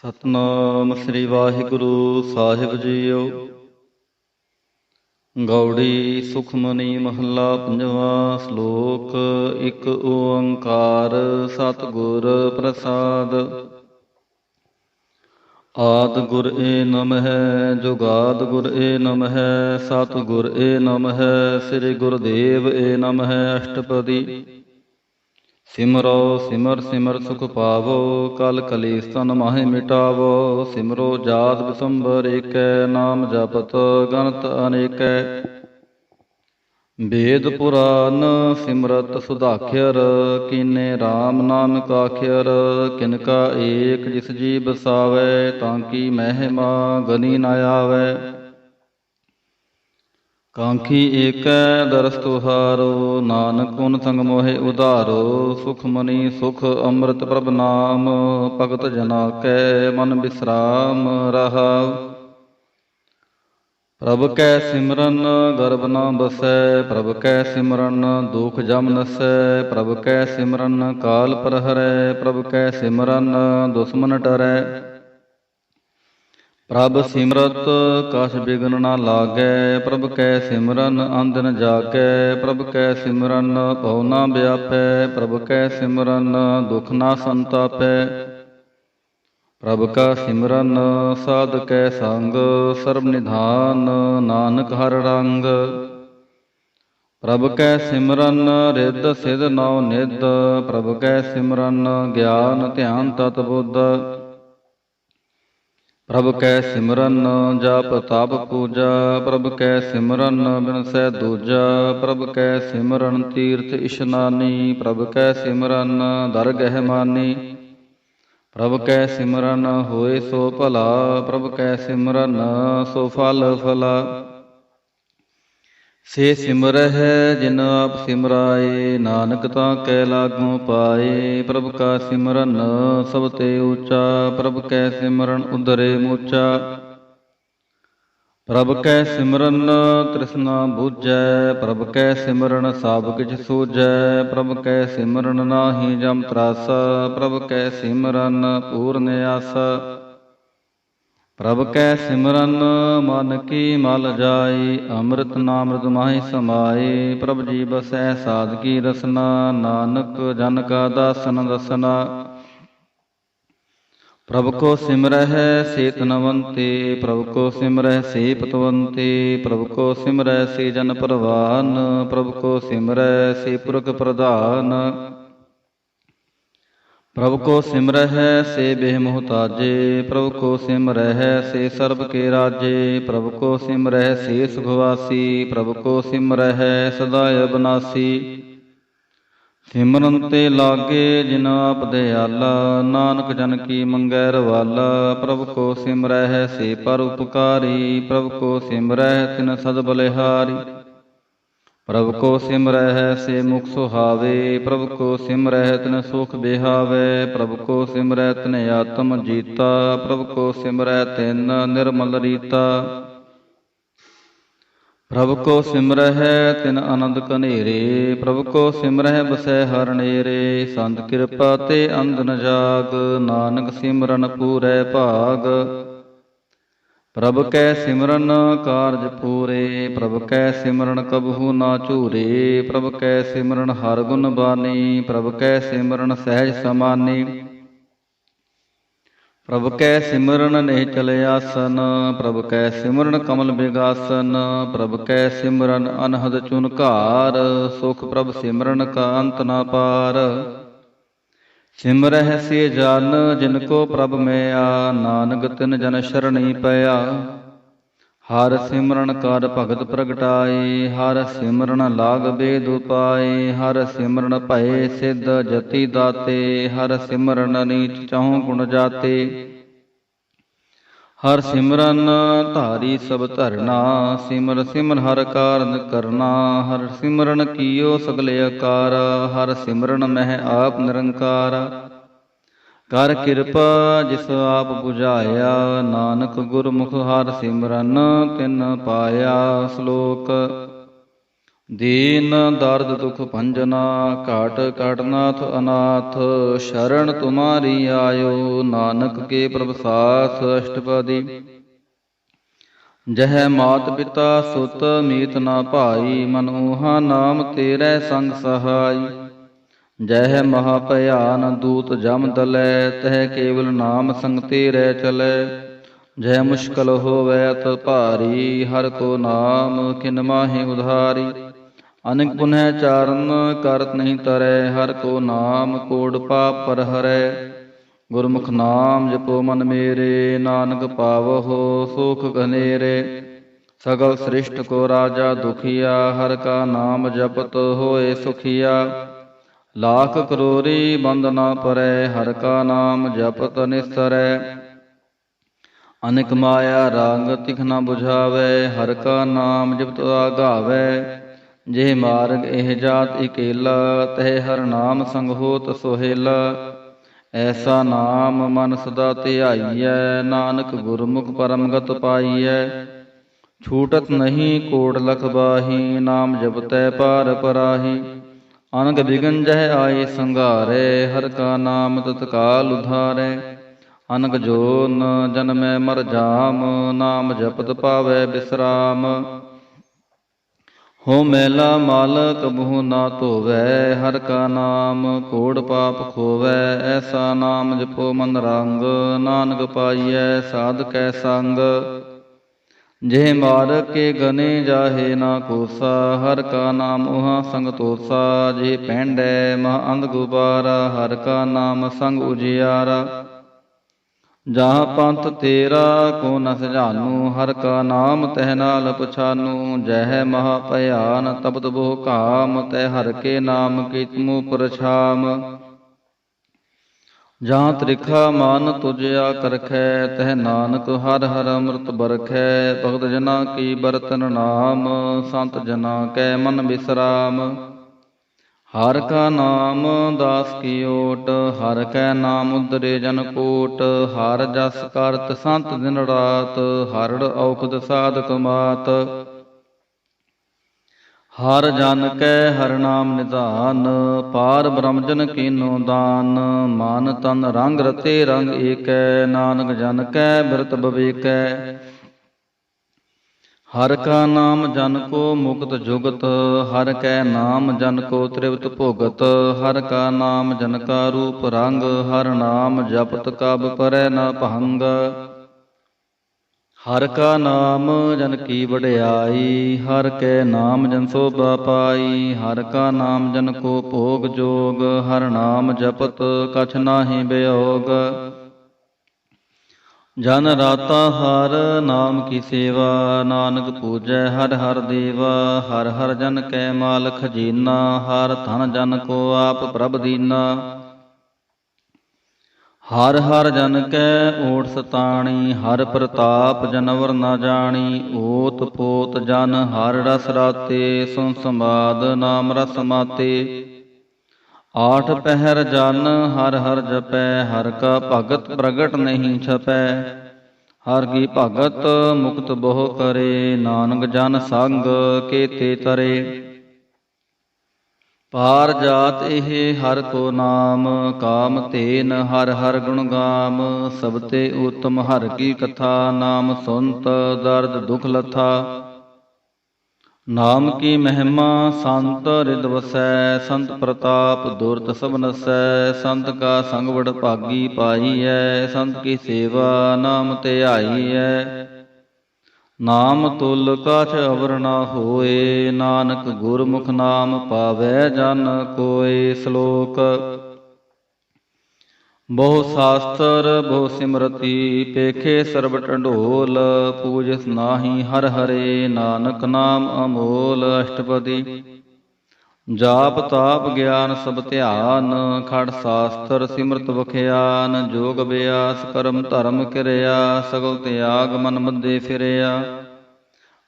ਸਤਨਾਮ ਸ੍ਰੀ ਵਾਹਿਗੁਰੂ ਸਾਹਿਬ JIO. Gauri Sukhmani ਮਹੱਲਾ ਪੰਜਵਾਂ। ਸ਼ਲੋਕ। ਇੱਕ ਓੰਕਾਰ ਸਤਿਗੁਰ ਪ੍ਰਸਾਦ। ਆਦ ਗੁਰ ਏ ਨਮਹਿ ਜੁਗਾਦ ਗੁਰ ਏ ਨਮਹਿ ਸਤਿਗੁਰ ਏ ਨਮਹਿ ਸ੍ਰੀ ਗੁਰਦੇਵ ਏ ਨਮਹਿ। ਅਸ਼ਟਪਦੀ। ਸਿਮਰੋ ਸਿਮਰ ਸਿਮਰ ਸੁਖ ਪਾਵੋ ਕਲ ਕਲੇਸ਼ ਤਨ ਮਾਹਿ ਮਿਟਾਵੋ। ਸਿਮਰੋ ਜਾਤ ਬਿਸੰਬਰ ਏਕੈ ਨਾਮ ਜਪਤ ਗਣਤ ਅਨੇਕੈ। ਵੇਦ ਪੁਰਾਨ ਸਿਮਰਤ ਸੁਧਾਖਿਅਰ ਕੀਨੇ RAM ਨਾਮ ਕਾਖਿਅਰ। ਕਿਨਕਾ ਏਕ ਜਿਸ ਜੀ ਬਸਾਵੈ ਤਾਂ ਕੀ ਮਹਿਮਾ ਗਨੀ ਨ ਆਵੈ। ਕਾਂਖੀ ਏਕੈ ਦਰਸ ਤੁਹਾਰੋ ਨਾਨਕ ਗੁਣ ਸੰਗ ਮੋਹਿ ਉਧਾਰੋ। ਸੁਖਮਨੀ ਸੁਖ ਅੰਮ੍ਰਿਤ ਪ੍ਰਭ ਨਾਮ ਭਗਤ ਜਨਾ ਕੈ ਮਨ ਬਿਸਰਾਮ ਰਹਾਉ। ਪ੍ਰਭ ਕੈ ਸਿਮਰਨ ਗਰਭ ਨ ਬਸੈ ਪ੍ਰਭ ਕੈ ਸਿਮਰਨ ਦੁਖ ਜਮ ਨਸੈ। ਪ੍ਰਭ ਕੈ ਸਿਮਰਨ ਕਾਲ ਪ੍ਰਹਰੈ ਪ੍ਰਭ ਕੈ ਸਿਮਰਨ ਦੁਸ਼ਮਨ ਡਰੈ। ਪ੍ਰਭ ਸਿਮਰਤ ਕਛ ਬਿਘਨ ਨ ਲਾਗੈ ਪ੍ਰਭ ਕੈ ਸਿਮਰਨ ਅੰਧਨ ਜਾਗੈ। ਪ੍ਰਭ ਕੈ ਸਿਮਰਨ ਭਉ ਨ ਵਿਆਪੈ ਪ੍ਰਭ ਕੈ ਸਿਮਰਨ ਦੁਖ ਨ ਸੰਤਾਪੈ। ਪ੍ਰਭ ਕਾ ਸਿਮਰਨ ਸਾਧ ਕੈ ਸੰਗ ਸਰਬ ਨਿਧਾਨ ਨਾਨਕ ਹਰਿ ਰੰਗ। ਪ੍ਰਭ ਕੈ ਸਿਮਰਨ ਰਿੱਧ ਸਿਧ ਨਉ ਨਿਧ ਪ੍ਰਭ ਕੈ ਸਿਮਰਨ ਗਿਆਨ ਧਿਆਨ ਤਤ ਬੁੱਧ। ਪ੍ਰਭ ਕੈ ਸਿਮਰਨ ਜਪ ਤਪ ਪੂਜਾ ਪ੍ਰਭ ਕੈ ਸਿਮਰਨ ਬਿਨਸੈ ਦੂਜਾ। ਪ੍ਰਭ ਕੈ ਸਿਮਰਨ ਤੀਰਥ ਇਸ਼ਨਾਨੀ ਪ੍ਰਭ ਕੈ ਸਿਮਰਨ ਦਰਗਹਿ ਮਾਨੀ। ਪ੍ਰਭ ਕੈ ਸਿਮਰਨ ਹੋਏ ਸੋ ਭਲਾ ਪ੍ਰਭ ਕੈ ਸਿਮਰਨ ਸੋ ਫਲ ਫਲਾ। ਸੇ ਸਿਮਰਹਿ ਜਿਨ ਆਪ ਸਿਮਰਾਏ ਨਾਨਕ ਤਾਂ ਕੈ ਲਾਗੂ ਪਾਏ। ਪ੍ਰਭ ਕਾ ਸਿਮਰਨ ਸਭ ਤੇ ਊਚਾ ਪ੍ਰਭ ਕੈ ਸਿਮਰਨ ਉਦਰੇ ਮੂਚਾ। ਪ੍ਰਭ ਕੈ ਸਿਮਰਨ ਤ੍ਰਿਸ਼ਨਾ ਬੁਝੈ ਪ੍ਰਭ ਕੈ ਸਿਮਰਨ ਸਭ ਕਿਛ ਸੂਝੈ। ਪ੍ਰਭ ਕੈ ਸਿਮਰਨ ਨਾਹੀ ਜਮ ਤਰਾਸਾ ਪ੍ਰਭ ਕੈ ਸਿਮਰਨ ਪੂਰਨ ਆਸਾ। ਪ੍ਰਭ ਕੈ ਸਿਮਰਨ ਮਨ ਕੀ ਮਲ ਜਾਏ ਅੰਮ੍ਰਿਤ ਨਾਮ੍ਰਿਤ ਮਾਹਿ ਸਮਾਏ। ਪ੍ਰਭ ਜੀ ਬਸੈ ਸਾਧਕੀ ਰਸਨਾ ਨਾਨਕ ਜਨ ਕਾ ਦਾਸਨ ਦਸਨਾ। ਪ੍ਰਭ ਕੋ ਸਿਮਰਹਿ ਸੇ ਧਨਵੰਤੇ ਪ੍ਰਭ ਕੋ ਸਿਮਰਹਿ ਸੇ ਪਤਵੰਤੇ। ਪ੍ਰਭ ਕੋ ਸਿਮਰਹਿ ਸੇ ਜਨ ਪਰਵਾਨ ਪ੍ਰਭ ਕੋ ਸਿਮਰਹਿ ਸੇ ਪੁਰਖ ਪ੍ਰਧਾਨ। ਪ੍ਰਭ ਕੋ ਸਿਮਰਹਿ ਸੇ ਬੇਹ ਮੁਹਤਾਜੇ ਪ੍ਰਭ ਕੋ ਸਿਮਰਹਿ ਸੇ ਸਰਬ ਕੇ ਰਾਜੇ। ਪ੍ਰਭ ਕੋ ਸਿਮਰਹਿ ਸੇ ਸੁਖਵਾਸੀ ਪ੍ਰਭ ਕੋ ਸਿਮਰਹਿ ਸਦਾ ਅਬਨਾਸੀ। ਸਿਮਰਨ ਤੇ ਲਾਗੇ ਜਿਨ ਆਪ ਦਿਆਲਾ ਨਾਨਕ ਜਨ ਕੀ ਮੰਗੈ ਰਵਾਲਾ। ਪ੍ਰਭ ਕੋ ਸਿਮਰਹਿ ਸੇ ਪਰ ਉਪਕਾਰੀ ਪ੍ਰਭ ਕੋ ਸਿਮਰਹਿ ਤਿਨ ਸਦ ਬਲਿਹਾਰੀ। ਪ੍ਰਭ ਕੋ ਸਿਮਰਹਿ ਸੇ ਮੁਖ ਸੁਹਾਵੇ ਪ੍ਰਭ ਕੋ ਸਿਮਰਹਿ ਤਿਨ ਸੁਖ ਬਿਹਾਵੈ। ਪ੍ਰਭ ਕੋ ਸਿਮਰਹਿ ਤਿਨ ਆਤਮ ਜੀਤਾ ਪ੍ਰਭ ਕੋ ਸਿਮਰਹਿ ਤਿਨ ਨਿਰਮਲ ਰੀਤਾ। ਪ੍ਰਭ ਕੋ ਸਿਮਰਹਿ ਤਿਨ ਆਨੰਦ ਘਨੇਰੇ ਪ੍ਰਭ ਕੋ ਸਿਮਰਹਿ ਬਸੈ ਹਰਿ ਨੇਰੇ। ਸੰਤ ਕਿਰਪਾ ਤੇ ਅੰਧ ਨ ਜਾਗ ਨਾਨਕ ਸਿਮਰਨ ਪੂਰੈ ਭਾਗ। ਪ੍ਰਭ ਕੈ ਸਿਮਰਨ ਕਾਰਜ ਪੂਰੇ ਪ੍ਰਭ ਕੈ ਸਿਮਰਨ ਕਬਹੂ ਨਾ ਝੂਰੇ। ਪ੍ਰਭ ਕੈ ਸਿਮਰਨ ਹਰਿ ਗੁਣ ਬਾਨੀ ਪ੍ਰਭ ਕੈ ਸਿਮਰਨ ਸਹਿਜ ਸਮਾਨੀ। ਪ੍ਰਭ ਕੈ ਸਿਮਰਨ ਨਿਹਚਲ ਆਸਨ ਪ੍ਰਭ ਕੈ ਸਿਮਰਨ ਕਮਲ ਬਿਗਾਸਨ। ਪ੍ਰਭ ਕੈ ਸਿਮਰਨ ਅਨਹਦ ਚੁਨਕਾਰ ਸੁਖ ਪ੍ਰਭ ਸਿਮਰਨ ਕਾ ਅੰਤ ਨ ਪਾਰ। ਸਿਮਰਹਿ ਸੇ ਜਨ ਜਿਨ ਕੋ ਪ੍ਰਭ ਮਿਆ ਨਾਨਕ ਤਿਨ ਜਨ ਸ਼ਰਣੀ ਪਿਆ। ਹਰਿ ਸਿਮਰਨ ਕਰ ਭਗਤ ਪ੍ਰਗਟਾਏ ਹਰਿ ਸਿਮਰਨ ਲਾਗ ਬੇਦ ਉਪਾਏ। ਹਰਿ ਸਿਮਰਨ ਭਏ ਸਿੱਧ ਜਤੀ ਦਾਤੇ ਹਰਿ ਸਿਮਰਨ ਨੀਚ ਚਹੁ ਗੁਣ ਜਾਤੇ। ਹਰਿ ਸਿਮਰਨ ਧਾਰੀ ਸਭ ਧਰਨਾ ਸਿਮਰ ਸਿਮਰ ਹਰਿ ਕਾਰਨ ਕਰਨਾ। ਹਰਿ ਸਿਮਰਨ ਕੀਓ ਸਗਲ ਆਕਾਰ ਹਰਿ ਸਿਮਰਨ ਮਹਿ ਆਪ ਨਿਰੰਕਾਰ। ਕਰ ਕਿਰਪਾ ਜਿਸ ਆਪ ਬੁਝਾਇਆ ਨਾਨਕ ਗੁਰਮੁਖ ਹਰਿ ਸਿਮਰਨ ਤਿਨ ਪਾਇਆ। ਸ਼ਲੋਕ। दीन दर्द दुख भंजना, काट काट नाथ अनाथ। शरण तुम्हारी आयो, नानक के प्रभुसाथ। अष्टपदी। जह मात पिता सुत मीत ना भाई, मन ऊहा नाम तेरे संग सहाई। जह महाभयान दूत जम दलै, तह केवल नाम संग तेरे चलै। जह मुश्किल होवै अत भारी, हर को नाम किन माहि उधारी। अनेक पुनः चारण करत नहीं तरੈ, हर को नाम कोड पाप पर हरै। गुरमुख नाम जपो मन मेरे, नानक पावहो सुख घनेरे। सगल सृष्ट को राजा दुखिया, हर का नाम जपत होए सुखिया। लाख करोरी बंद न परै, हर का नाम जपत निस्तरै। अनेक माया रंग तिख न बुझावै, हर का नाम जपत आगावै। जेह मार्ग एह जात इकेला, तह हर नाम संग होत सोहेला। ऐसा नाम मन सदा ध्याइयै, नानक गुरमुख परमगत पाइयै। छूटत नहीं कोट लख बाही, नाम जपतै पार पराही। अनग बिगन जह आए संघारै, हर का नाम तत्काल उधारै। अनग जोन जन्मै मर जाम, नाम जपत पावै बिश्राम। हो मैला माल कबहु ना धोवै, हर का नाम कोड़ पाप खोवै। ऐसा नाम जपो मन रंग, नानक पाइयै साध कै संग। जेह मार्ग के गने जाहे ना कोसा, हर का नाम उहाँ संग तोसा। जे पैंडै मह अंध गुबारा, हर का नाम संग उजियारा। जहाँ पंथ तेरा को न सजानू, हर का नाम तह नाल पछानू। जह महाभयान तपत बहु काम, तह हर के नाम की तुम परछाम। जहाँ त्रिखा मान तुझया करखै, तह नानक हर हर अमृत बरखै। भगत जना की बरतन नाम, संत जना कै मन विश्राम। हर का नाम दास की ओट, हर कै नाम उद्धरे जन कोट। हर जस करत संत दिन रात, हरड़ औखद साधक मात। हर जन कै हर नाम निधान, पार ब्रह्मजन कीनो दान। मन तन रंग रते रंग एकै, नानक जन कै बिरत बवेकै। हर का नाम जन को मुक्त जुगत, हर कै नाम जन को त्रिवत भोगत। हर का नाम जन का रूप रंग, हर नाम जपत कब परै न भंग। हर का नाम जन की वड्याई, हर कै नाम जन शोभा पाई। हर का नाम जन को भोग जोग, हर नाम जपत कछ नाहि वियोग। जन राता हर नाम की सेवा, नानक पूजै हर हर देवा। हर हर जन कै माल खजीना, हर धन जन को आप प्रभ दीना। हर हर जन कै ओट सताणी, हर प्रताप जनवर न जानी। ओत पोत जन हर रस राते, सुन संवाद नाम रस माते। आठ पहर जन हर हर जपै, हर का भगत प्रगट नहीं छपै। हर की भगत मुक्त बहु करे, नानक जन संग केते तरे। पार जात एह हर को नाम, काम तेन हर हर गुण गाम। सबते उत्तम हर की कथा, नाम सुनत दर्द दुख लथा। नाम की महिमा संत हृद वसै, संत प्रताप दुरत सब नसै। संत का संग बड़ भागी पाईऐ, संत की सेवा नाम ध्याईऐ। नाम तुल कछ अवर न होए, नानक गुरमुख नाम पावै जन कोय। श्लोक। बहु शास्त्र बहु सिमरति, पेखे सर्ब ढंढोल। पूजस नाहि हर हरे, नानक नाम अमोल। अष्टपदी। जाप ताप ज्ञान सब ध्यान, खड़ शास्त्र सिमरत बख्यान। जोग अभ्यास करम धर्म किरया, सगल त्याग मन मध्य फिरया।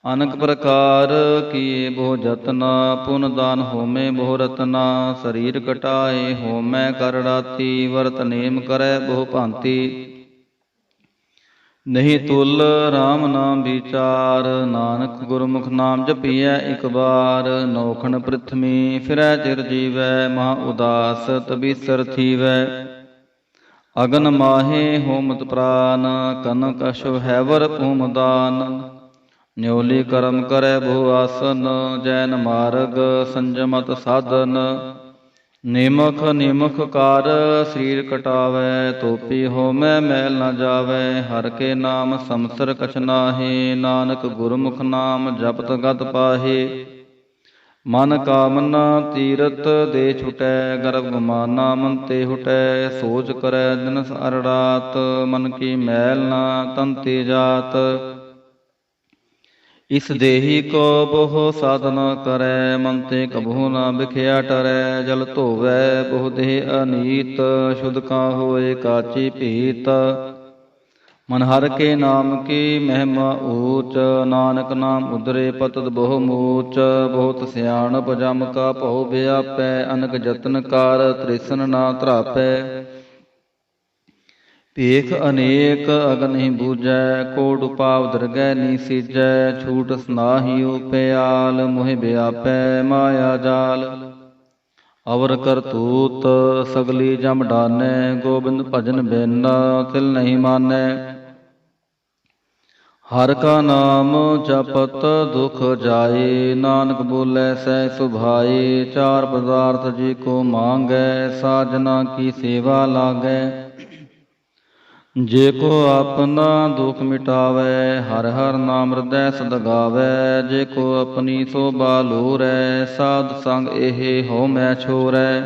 अनेक प्रकार किए बहु जतना, पुन दान होमे बहु रतना। शरीर कटाए होमै कर राती, वर्त नेम करै बहु भांति। ਨਹੀਂ ਤੁਲ RAM ਨਾਮ ਵਿਚਾਰ, ਨਾਨਕ ਗੁਰਮੁਖ ਨਾਮ ਜਪੀਐ ਇਕ ਬਾਰ। ਨੌਖਣ ਪ੍ਰਿਥਵੀ ਫਿਰੈ ਚਿਰ ਜੀਵੈ, ਮਹਾ ਉਦਾਸ ਤਬੀਸਰ ਥੀਵੈ। ਅਗਨ ਮਾਹੇ ਹੋਮਤ ਪ੍ਰਾਨ, ਕਨਕ ਅਸ਼ਵ ਹੈਵਰ ਭੂਮਦਾਨ। ਨਿਉਲੀ ਕਰਮ ਕਰੈ ਬਹੁ ਆਸਨ, ਜੈਨ ਮਾਰਗ ਸੰਜਮਤ ਸਾਧਨ। ਨਿਮਖ ਨਿਮਖ ਕਾਰ ਸਰੀਰ ਕਟਾਵੈ, ਤੋਪੀ ਹੋਮੈ ਮੈਲ ਨ ਜਾਵੈ। ਹਰ ਕੇ ਨਾਮ ਸੰਸਰ ਕਛ ਨਾਹੀ, ਨਾਨਕ ਗੁਰਮੁਖ ਨਾਮ ਜਪਤ ਗਤ ਪਾਹੀ। ਮਨ ਕਾਮਨਾ ਤੀਰਥ ਦੇ ਛੁਟੈ, ਗਰਭ ਗੁਮਾਨਾ ਮਨ ਤੇ ਹੁਟੈ। ਸੋਚ ਕਰੈ ਦਿਨ ਅਰ ਰਾਤ, ਮਨ ਕੀ ਮੈਲ ਨਾ ਤਨ ਤੇ ਜਾਤ। ਇਸ ਦੇਹੀ ਕੋ ਬਹੁ ਸਾਧਨਾ ਕਰੈ, ਮਨ ਤੇ ਕਬਹੂ ਨਾ ਬਿਖਿਆ ਟਰੈ। ਜਲ ਧੋਵੈ ਬਹੁ ਦੇਹ ਅਨੀਤ, ਸ਼ੁੱਧ ਕਾ ਹੋਏ ਕਾਚੀ ਭੀਤ। ਮਨ ਹਰ ਕੇ ਨਾਮ ਕੀ ਮਹਿਮਾ ਊਚ, ਨਾਨਕ ਨਾਮ ਉਦਰੇ ਪਤਤ ਬਹੁ ਮੂਚ। ਬਹੁਤ ਸਿਆਣਪ ਜਮ ਕਾ ਭਉ ਵਿਆਪੈ, ਅਨਕ ਜਤਨ ਕਾਰ ਤ੍ਰਿਸਨ ਨਾ ਧਰਾਪੈ। ਭੇਖ ਅਨੇਕ ਅਗਨ ਨਹੀਂ ਬੂਝੈ, ਕੋਟ ਉਪਾਵ ਦਰਗਹਿ ਨੀ ਸੀਜੈ। ਛੂਟ ਸਨਾਹੀ ਉਪਿਆਲ, ਮੋਹਿ ਵਿਆਪੈ ਮਾਇਆ ਜਾਲ। ਅਵਰ ਕਰਤੂਤ ਸਗਲੀ ਜਮ ਡਾਨੈ, ਗੋਬਿੰਦ ਭਜਨ ਬਿਨ ਤਿਲ ਨਹੀਂ ਮਾਨੈ। ਹਰ ਕਾ ਨਾਮ ਜਪਤ ਦੁਖ ਜਾਏ, ਨਾਨਕ ਬੋਲੇ ਸਹਿ ਸੁਭਾਏ। ਚਾਰ ਪਦਾਰਥ ਜੀ ਕੋ ਮੰਗੈ, ਸਾਜਨਾ ਕੀ ਸੇਵਾ ਲਾਗੈ। ਜੇ ਕੋ ਆਪਨਾ ਦੁਖ ਮਿਟਾਵੈ, ਹਰ ਹਰ ਨਾਮ ਹਿਰਦੈ ਸਦ ਗਾਵੈ। ਜੇ ਕੋ ਆਪਣੀ ਸੋਭਾ ਲੋਰੈ, ਸਾਧ ਸੰਗ ਇਹ ਹਉਮੈ ਛੋਰੈ।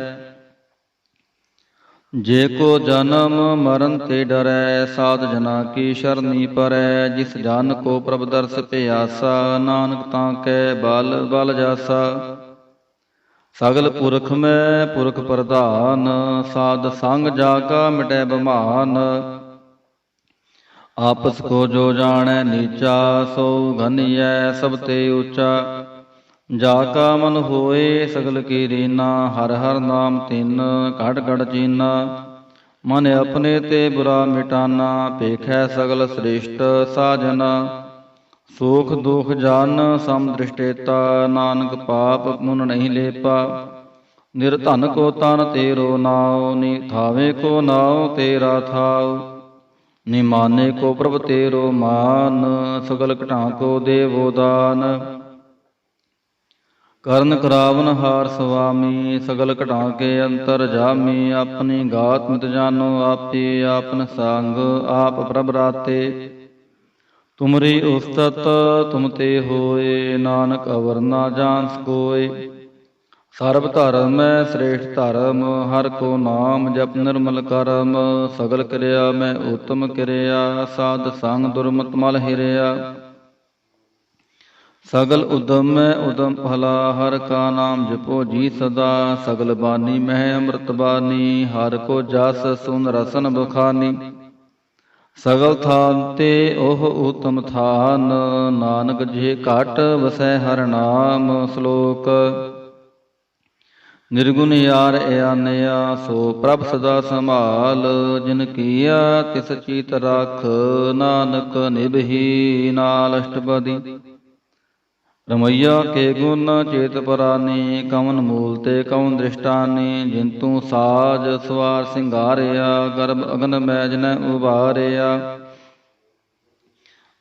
ਜੇ ਕੋ ਜਨਮ ਮਰਨ ਤੇ ਡਰੈ, ਸਾਧ ਜਨਾ ਕੀ ਸ਼ਰਨੀ ਪਰੈ। ਜਿਸ ਜਨ ਕੋ ਪ੍ਰਭ ਦਰਸ ਪਿਆਸਾ, ਨਾਨਕ ਤਾਂ ਕੈ ਬਲ ਬਲ ਜਾਸਾ। ਸਗਲ ਪੁਰਖ ਮੈਂ ਪੁਰਖ ਪ੍ਰਧਾਨ, ਸਾਧ ਸੰਗ ਜਾ ਕਾ ਮਿਟੈ ਬਮਾਨ। ਆਪਸ ਕੋ ਜੋ ਜਾਣੈ ਨੀਚਾ, ਸੋ ਘਨਿਐ ਸਭ ਤੇ ਊਚਾ। ਜਾ ਕਾ ਮਨ ਹੋਏ ਸਗਲ ਕੀ ਰੀਨਾ, ਹਰ ਹਰ ਨਾਮ ਤਿਨ ਘਟ ਘਟ ਚੀਨਾ। ਮਨ ਆਪਣੇ ਤੇ ਬੁਰਾ ਮਿਟਾਨਾ, ਭੇਖੈ ਸਗਲ ਸ੍ਰੇਸ਼ਟ ਸਾਜਨਾ। ਸੁਖ ਦੁਖ ਜਨ ਸਮ ਦ੍ਰਿਸ਼ਟੇਤਾ, ਨਾਨਕ ਪਾਪ ਪੁਨ ਨਹੀਂ ਲੇਪਾ। ਨਿਰਧਨ ਕੋ ਤਨ ਤੇਰੋ ਨਾਉ, ਨੀ ਥਾਵੇ ਕੋ ਨਾਉ ਤੇਰਾ ਥਾਉ। ਨੀ ਮਾਨੇ ਕੋ ਪ੍ਰਭ ਤੇਰੋ ਮਾਨ, ਸਗਲ ਘਟਾ ਕੋ ਦੇਵੋ ਦਾਨ। ਕਰਨ ਕਰਾਵਨ ਹਾਰ ਸੁਆਮੀ, ਸਗਲ ਘਟਾ ਕੇ ਅੰਤਰ ਜਾਮੀ। ਆਪਣੀ ਗਾਤ ਮਿਤ ਜਾਨੋ ਆਪੀ, ਆਪਨ ਸੰਗ ਆਪ ਪ੍ਰਭ ਰਾਤੇ। ਤੁਮਰੀ ਉਸਤਤ ਤੁਮ ਤੇ ਹੋਏ, ਨਾਨਕ ਅਵਰ ਨਾ ਜਾਣਸ ਕੋਇ। ਸਰਬ ਧਰਮੈ ਸ੍ਰੇਸ਼ਟ ਧਰਮ, ਹਰ ਕੋ ਨਾਮ ਜਪ ਨਿਰਮਲ ਕਰਮ। ਸਗਲ ਕਿਰਿਆ ਮੈਂ ਉਤਮ ਕਿਰਿਆ, ਸਾਧ ਸੰਗ ਦੁਰਮਤ ਮਲ ਹਿਰਿਆ। ਸਗਲ ਉਦਮ ਮੈਂ ਉਦਮ ਭਲਾ, ਹਰ ਕਾ ਨਾਮ ਜਪੋ ਜੀ ਸਦਾ। ਸਗਲ ਬਾਣੀ ਮਹਿ ਅੰਮ੍ਰਿਤ ਬਾਣੀ, ਹਰ ਕੋ ਜਸ ਸੁਨ ਰਸਨ ਬਖਾਨੀ। ਸਗਲ ਥਾਨ ਤੇ ਉਹ ਉਤਮ ਥਾਨ, ਨਾਨਕ ਜੇ ਘਟ ਵਸੈ ਹਰ ਨਾਮ। ਸ਼ਲੋਕ ਨਿਰਗੁਣ ਯਾਰ ਆਨਿਆ, ਸੋ ਪ੍ਰਭ ਸਦਾ ਸੰਭਾਲ। ਜਿਨ ਕੀਆ ਤਿਸ ਚੀਤ ਰਖ, ਨਾਨਕ ਨਿਭੀ ਨਾਲ ਅਸ਼ਟਪਦੀ। ਰਮਈਆ ਕੇ ਗੁਣ ਚੇਤ ਪਰਾਨੀ, ਕਵਨ ਮੂਲ ਤੇ ਕਵਨ ਦ੍ਰਿਸ਼ਟਾਨੀ। ਜਿਨ ਤੂੰ ਸਾਜ ਸਵਾਰ ਸਿੰਗਾਰਿਆ, ਗਰਭ ਅਗਨ ਮੈਜ ਨ ਉਬਾਰਿਆ।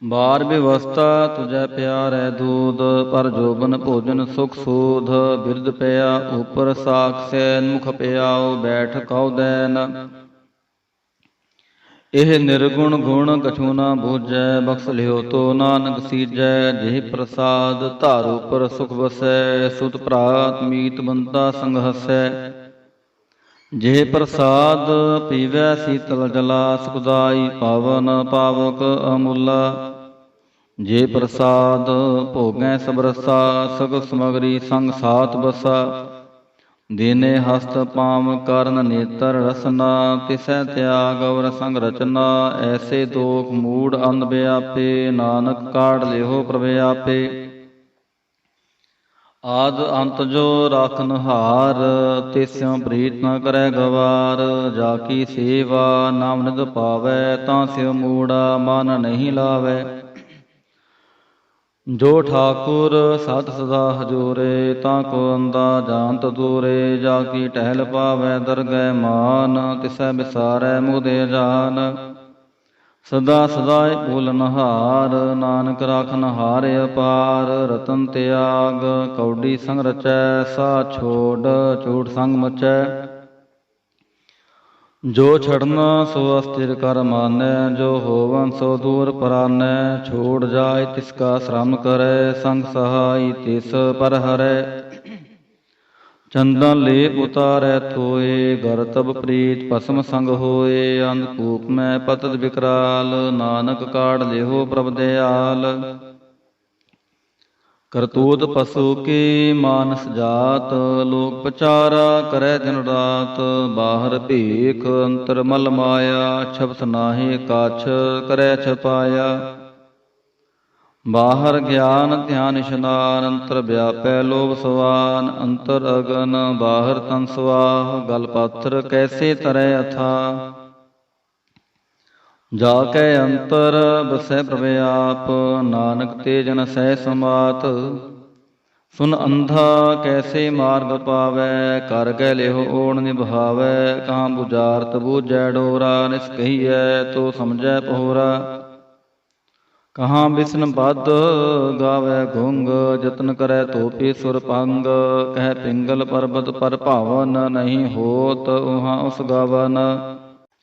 ਬਾਰ ਬਿਵਸਥਾ ਤੁਝੈ ਪਿਆਰੈ ਦੂਧ, ਪਰ ਜੋਬਨ ਭੋਜਨ ਸੁਖ ਸੂਧ। ਬਿਰਧ ਪਿਆ ਉਪਰ ਸਾਖ ਸੈਨ, ਮੁਖ ਪਿਆਉ ਬੈਠ ਕਉ ਦੈਨ। ਇਹ ਨਿਰਗੁਣ ਗੁਣ ਕਛੂ ਨਾ ਬੂਝੈ, ਬਖਸ਼ ਲਿਓ ਤੋ ਨਾਨਕ ਸੀਜੈ। ਜਿਹ ਪ੍ਰਸਾਦ ਧਾਰ ਉਪਰ ਸੁਖ ਵਸੈ, ਸੁਤ ਭਰਾਤ ਮੀਤ ਬੰਤਾ ਸੰਗ ਹਸੈ। ਜੇ ਪ੍ਰਸਾਦ ਪੀਵੈ ਸੀਤਲ ਜਲਾ, ਸੁਖਦਾਈ ਪਾਵਨ ਪਾਵਕ ਅਮੁੱਲਾ। ਜੇ ਪ੍ਰਸਾਦ ਭੋਗੈ ਸਭ ਰਸਾ, ਸਗਲ ਸਮਗਰੀ ਸੰਗ ਸਾਥ ਬਸਾ। ਦੀਨੇ ਹਸਤ ਪਾਮ ਕਰਨ ਨੇਤਰ ਰਸਨਾ, ਤਿਸੈ ਤਿਆਗ ਅਵਰ ਸੰਗ ਰਚਨਾ। ਐਸੇ ਦੋਖ ਮੂੜ ਅੰਧ ਵਿਆਪੇ, ਨਾਨਕ ਕਾਢ ਲਿਓ ਪ੍ਰਭ ਆਪੇ। ਆਦ ਅੰਤ ਜੋ ਰਾਖਨ ਹਾਰ, ਤਿਸਿਉ ਪ੍ਰੀਤ ਨ ਕਰੈ ਗਵਾਰ। ਜਾ ਕੀ ਸੇਵਾ ਨਾਮ ਨਿਧ ਪਾਵੈ, ਤਾਂ ਸਿਉ ਮੂੜਾ ਮਨ ਨਹੀਂ ਲਾਵੈ। ਜੋ ਠਾਕੁਰ ਸਤ ਸਦਾ ਹਜੂਰੇ, ਤਾਂ ਕੋ ਅੰਦਾ ਜਾਨਤ ਦੂਰੇ। ਜਾ ਕੀ ਟਹਿਲ ਪਾਵੈ ਦਰਗਹਿ ਮਾਨ, ਤਿਸੈ ਵਿਸਾਰੈ ਮੁਦੇ ਜਾਨ। ਸਦਾ ਸਦਾਇ ਭੂਲਨਹਾਰ, ਨਾਨਕ ਰਾਖਨ ਹਾਰ ਅਪਾਰ। ਰਤਨ ਤਿਆਗ ਕੌਡੀ ਸੰਗ ਰਚੈ, ਸਾ ਛੋੜ ਝੂਠ ਸੰਗ ਮਚੈ। ਜੋ ਛੜਨ ਸੋ ਅਸਥਿਰ ਕਰ ਮਾਨੈ, ਜੋ ਹੋਵਨ ਸੋ ਦੂਰ ਪਰਾਨੈ। ਛੋੜ ਜਾਇ ਤਿਸ ਕਾ ਸ਼ਰਮ ਕਰੈ, ਸੰਗ ਸਹਾਈ ਤਿਸ ਪਰ ਹਰੈ। ਚੰਦਨ ਲੇਪ ਉਤਾਰੈ ਥੋਏ, ਗਰ ਤਬ ਪ੍ਰੀਤ ਭਸਮ ਸੰਗ ਹੋਏ। ਅੰਧਕੂਪ ਮੈਂ ਪਤਤ ਵਿਕਰਾਲ, ਨਾਨਕ ਕਾਢ ਲਿਹੋ ਪ੍ਰਭ ਦਿਆਲ। ਕਰਤੂਤ ਪਸੂ ਕੀ ਮਾਨਸ ਜਾਤ, ਲੋਕ ਪਚਾਰਾ ਕਰੈ ਦਿਨ ਰਾਤ। ਬਾਹਰ ਭੀਖ ਅੰਤਰ ਮਲ ਮਾਇਆ, ਛਪਤ ਨਾਹੀ ਕਾਛ ਕਰੈ ਛਪਾਇਆ। ਬਾਹਰ ਗਿਆਨ ਧਿਆਨ ਇਸ਼ਨਾਨ, ਅੰਤਰ ਵਿਆਪੈ ਲੋਭ ਸਵਾਨ। ਅੰਤਰ ਅਗਨ ਬਾਹਰ ਤਨ ਸਵਾਹ, ਗਲ ਪਾਥਰ ਕੈਸੇ ਤਰੈ ਅਥਾ। ਜਾ ਕੈ ਅੰਤਰ ਬਸੈ ਪ੍ਰਭ ਆਪ, ਨਾਨਕ ਤੇ ਜਨ ਸਹਿ ਸਮਾਤ। ਸੁਨ ਅੰਧਾ ਕੈਸੇ ਮਾਰਗ ਪਾਵੈ, ਕਰ ਗੈ ਲਿਹੁ ਓਣ ਨਿਭਾਵੈ। ਕਹਾਂ ਬੁਝਾਰਤ ਬੂਝੈ ਡੋਰਾ, ਨਿਸ ਕਹੀਐ ਤੋ ਸਮਝੈ ਪਹੋਰਾ। ਕਹਾਂ ਬਿਸਨ ਬਦ ਗਾਵੈ ਗੁੰਗ, ਜਤਨ ਕਰੈ ਧੋਪੀ ਸੁਰ ਭੰਗ। ਕਹਿ ਪਿੰਗਲ ਪਰਬਤ ਪਰ ਭਾਵਨ, ਨਹੀਂ ਹੋਤ ਉਹਾਂ ਉਸ ਗਾਵਨ।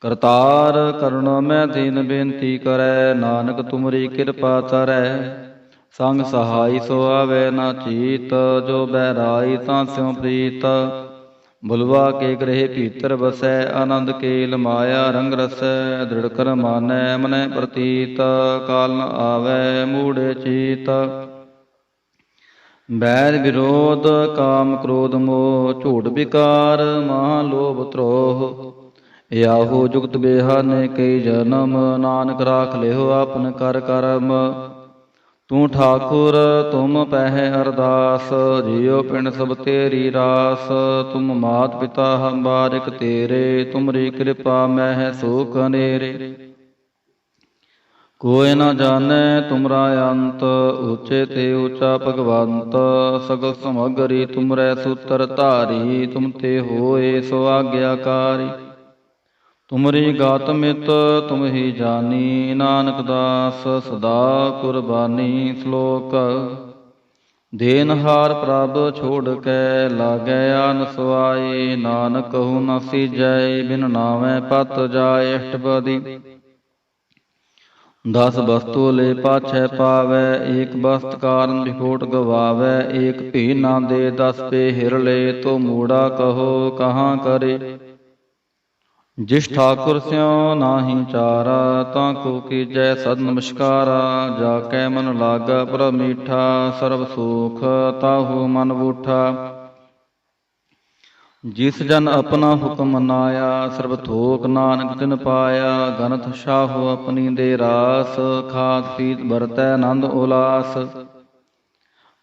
ਕਰਤਾਰ ਕਰੁਣ ਮੈਂ ਦੀਨ ਬੇਨਤੀ ਕਰੈ, ਨਾਨਕ ਤੁਮਰੀ ਕਿਰਪਾ ਤਰੈ। ਸੰਗ ਸਹਾਈ ਸੋ ਆਵੈ ਨਾ ਚੀਤ, ਜੋ ਬਹਿਰਾਈ ਤਾਂ ਸਿਉ ਪ੍ਰੀਤ। ਬੁਲਵਾ ਕੇ ਗ੍ਰਹਿ ਭੀਤਰ ਬਸੈ, ਆਨੰਦ ਕੇਲ ਮਾਇਆ ਰੰਗ ਰਸੈ। ਦ੍ਰਿੜ ਕਰ ਮਾਨੈ ਮਨੈ ਪ੍ਰਤੀਤ, ਕਾਲ ਨ ਆਵੈ ਮੂੜੇ ਚੀਤ। ਬੈਰ ਵਿਰੋਧ ਕਾਮ ਕ੍ਰੋਧ ਮੋਹ, ਝੂਠ ਵਿਕਾਰ ਮਹਾ ਲੋਭ ਧਰੋਹ। ਯਾਹੂ ਜੁਗਤ ਬੇਹਾਨੇ ਕਈ ਜਨਮ, ਨਾਨਕ ਰਾਖ ਲਿਹੁ ਆਪਨ ਕਰ ਕਰਮ। ਤੂੰ ਠਾਕੁਰ ਤੁਮ ਪਹਿ ਅਰਦਾਸ, ਜੀਉ ਪਿੰਡ ਸਭ ਤੇਰੀ ਰਾਸ। ਤੁਮ ਮਾਤ ਪਿਤਾ ਹਮ ਬਾਰਿਕ ਤੇਰੇ, ਤੁਮਰੀ ਕਿਰਪਾ ਮਹਿ ਸੂਖ ਹਨੇਰੇ। ਕੋਈ ਨ ਜਾਣੈ ਤੁਮਰਾ ਅੰਤ, ਊਚੇ ਤੇ ਊਚਾ ਭਗਵੰਤ। ਸਗਲ ਸਮਗਰੀ ਤੁਮਰੈ ਸੂਤਰ ਧਾਰੀ, ਤੁਮ ਤੇ ਹੋਏ ਸੋ ਆਗਿਆਕਾਰੀ। ਤੁਮਰੀ ਗਾਤ ਮਿਤ ਤੁਮ ਹੀ ਜਾਨੀ, ਨਾਨਕ ਦਾਸ ਸਦਾ ਕੁਰਬਾਨੀ। ਸ਼ਲੋਕ ਦੇਨਹਾਰ ਪ੍ਰਭ ਛੋੜ ਕੈ, ਲਾਗੈ ਆਨ ਸਵਾਈ। ਨਾਨਕ ਕਹੂ ਨ ਸੀਜੈ, ਬਿਨ ਨਾਵੈ ਪਤ ਜਾਏ। ਅਸ਼ਟਪਦੀ 10 ਬਸਤੂ ਲੈ ਪਾਛੈ ਪਾਵੈ, ਏਕ ਬਸਤ ਕਾਰਨ ਵਿਖੋਟ ਗਵਾਵੈ। ਏਕ ਭੀ ਨਾ ਦੇ 10 ਪੇ ਹਿਰ ਲੈ, ਤੋ ਮੂੜਾ ਕਹੋ ਕਹਾਂ ਕਰੇ। ਜਿਸ ਠਾਕੁਰ ਸਿਉ ਨਾਹੀ ਚਾਰਾ, ਤਾਂ ਕੋ ਕੀਜੈ ਸਦ ਨਮਸਕਾਰਾ। ਜਾ ਕੈ ਮਨ ਲਾਗੈ ਪ੍ਰਭ ਮੀਠਾ, ਸਰਬ ਸੂਖ ਤਾਹੂ ਮਨ ਬੂਠਾ। ਜਿਸ ਜਨ ਆਪਣਾ ਹੁਕਮ ਮਨਾਇਆ, ਸਰਬ ਥੋਕ ਨਾਨਕ ਤਿਨ ਪਾਇਆ। ਗਨਤ ਸ਼ਾਹੋ ਆਪਣੀ ਦੇ ਰਾਸ, ਖਾਤ ਪੀਤ ਵਰਤੈ ਆਨੰਦ ਉਲਾਸ।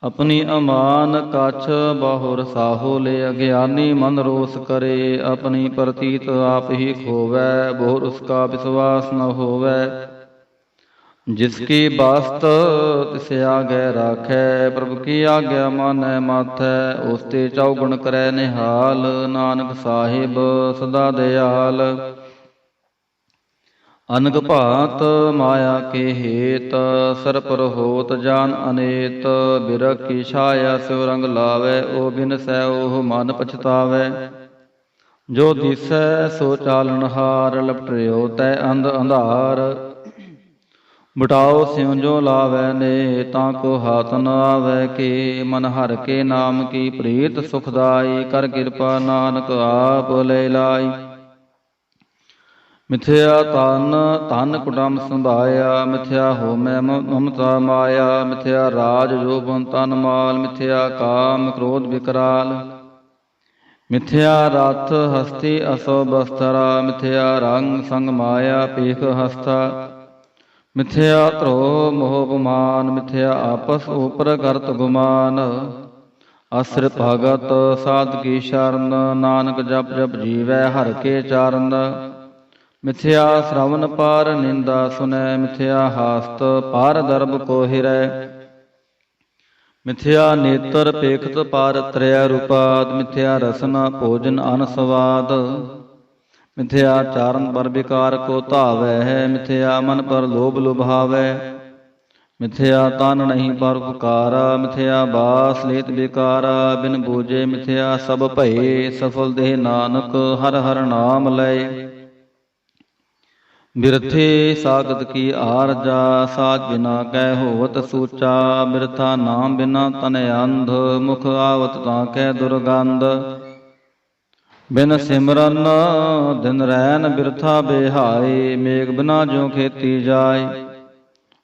ਆਪਣੀ ਅਮਾਨ ਕਛ ਬਾਹੁਰ ਸਾਹੋ ਲੈ, ਅਗਿਆਨੀ ਮਨ ਰੋਸ ਕਰੇ। ਆਪਣੀ ਪ੍ਰਤੀਤ ਆਪ ਹੀ ਖੋਵੈ, ਬਹੁਰ ਉਸਕਾ ਵਿਸ਼ਵਾਸ ਨ ਹੋਵੈ। ਜਿਸ ਕੀ ਬਾਸਤ ਤਿਸ ਆਗੈ ਰਾਖੈ, ਪ੍ਰਭ ਕੀ ਆਗਿਆ ਮਾਨੈ ਮਾਥੈ। ਉਸ ਤੇ ਚੌਗੁਣ ਕਰੈ ਨਿਹਾਲ, ਨਾਨਕ ਸਾਹਿਬ ਸਦਾ ਦਿਆਲ। ਅਨਕ ਭਾਂਤ ਮਾਇਆ ਕੇ ਹੇਤ, ਸਰਪਰ ਹੋਤ ਜਾਨ ਅਨੇਤ। ਬਿਰਖ ਕੀ ਛਾਇਆ ਸਿਉ ਰੰਗ ਲਾਵੈ, ਓ ਬਿਨਸੈ ਓਹ ਮਨ ਪਛਤਾਵੈ। ਜੋ ਦਿਸੈ ਸੋ ਚਾਲਨਹਾਰ, ਲਪਟਿਓ ਤੈ ਅੰਧ ਅੰਧਾਰ। ਬਟਾਓ ਸਿਉ ਜੋ ਲਾਵੈ ਨੇ, ਤਾਂ ਕੋ ਹਾਥ ਨ ਆਵੈ ਕੇ। ਮਨ ਹਰਿ ਕੇ ਨਾਮ ਕੀ ਪ੍ਰੀਤ ਸੁਖਦਾਈ, ਕਰ ਕਿਰਪਾ ਨਾਨਕ ਆਪ ਲੈ ਲਾਈ। ਮਿਥਿਆ ਤਨ ਧਨ ਕੁਟੰਬ ਸੰਭਾਇਆ, ਮਿਥਿਆ ਹੋਮੈ ਮਮਤਾ ਮਾਇਆ। ਮਿਥਿਆ ਰਾਜ ਜੋਬਨ ਤਨ ਮਾਲ, ਮਿਥਿਆ ਕਾਮ ਕ੍ਰੋਧ ਵਿਕਰਾਲ। ਮਿਥਿਆ ਰਥ ਹਸਤੀ ਅਸੋ ਬਸਤਰਾ, ਮਿਥਿਆ ਰੰਗ ਸੰਗ ਮਾਇਆ ਪੀਖ ਹਸਤਾ। ਮਿਥਿਆ ਧਰੋ ਮੋਹ ਬਮਾਨ, ਮਿਥਿਆ ਆਪਸ ਉਪਰ ਕਰਤ ਗੁਮਾਨ। ਅਸਰ ਭਗਤ ਸਾਧ ਕੀ ਸ਼ਰਨ, ਨਾਨਕ ਜਪ ਜਪ ਜੀਵੈ ਹਰਿ ਕੇ ਚਰਨ। ਮਿਥਿਆ ਸ਼ਰਵਨ ਪਰ ਨਿੰਦਾ ਸੁਨੈ, ਮਿਥਿਆ ਹਾਸਤ ਪਰ ਦਰਬ ਕੋ ਹਿਰੈ। ਮਿਥਿਆ ਨੇਤਰ ਪੇਖਤ ਪਰ ਤ੍ਰੈ ਰੂਪਾਦ, ਮਿਥਿਆ ਰਸਨਾ ਭੋਜਨ ਅਨ ਸਵਾਦ। ਮਿਥਿਆ ਚਾਰਨ ਪਰ ਵਿਕਾਰ ਕੋ ਧਾਵੈ ਹੈ, ਮਿਥਿਆ ਮਨ ਪਰ ਲੋਭ ਲੁਭਾਵੈ। ਮਿਥਿਆ ਤਨ ਨਹੀਂ ਪਰ ਉਪਕਾਰਾ, ਮਿਥਿਆ ਬਾਸ ਲੇਤ ਬੇਕਾਰਾ। ਬਿਨ ਬੂਝੇ ਮਿਥਿਆ ਸਭ ਭਏ, ਸਫਲ ਦੇਹ ਨਾਨਕ ਹਰ ਹਰ ਨਾਮ ਲਏ। ਬਿਰਥੇ ਸਾਗਤ ਕੀ ਆਰਜਾ, ਸਾਜ ਬਿਨਾ ਕੈ ਹੋਵਤ ਸੂਚਾ। ਬਿਰਥਾ ਨਾਮ ਬਿਨਾ ਤਨ ਅੰਧ, ਮੁਖ ਆਵਤ ਤਾਂ ਕੈ ਦੁਰਗੰਧ। ਬਿਨ ਸਿਮਰਨ ਦਿਨ ਰੈਨ ਬਿਰਥਾ ਬਿਹਾਏ, ਮੇਘ ਬਿਨਾ ਜਿਉ ਖੇਤੀ ਜਾਏ।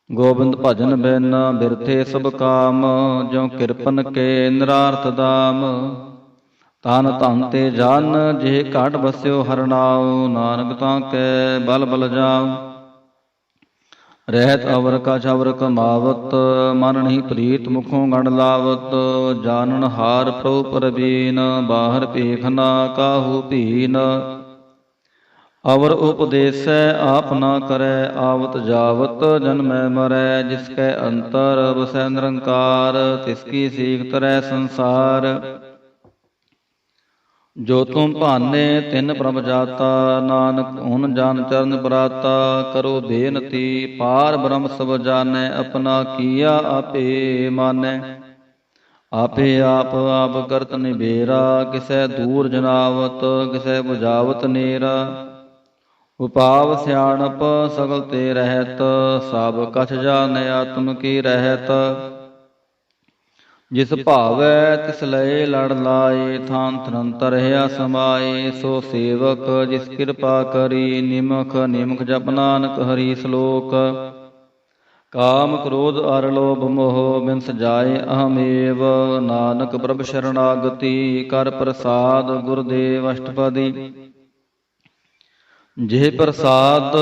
ਗੋਬਿੰਦ ਭਜਨ ਬਿਨ ਬਿਰਥੇ ਸਭ ਕਾਮ, ਜਿਉ ਕਿਰਪਨ ਕੇ ਨਿਰਾਰਥ ਦਾਮ। ਤਨ ਧਨ ਤੇ ਜਨ ਜੇ ਘਟ ਬਸਿਓ ਹਰਿ ਨਾਉ, ਨਾਨਕ ਤਾਂ ਕੈ ਬਲ ਬਲ ਜਾਉ। ਰਹਿਤ ਅਵਰ ਕਛ ਅਵਰ ਕਮਾਵਤ, ਮਨ ਨਹੀਂ ਪ੍ਰੀਤ ਮੁਖੋਂ ਗੰਢ ਲਾਵਤ। ਜਾਨਨ ਹਾਰ ਪ੍ਰਭੁ ਪ੍ਰਬੀਨ, ਬਾਹਰ ਭੇਖ ਨਾ ਕਾਹੂ ਭੀਨ। ਅਵਰ ਉਪਦੇਸੈ ਆਪ ਨਾ ਕਰੈ, ਆਵਤ ਜਾਵਤ ਜਨਮੈ ਮਰੈ। ਜਿਸ ਕੈ ਅੰਤਰ ਵਸੈ ਨਿਰੰਕਾਰ, ਤਿਸ ਕੀ ਸੀਖ ਤਰੈ ਸੰਸਾਰ। ਜੋ ਤੁਮ ਭਾਨੇ ਤਿਨ ਪ੍ਰਭ ਜਾਤਾ, ਨਾਨਕ ਹੁਨ ਜਾਨ ਚਰਨ ਬਰਾਤਾ। ਕਰੋ ਬੇਨਤੀ ਪਾਰ ਬ੍ਰਹਮ ਸਭ ਜਾਣੈ, ਆਪਣਾ ਕੀਆ ਆਪੇ ਮਾਨੈ। ਆਪੇ ਆਪ ਆਪ ਕਰਤ ਨਿਬੇਰਾ, ਕਿਸੈ ਦੂਰ ਜਨਾਵਤ ਕਿਸੈ ਬੁਝਾਵਤ ਨੇਰਾ। ਉਪਾਵ ਸਿਆਣਪ ਸਗਲ ਤੇ ਰਹਿਤ, ਸਭ ਕਛ ਜਾਣੈ ਆਤਮ ਕੀ ਰਹਿਤ। ਜਿਸ ਭਾਵੈ ਤਿਸ ਲਏ ਲੜ ਲਾਏ, ਥਾਨ ਨਿਰੰਤਰ ਰਹਿਆ ਸਮਾਏ। ਸੋ ਸੇਵਕ ਜਿਸ ਕਿਰਪਾ ਕਰੀ, ਨਿਮਖ ਨਿਮਖ ਜਪ ਨਾਨਕ ਹਰੀ ਸਲੋਕ। ਕਾਮ ਕ੍ਰੋਧ ਅਰ ਲੋਭ ਮੋਹ, ਬਿਨ ਸਜਾਏ ਅਹਮੇਵ। ਨਾਨਕ ਪ੍ਰਭ ਸ਼ਰਨਾਗਤੀ, ਕਰ ਪ੍ਰਸਾਦ ਗੁਰਦੇਵ ਅਸ਼ਟਪਦੀ। ਜੇ ਪ੍ਰਸਾਦ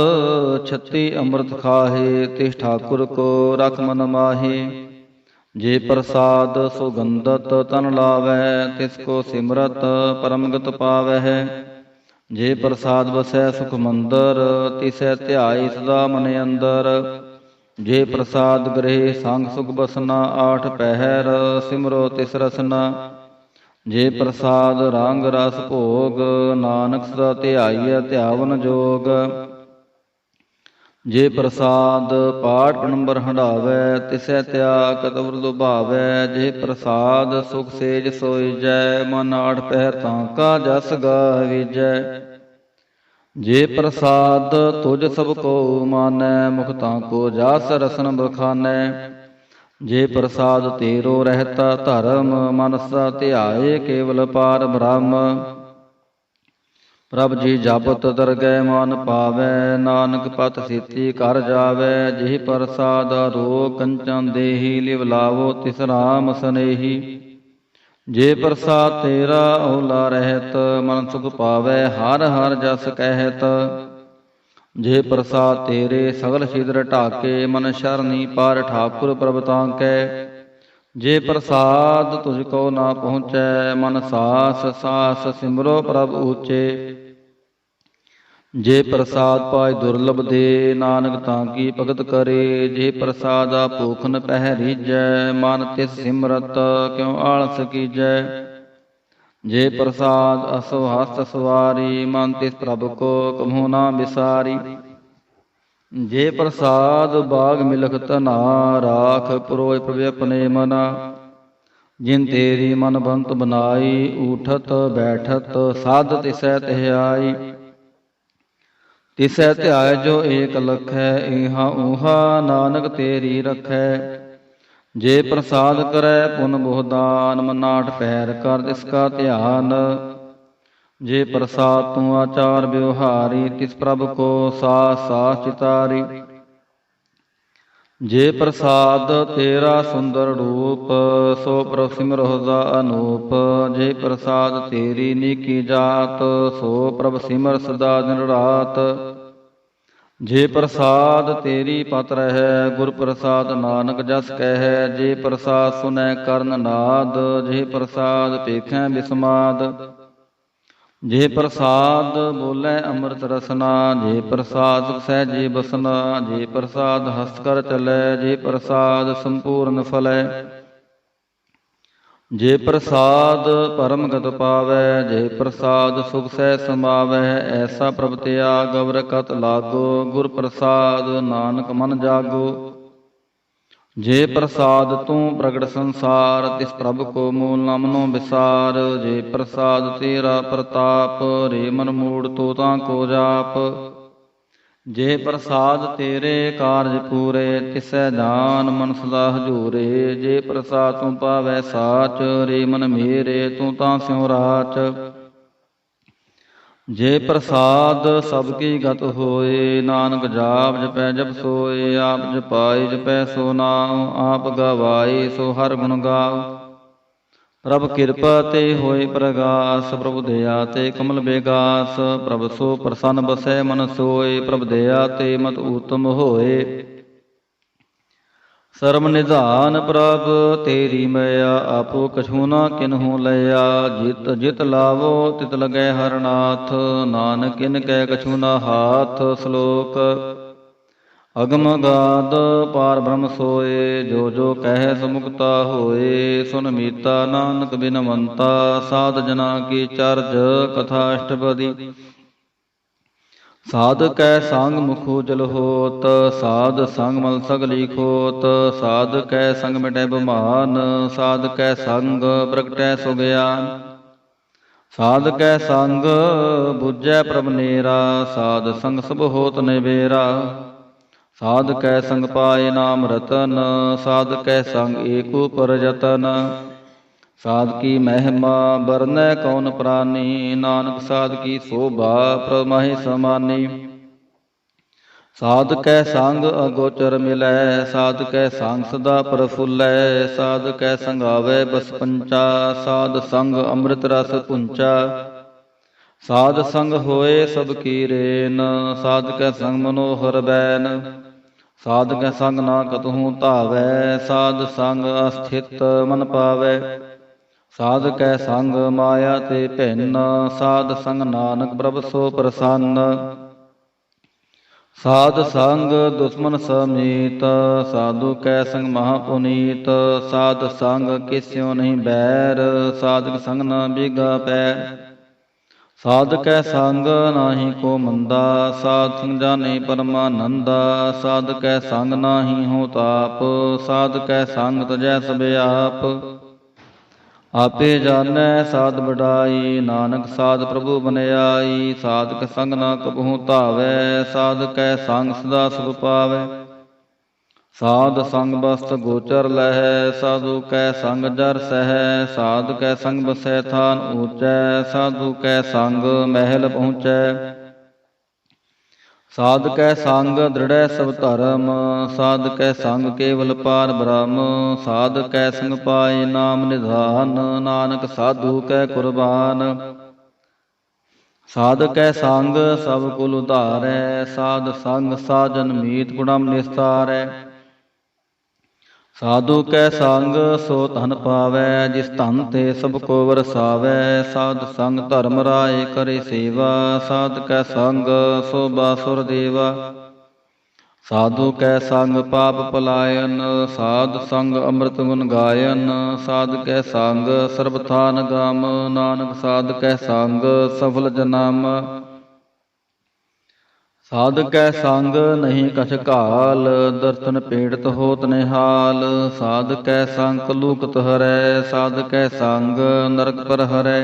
ਛਤੀ ਅੰਮ੍ਰਿਤ ਖਾਹੇ, ਤਿਸ ਠਾਕੁਰ ਕੋ ਰਖ ਮਨ ਮਾਹੇ। ਜੇ ਪ੍ਰਸਾਦ ਸੁਗੰਧਤ ਤਨ ਲਾਵੈ, ਤਿਸ ਕੋ ਸਿਮਰਤ ਪਰਮਗਤ ਪਾਵਹਿ। ਜੇ ਪ੍ਰਸਾਦ ਵਸੈ ਸੁਖ ਮੰਦਰ, ਤਿਸੈ ਧਿਆਈ ਸਦਾ ਮਨ ਅੰਦਰ। ਜੇ ਪ੍ਰਸਾਦ ਗ੍ਰਹਿ ਸੰਗ ਸੁਖ ਬਸਨਾ, ਆਠ ਪਹਿਰ ਸਿਮਰੋ ਤਿਸ ਰਸਨਾ। ਜੇ ਪ੍ਰਸਾਦ ਰੰਗ ਰਸ ਭੋਗ, ਨਾਨਕ ਸਦਾ ਧਿਆਈਐ ਧਿਆਵਨ ਜੋਗ। ਜੇ ਪ੍ਰਸਾਦ ਪਾਠ ਪਣੰਬਰ ਹੰਢਾਵੈ, ਤਿਸੈ ਤਿਆਗ ਕਤਵ ਲੁਭਾਵੈ। ਜੇ ਪ੍ਰਸਾਦ ਸੁਖ ਸੇਜ ਸੋਈਜੈ, ਮਨ ਆਠ ਪਹਿਰ ਤਾਂ ਕਾ ਜਸ ਗਾਵੀਜੈ। ਜੇ ਪ੍ਰਸਾਦ ਤੁਜ ਸਭ ਕੋ ਮਾਨੈ, ਮੁਖ ਤਾਂ ਕੋ ਜਸ ਰਸਨ ਬਖਾਨੈ। ਜੇ ਪ੍ਰਸਾਦ ਤੇਰੋ ਰਹਿਤਾ ਧਰਮ, ਮਨ ਸਦਾ ਧਿਆਏ ਕੇਵਲ ਪਾਰ ਬ੍ਰਹਮ। ਪ੍ਰਭ ਜੀ ਜਪਤ ਦਰਗਹਿ ਮਨ ਪਾਵੈ, ਨਾਨਕ ਪਤ ਸੀਤੀ ਕਰ ਜਾਵੈ। ਜਿਹ ਪ੍ਰਸਾਦ ਰੋਗ ਕੰਚਨ ਦੇਹੀ, ਲਿਵ ਲਾਵੋ ਤਿਸ ਰਾਮ ਸਨੇਹੀ। ਜੇ ਪ੍ਰਸਾਦ ਤੇਰਾ ਓਲਾ ਰਹਿਤ, ਮਨ ਸੁਖ ਪਾਵੈ ਹਰ ਹਰ ਜਸ ਕਹਿਤ। ਜੇ ਪ੍ਰਸਾਦ ਤੇਰੇ ਸਗਲ ਛਿਦਰ ਢਾਕੇ, ਮਨ ਸ਼ਰਨੀ ਪਰ ਠਾਕੁਰ ਪ੍ਰਭ ਤਾਂ ਕੈ। ਜੇ ਪ੍ਰਸਾਦ ਤੁਝ ਕੋ ਨਾ ਪਹੁੰਚੈ, ਮਨ ਸਾਸ ਸਾਸ ਸਿਮਰੋ ਪ੍ਰਭ ਊਚੇ। ਜੇ ਪ੍ਰਸਾਦ ਪਾਇ ਦੁਰਲਭ ਦੇ, ਨਾਨਕ ਤਾਂ ਕੀ ਭਗਤ ਕਰੇ। ਜੇ ਪ੍ਰਸਾਦਾ ਭੂਖ ਨ ਪਹਿ ਰੀਜੈ, ਮਨ ਤਿਸ ਸਿਮਰਤ ਕਿਉ ਆਲਸ ਕੀਜੈ। ਜੇ ਪ੍ਰਸਾਦ ਅਸੋ ਹਸਤ ਸਵਾਰੀ, ਮਨ ਤਿਸ ਪ੍ਰਭ ਕੋ ਕਮਹੁ ਨਾ ਵਿਸਾਰੀ। ਜੇ ਪ੍ਰਸਾਦ ਬਾਗ ਮਿਲਖ ਧਨਾ, ਰਾਖ ਪੁਰੋਇ ਪ੍ਰਭ ਆਪਣੇ ਮਨਾ। ਜਿਨ ਤੇਰੀ ਮਨ ਬੰਤ ਬਨਾਈ, ਊਠਤ ਬੈਠਤ ਸਾਧ ਤਿਸੈ ਧਿਆਈ। ਤਿਸੈ ਧਿਆਇ ਜੋ ਏਕ ਲਖੈ, ਈਹਾ ਊਹਾ ਨਾਨਕ ਤੇਰੀ ਰਖੈ। ਜੇ ਪ੍ਰਸਾਦ ਕਰੈ ਪੁਨ ਬਹੁ ਦਾਨ, ਮਨ ਆਠ ਪਹਿਰ ਕਰ ਤਿਸ ਕਾ ਧਿਆਨ। ਜੇ ਪ੍ਰਸਾਦ ਤੂੰ ਆਚਾਰ ਵਿਵਹਾਰੀ, ਤਿਸ ਪ੍ਰਭ ਕੋ ਸਾਸ ਸਾਸ ਚਿਤਾਰੀ। ਜੇ ਪ੍ਰਸਾਦ ਤੇਰਾ ਸੁੰਦਰ ਰੂਪ, ਸੋ ਪ੍ਰਭ ਸਿਮਰੋ ਸਦਾ ਅਨੂਪ। ਜੇ ਪ੍ਰਸਾਦ ਤੇਰੀ ਨੀਕੀ ਜਾਤ, ਸੋ ਪ੍ਰਭ ਸਿਮਰ ਸਦਾ ਦਿਨ ਰਾਤ। ਜੇ ਪ੍ਰਸਾਦ ਤੇਰੀ ਪਤ ਰਹੈ, ਗੁਰ ਪ੍ਰਸਾਦ ਨਾਨਕ ਜਸ ਕਹਿੈ। ਜੇ ਪ੍ਰਸਾਦ ਸੁਨੈ ਕਰਨ ਨਾਦ, ਜੇ ਪ੍ਰਸਾਦ ਪੇਖੈ ਬਿਸਮਾਦ। ਜੇ ਪ੍ਰਸਾਦ ਬੋਲੇ ਅੰਮ੍ਰਿਤ ਰਸਨਾ, ਜੇ ਪ੍ਰਸਾਦ ਸਹਿਜੇ ਬਸਨਾ। ਜੇ ਪ੍ਰਸਾਦ ਹਸਤ ਕਰ ਚਲੈ, ਜੇ ਪ੍ਰਸਾਦ ਸੰਪੂਰਨ ਫਲੈ। ਜੇ ਪ੍ਰਸਾਦ ਪਰਮਗਤ ਪਾਵੈ, ਜੇ ਪ੍ਰਸਾਦ ਸੁਖ ਸਹਿ ਸਮਾਵੈ। ਐਸਾ ਪ੍ਰਭ ਤਿਆ ਗਵਰ ਕਤ ਲਾਗੋ, ਗੁਰ ਪ੍ਰਸਾਦ ਨਾਨਕ ਮਨ ਜਾਗੋ। ਜੇ ਪ੍ਰਸਾਦ ਤੂੰ ਪ੍ਰਗਟ ਸੰਸਾਰ, ਤਿਸ ਪ੍ਰਭ ਕੋ ਮੂਲ ਨ ਮਨੋ ਵਿਸਾਰ। ਜੇ ਪ੍ਰਸਾਦ ਤੇਰਾ ਪ੍ਰਤਾਪ, ਰੇ ਮਨ ਮੂੜ ਤੋ ਤਾਂ ਕੋ ਜਾਪ। ਜੇ ਪ੍ਰਸਾਦ ਤੇਰੇ ਕਾਰਜ ਪੂਰੇ, ਤਿਸੈ ਜਾਨ ਮਨ ਸਦਾ ਹਜੂਰੇ। ਜੇ ਪ੍ਰਸਾਦ ਤੂੰ ਪਾਵੈ ਸਾਚ, ਰੇ ਮਨ ਮੇਰੇ ਤੂੰ ਤਾਂ ਸਿਉ ਰਾਚ। ਜੇ ਪ੍ਰਸਾਦ ਸਭ ਕੀ ਗਤ ਹੋਏ, ਨਾਨਕ ਜਾਪ ਜਪੈ ਜਪ ਸੋਏ। ਆਪ ਜਪਾਈ ਜਪੈ ਸੋ ਨਾਉ, ਆਪ ਗਵਾਈ ਸੋ ਹਰਿ ਗੁਣ ਗਾਉ। ਪ੍ਰਭ ਕਿਰਪਾ ਤੇ ਹੋਏ ਪ੍ਰਗਾਸ, ਪ੍ਰਭੁ ਦਇਆ ਤੇ ਕਮਲ ਬੇਗਾਸ। ਪ੍ਰਭ ਸੋ ਪ੍ਰਸੰਨ ਬਸੈ ਮਨ ਸੋਏ, ਪ੍ਰਭ ਦਇਆ ਤੇ ਮਤ ਊਤਮ ਹੋਏ। ਸਰਮ ਨਿਧਾਨ ਪ੍ਰਭ ਤੇਰੀ ਮਇਆ, ਆਪੋ ਕਛੂ ਨਾ ਕਿਨਹੂ ਲਿਆ। ਜਿਤ ਜਿਤ ਲਾਵੋ ਤਿਤ ਲਗੈ ਹਰਨਾਥ, ਨਾਨਕ ਕਿਨ ਕੈ ਕਛੂ ਨਾ ਹਾਥ। ਸ਼ਲੋਕ ਅਗਮ ਅਗਾਧ ਪਾਰ ਬ੍ਰਹਮ ਸੋਏ, ਜੋ ਜੋ ਕਹਿ ਸੋ ਮੁਕਤਾ ਹੋਏ। ਸੁਨ ਮੀਤਾ ਨਾਨਕ ਬਿਨਵੰਤਾ, ਸਾਧ ਜਨਾ ਕੀ ਚਰਜ ਕਥਾ ਅਸ਼ਟਪਦੀ। ਸਾਧ ਕੈ ਸੰਗ ਮੁਖ ਉਜਲ ਹੋਤ, ਸਾਧ ਸੰਗ ਮਲ ਸਗਲੀ ਖੋਤ। ਸਾਧ ਕੈ ਸੰਗ ਮਿਟੈ ਬਿਮਾਨ, ਸਾਧ ਕੈ ਸੰਗ ਪ੍ਰਗਟੈ ਸੋ ਗਿਆਨ। ਸਾਧ ਕੈ ਸੰਗ ਬੁਝੈ ਪ੍ਰਭ ਨੇਰਾ, ਸਾਧ ਸੰਗ ਸਭ ਹੋਤ ਨਿਬੇਰਾ। ਸਾਧ ਕੈ ਸੰਗ ਪਾਏ ਨਾਮ ਰਤਨ, ਸਾਧ ਕੈ ਸੰਗ ਏਕ ਊਪਰ ਜਤਨ। ਸਾਧ ਕੀ ਮਹਿਮਾ ਬਰਨੈ ਕੌਣ ਪ੍ਰਾਨੀ, ਨਾਨਕ ਸਾਧ ਕੀ ਸੋਭਾ ਪ੍ਰਭ ਮਾਹੀ ਸਮਾਨੀ। ਸਾਧ ਕੈ ਸੰਗ ਅਗੋਚਰ ਮਿਲੈ, ਸਾਧ ਕੈ ਸੰਗ ਸਦਾ ਪ੍ਰਫੁੱਲੈ। ਸਾਧ ਕੈ ਸੰਗ ਆਵੈ ਬਸ ਪੰਚਾ, ਸਾਧ ਸੰਗ ਅੰਮ੍ਰਿਤ ਰਸ ਪੁੰਚਾ। ਸਾਧ ਸੰਗ ਹੋਏ ਸਭ ਕੀ ਰੇਨ, ਸਾਧ ਕੈ ਸੰਗ ਮਨੋਹਰ ਬੈਨ। ਸਾਧ ਕੈ ਸੰਗ ਨਾ ਕਤਹੂ ਧਾਵੈ, ਸਾਧ ਸੰਗ ਅਸਥਿਤ ਮਨ ਪਾਵੈ। ਸਾਧ ਕੈ ਸੰਗ ਮਾਇਆ ਤੇ ਭਿੰਨ, ਸਾਧ ਸੰਗ ਨਾਨਕ ਪ੍ਰਭ ਸੋ ਪ੍ਰਸੰਨ। ਸਾਧ ਸੰਗ ਦੁਸ਼ਮਨ ਸਮੀਤ, ਸਾਧੂ ਕੈ ਸੰਗ ਮਹਾ ਪੁਨੀਤ। ਸਾਧ ਸੰਗ ਕਿਸਿਓ ਨਹੀਂ ਬੈਰ, ਸਾਧਕ ਸੰਗ ਨਾ ਬੀਗਾ ਪੈਰ। ਸਾਧ ਕੈ ਸੰਗ ਨਾਹੀ ਕੋ ਮੰਦਾ, ਸਾਧ ਸੰਗ ਜਾਣੇ ਪਰਮਾਨੰਦਾ। ਸਾਧ ਕੈ ਸੰਗ ਨਾਹੀ ਹੋ ਤਾਪ, ਸਾਧ ਕੈ ਸੰਗ ਤਜੈ ਸਭ ਆਪ। ਆਪੇ ਜਾਣੈ ਸਾਧ ਵਡਾਈ, ਨਾਨਕ ਸਾਧ ਪ੍ਰਭੂ ਬਨਿਆਈ। ਸਾਧ ਕੈ ਸੰਗ ਨਾ ਕਬਹੂ ਧਾਵੈ, ਸਾਧ ਕੈ ਸੰਗ ਸਦਾ ਸੁਖ ਪਾਵੈ। ਸਾਧ ਸੰਗ ਬਸਤ ਗੋਚਰ ਲਹੈ, ਸਾਧੂ ਕੈ ਸੰਗ ਜਰ ਸਹੈ। ਸਾਧ ਕੈ ਸੰਗ ਬਸੈ ਥਾਨ ਊਚੈ, ਸਾਧੂ ਕੈ ਸੰਗ ਮਹਿਲ ਪਹੁੰਚੈ। ਸਾਧ ਕੈ ਸੰਗ ਦ੍ਰਿੜੈ ਸਭ ਧਰਮ, ਸਾਧ ਕੈ ਸੰਗ ਕੇਵਲ ਪਾਰ ਬ੍ਰਹਮ। ਸਾਧ ਕੈ ਸੰਗ ਪਾਏ ਨਾਮ ਨਿਧਾਨ, ਨਾਨਕ ਸਾਧੂ ਕੈ ਕੁਰਬਾਨ। ਸਾਧ ਕੈ ਸੰਗ ਸਭ ਕੁਲ ਉਧਾਰੈ, ਸਾਧ ਸੰਗ ਸਾਜਨ ਮੀਤ ਗੁਣਮ ਨਿਸਤਾਰੈ। ਸਾਧੂ ਕੈ ਸੰਗ ਸੋ ਧਨ ਪਾਵੈ, ਜਿਸ ਧਨ ਤੇ ਸਭ ਕੋ ਵਰਸਾਵੈ। ਸਾਧ ਸੰਗ ਧਰਮ ਰਾਏ ਕਰੇ ਸੇਵਾ, ਸਾਧ ਕੈ ਸੰਗ ਸੋਭਾ ਸੁਰ ਦੇਵਾ। ਸਾਧੂ ਕੈ ਸੰਗ ਪਾਪ ਪਲਾਇਨ, ਸਾਧ ਸੰਗ ਅੰਮ੍ਰਿਤ ਗੁਣ ਗਾਇਨ। ਸਾਧ ਕੈ ਸੰਗ ਸਰਬ ਥਾਨ ਗਮ, ਨਾਨਕ ਸਾਧ ਕੈ ਸੰਗ ਸਫਲ ਜਨਮ। ਸਾਧ ਕੈ ਸੰਗ ਨਹੀਂ ਕਛ ਘਾਲ, ਦਰਸ਼ਨ ਪੀੜਤ ਹੋਤ ਨਿਹਾਲ। ਸਾਧ ਕੈ ਸੰਗ ਕਲੂਕਤ ਹਰੈ, ਸਾਧ ਕੈ ਸੰਗ ਨਰਕ ਪਰ ਹਰੈ।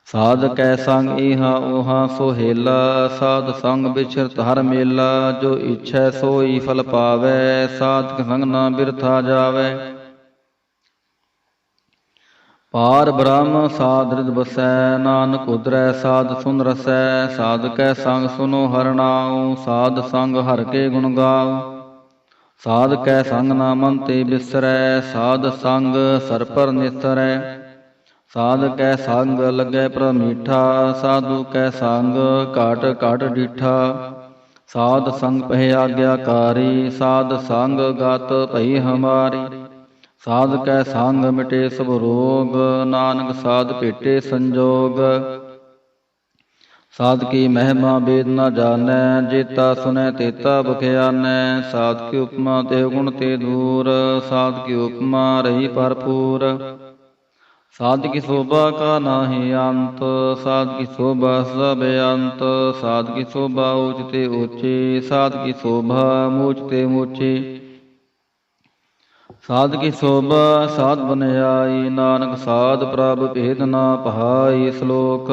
ਸਾਧ ਕੈ ਸੰਗ ਈਹਾ ਊਹਾ ਸੋਹੇਲਾ, ਸਾਧ ਸੰਗ ਬਿਛਰਤ ਹਰ ਮੇਲਾ। ਜੋ ਇੱਛੈ ਸੋਈ ਫਲ ਪਾਵੈ, ਸਾਧ ਕੈ ਸੰਗ ਨਾ ਬਿਰਥਾ ਜਾਵੈ। ਪਾਰ ਬ੍ਰਹਮ ਸਾਧ ਰਿਦ ਬਸੈ, ਨਾਨਕ ਉਦਰੈ ਸਾਧ ਸੁਨ ਰਸੈ। ਸਾਧ ਕੈ ਸੰਗ ਸੁਨੋ ਹਰਿ ਨਾਉ, ਸਾਧ ਸੰਗ ਹਰਿ ਕੇ ਗੁਣ ਗਾਉ। ਸਾਧ ਕੈ ਸੰਗ ਨਾ ਮਨ ਤੇ ਬਿਸਰੈ, ਸਾਧ ਸੰਗ ਸਰ ਪਰ ਨਿਸਰੈ। ਸਾਧ ਕੈ ਸੰਗ ਲੱਗੈ ਪ੍ਰਭ ਮੀਠਾ, ਸਾਧੂ ਕੈ ਸੰਗ ਘਾਟ ਘਾਟ ਡੀਠਾ। साध संग पह आज्ञाकारी, साध संग गत भई हमारी। साध कै संग मिटे सब रोग, नानक साध भेटे संजोग। साध की महिमा वेद न जानै, जेता सुनै तेता बख्यानै। साध की उपमा ते गुण ते दूर, साध की उपमा रही भरपूर। साध की शोभा का नाहि अंत, साध की शोभा सदा बेअंत। साध की शोभा ऊच ते ऊंची, साध की शोभा मूच ते मूची। साध की शोभा साध बन आई, नानक साध प्रभ भेद न पहाई। श्लोक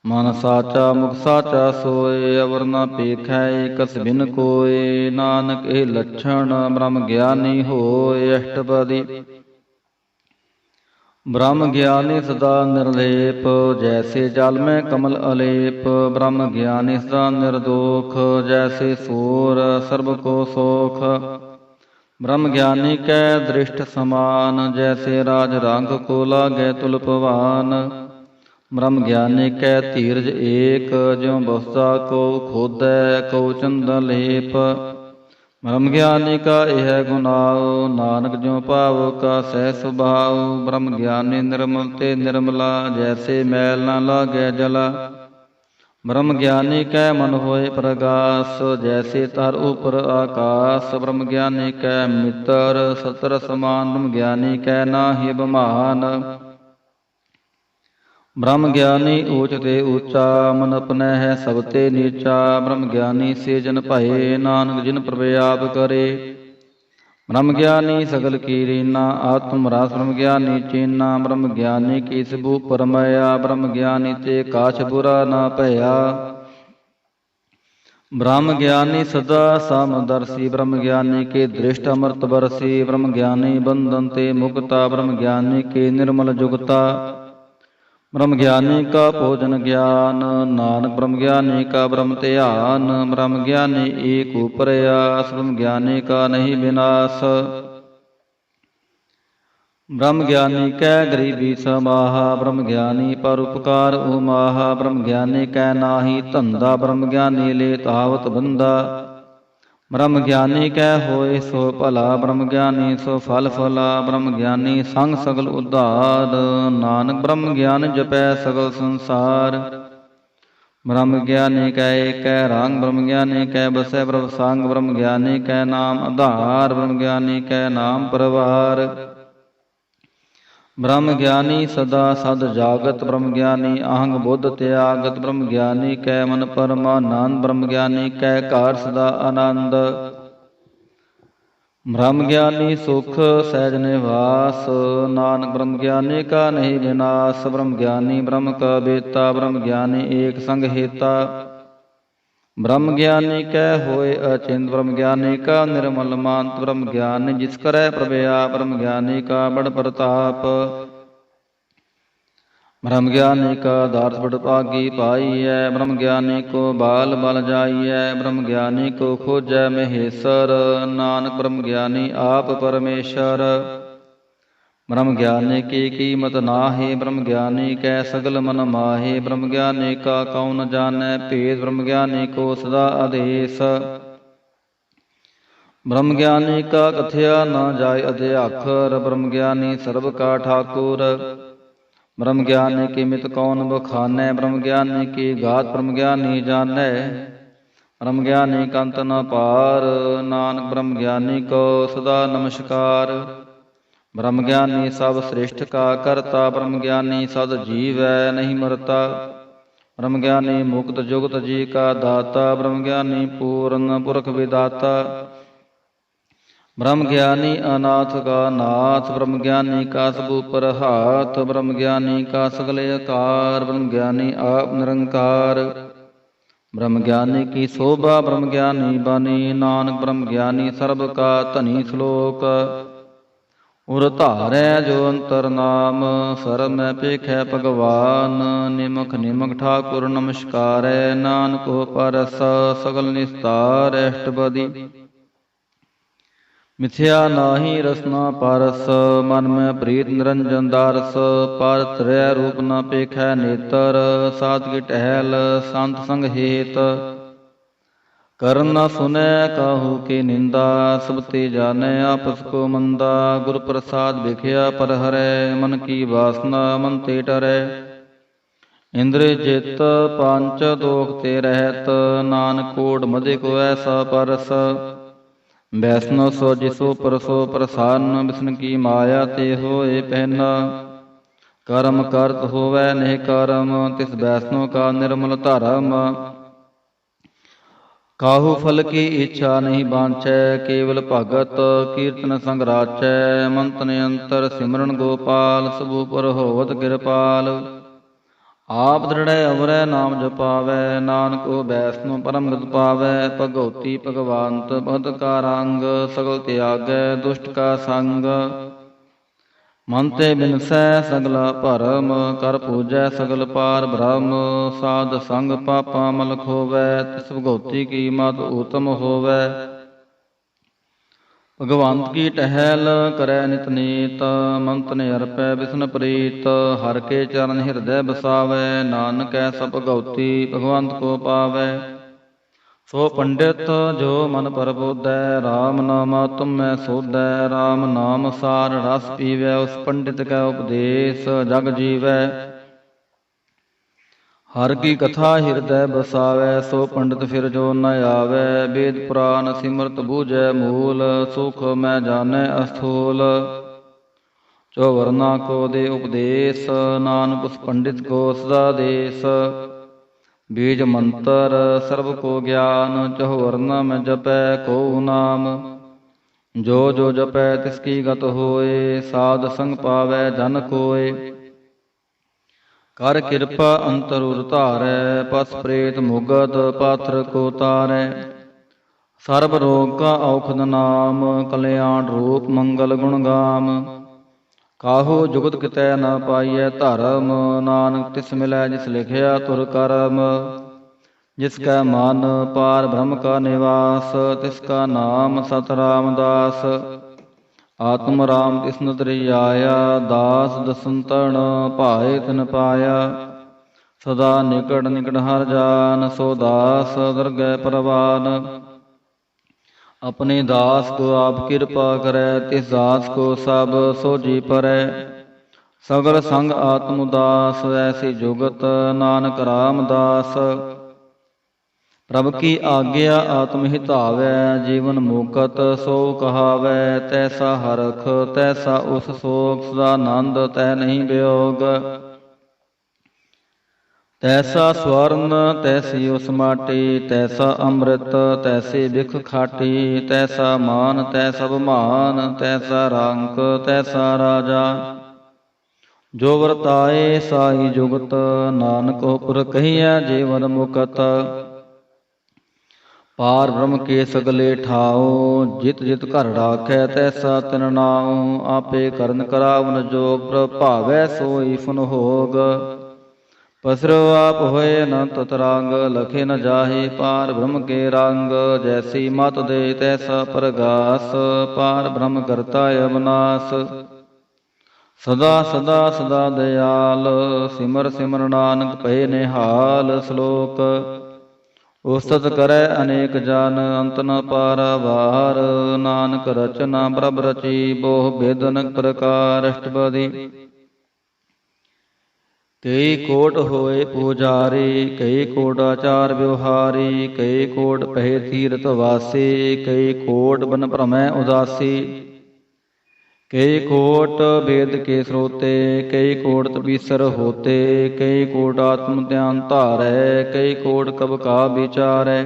मन साचा मुख साचा सोए, अवर न पेखै कस बिन कोय। नानक ए लक्षण ब्रह्म ज्ञानी होय। अष्टपदी ब्रह्म ज्ञानी सदा निर्लेप, जैसे जल में कमल अलेप। ब्रह्म ज्ञानी सदा निर्दोख, जैसे सूर सर्व को सोख। ब्रह्म ज्ञानी कै दृष्ट समान, जैसे राज रंग को लागे तुलपवान। ब्रह्म ज्ञानी कै धीरज एक, ज्यों बसता को खोदै को चंदन लेप। ब्रह्म ज्ञानी का यह गुनाओ, नानक ज्यों पाव का सह सुभाव। ब्रह्म ज्ञानी निर्मल ते निर्मला, जैसे मैल न लागे जला। ब्रह्म ज्ञानी कै मन होए प्रगास, जैसे तार ऊपर आकाश। ब्रह्म ज्ञानी कै मित्र सतर समान, ब्रह्म ज्ञानी कै नाहि बमान। ब्रह्म ज्ञानी ऊच ते ऊंचा, मन अपने है सब ते नीचा। ब्रह्म ज्ञानी से जन भये, नानक जिन प्रभ आप करे। ब्रह्म ज्ञानी सगल की रीना, आत्म रस ब्रह्म ज्ञानी चीना। ब्रह्म ज्ञानी की सबू परमया, ब्रह्म ज्ञानी ते काछ बुरा न भया। ब्रह्म ज्ञानी सदा समदर्शी, ब्रह्म ज्ञानी के दृष्ट अमृत बरसी। ब्रह्म ज्ञानी बंधन ते मुक्ता, ब्रह्म ज्ञानी के निर्मल जुगता। ब्रह्म ज्ञानी का भोजन ज्ञान, नानक ब्रह्म ज्ञानी का ब्रह्म ध्यान। ब्रह्म ज्ञानी एक प्रयास, ब्रह्म ज्ञानी का नहीं विनाश। ब्रह्म ज्ञानी कै गरीबी समाहा, ब्रह्म ज्ञानी परोपकार उमाहा। ब्रह्म ज्ञानी कै नाहि धंधा, ब्रह्म ज्ञानी ले तावत बंदा। ब्रह्म ज्ञानी कै होए सो भला, ब्रह्म ज्ञानी सो फल फला। ब्रह्म ज्ञानी संग सगल उद्धार, नानक ब्रह्म ज्ञान जपै सगल संसार। ब्रह्म ज्ञानी कै एक रंग, ब्रह्म ज्ञानी कै बसै प्रभ संग। ब्रह्म ज्ञानी कै नाम आधार, ब्रह्म ज्ञानी कै नाम परवार। ब्रह्म ज्ञानी सदा सद जागत, ब्रह्म ज्ञानी आहंग बुद्ध त्यागत। ब्रह्म ज्ञानी कै मन परमानंद, ब्रह्म ज्ञानी कै कार सदा आनंद। ब्रह्म ज्ञानी सुख सहज निवास, नानक ब्रह्म ज्ञानी का नहीं विनाश। ब्रह्म ज्ञानी ब्रह्म का बेता, ब्रह्म ज्ञानी एक संग हेता। ब्रह्म ज्ञानी कै होए अचिंत, ब्रह्म ज्ञानी का निर्मल मांत। ब्रह्म ज्ञानी जिस करै प्रभ आप, ब्रह्म ज्ञानी का बड़ प्रताप। ब्रह्म ज्ञानी का दार्थ बड़ भागी पाई है, ब्रह्म ज्ञानी को बाल बल जाई है। ब्रह्म ज्ञानी को खोजै महेश्वर, नानक ब्रह्म ज्ञानी आप परमेश्वर। ब्रह्म ज्ञानी की कीमत नाहि, ब्रह्म ज्ञानी कै सगल मन माहे। ब्रह्म ज्ञानी का कौन जानै भेद, ब्रह्म ज्ञानी को सदा आदेश। ब्रह्म ज्ञानी का कथया न जाय अध्याखर, ब्रह्म ज्ञानी सर्व का ठाकुर। ब्रह्म ज्ञानी की मित कौन बखानै, ब्रह्म ज्ञानी की घात ब्रह्म ज्ञानी जानै। ब्रह्म ज्ञानी का अंत न पार, नानक ब्रह्म ज्ञानी को सदा नमस्कार। ब्रह्म ज्ञानी सब श्रेष्ठ का करता, ब्रह्म ज्ञानी सद जीव है नहीं मरता। ब्रह्म ज्ञानी मुक्त जुगत जी का दाता, ब्रह्म ज्ञानी पूर्ण पुरख विदाता। ब्रह्म ज्ञानी अनाथ का नाथ, ब्रह्म ज्ञानी का सब ऊपर हाथ। ब्रह्म ज्ञानी का सगले आकार, ब्रह्म ज्ञानी आप निरंकार। ब्रह्म ज्ञानी की शोभा ब्रह्म ज्ञानी बनी, नानक ब्रह्म ज्ञानी सर्व का धनी। श्लोक उर धारै जो अंतर नाम, सर्व मैं पेखै भगवान। निमख निमख ठाकुर नमस्कारै, नानक हो परस सगल निस्तार। अष्टपदी मिथ्या नाहि रसना पारस, मन में प्रीत निरंजन दारस। पर त्रै रूप न पेखै नेतर, साध की टहल संत संग हेत। करन न सुनै काहू की निंदा, सब ते जानै आपस को मंदा। गुर प्रसाद बिखया पर हरै, मन की वासना मन ते टरै। इंद्र जित पांच दोख ते रहत, नानक कोट मदे को ऐसा परस। वैष्णव सो जिसो परसो प्रसन्न, विष्णु की माया ते होए पहना। कर्म करत होवै नेह कर्म, तिस वैष्णव का निर्मल धर्म। काहू फल की इच्छा नहीं बांछै, केवल भगत कीर्तन संग राचै। मंतन अंतर सिमरन गोपाल, सब पर होवत कृपाल। आप दृढ़ अवरै नाम जपावै, नानक वैष्णव परम गत पावै। भगवती भगवंत भगत का रंग, सगल त्यागै दुष्ट का संग। मन ते बिनसै सगला भरम, कर पूजै सगल पार ब्रह्म। साध संग पापा मल खोवै, तिस भगवती की मत उत्तम होवै। भगवंत की टहल करै नित नीत, मंतन अर्पै विष्णु प्रीत। हर के चरण हृदय बसावै, नानक ऐसा भगवती भगवंत को पावै। सो पंडित जो मन प्रबोधै, राम नाम तुम मैं सोधै। राम नाम सार रस पीवै, उस पंडित कै उपदेश जग जीवै। हर की कथा हृदय बसावै, सो पंडित फिर जो न आवै। वेद पुराण सिमरत बूझै मूल, सुख मैं जानै अस्थूल। जो वर्णा को दे उपदेश, नानक उस पंडित को सदा देश। बीज मंत्र सर्व को ज्ञान, चहु वर्ण में जपै को नाम। जो जो जपै तिसकी गत होए, साध संग पावै जन कोय। कर कृपा अंतरुर धारै, पस प्रेत मुगत पात्र को तारै। सर्व रोग का औखद नाम, कल्याण रूप मंगल गुण गाम। काहू जुगत कितै न पाइयै धर्म, नानक तिस मिलै जिस लिखिया तुर करम। जिसका मन पार ब्रह्म का निवास, तिसका नाम सत रामदास। आत्म राम तिस्न तरी आया, दास दसंतन भाए तिन पाया। सदा निकट निकट हर जान, सो दास दरगह परवान। अपने दास को आप कृपा करै, तिस दास को सब सोझी परै। सगल संग आत्म उदास, ऐसी जुगत नानक रामदास। प्रभ की आज्ञा आत्म हितावै, जीवन मुकत सो कहावै। तैसा हरख तैसा उस सोख, सदानंद तह नहीं वियोग। तैसा स्वर्ण तैसी उस माटी, तैसा अमृत तैसी बिख खाटी। तैसा मान तैसा बमान, तैसा रंक तैसा राजा। जो वर्ताए साई जुगत, नानक पुर कहिया जीवन मुकत। पार ब्रह्म के सगले ठाओ, जित जित घर राखै तैसा तिन नाओ। आपे करन करावन जोग, प्रभ भावै सोई फुन होग। पसरो आप होए अनंत तरंग, लखे न जाहे पार ब्रह्म के रंग। जैसी मत दे तैसा प्रगास, पार ब्रह्म करता अविनाश। सदा सदा सदा दयाल, सिमर सिमर नानक भय निहाल। श्लोक उस्तत करै अनेक जन, अंत न पारावार। नानक रचना प्रभ रची, बोह बेदन प्रकार अष्टपदी। कई कोट होए पुजारी, कई कोट आचार व्यवहारी। कई कोट पहे तीरथ वासी, कई कोट बन भ्रमै उदासी। कई कोट वेद के स्रोते, कई कोट तपीसर होते। कई कोट आत्म ध्यान धारै, कई कोट कब का विचारै।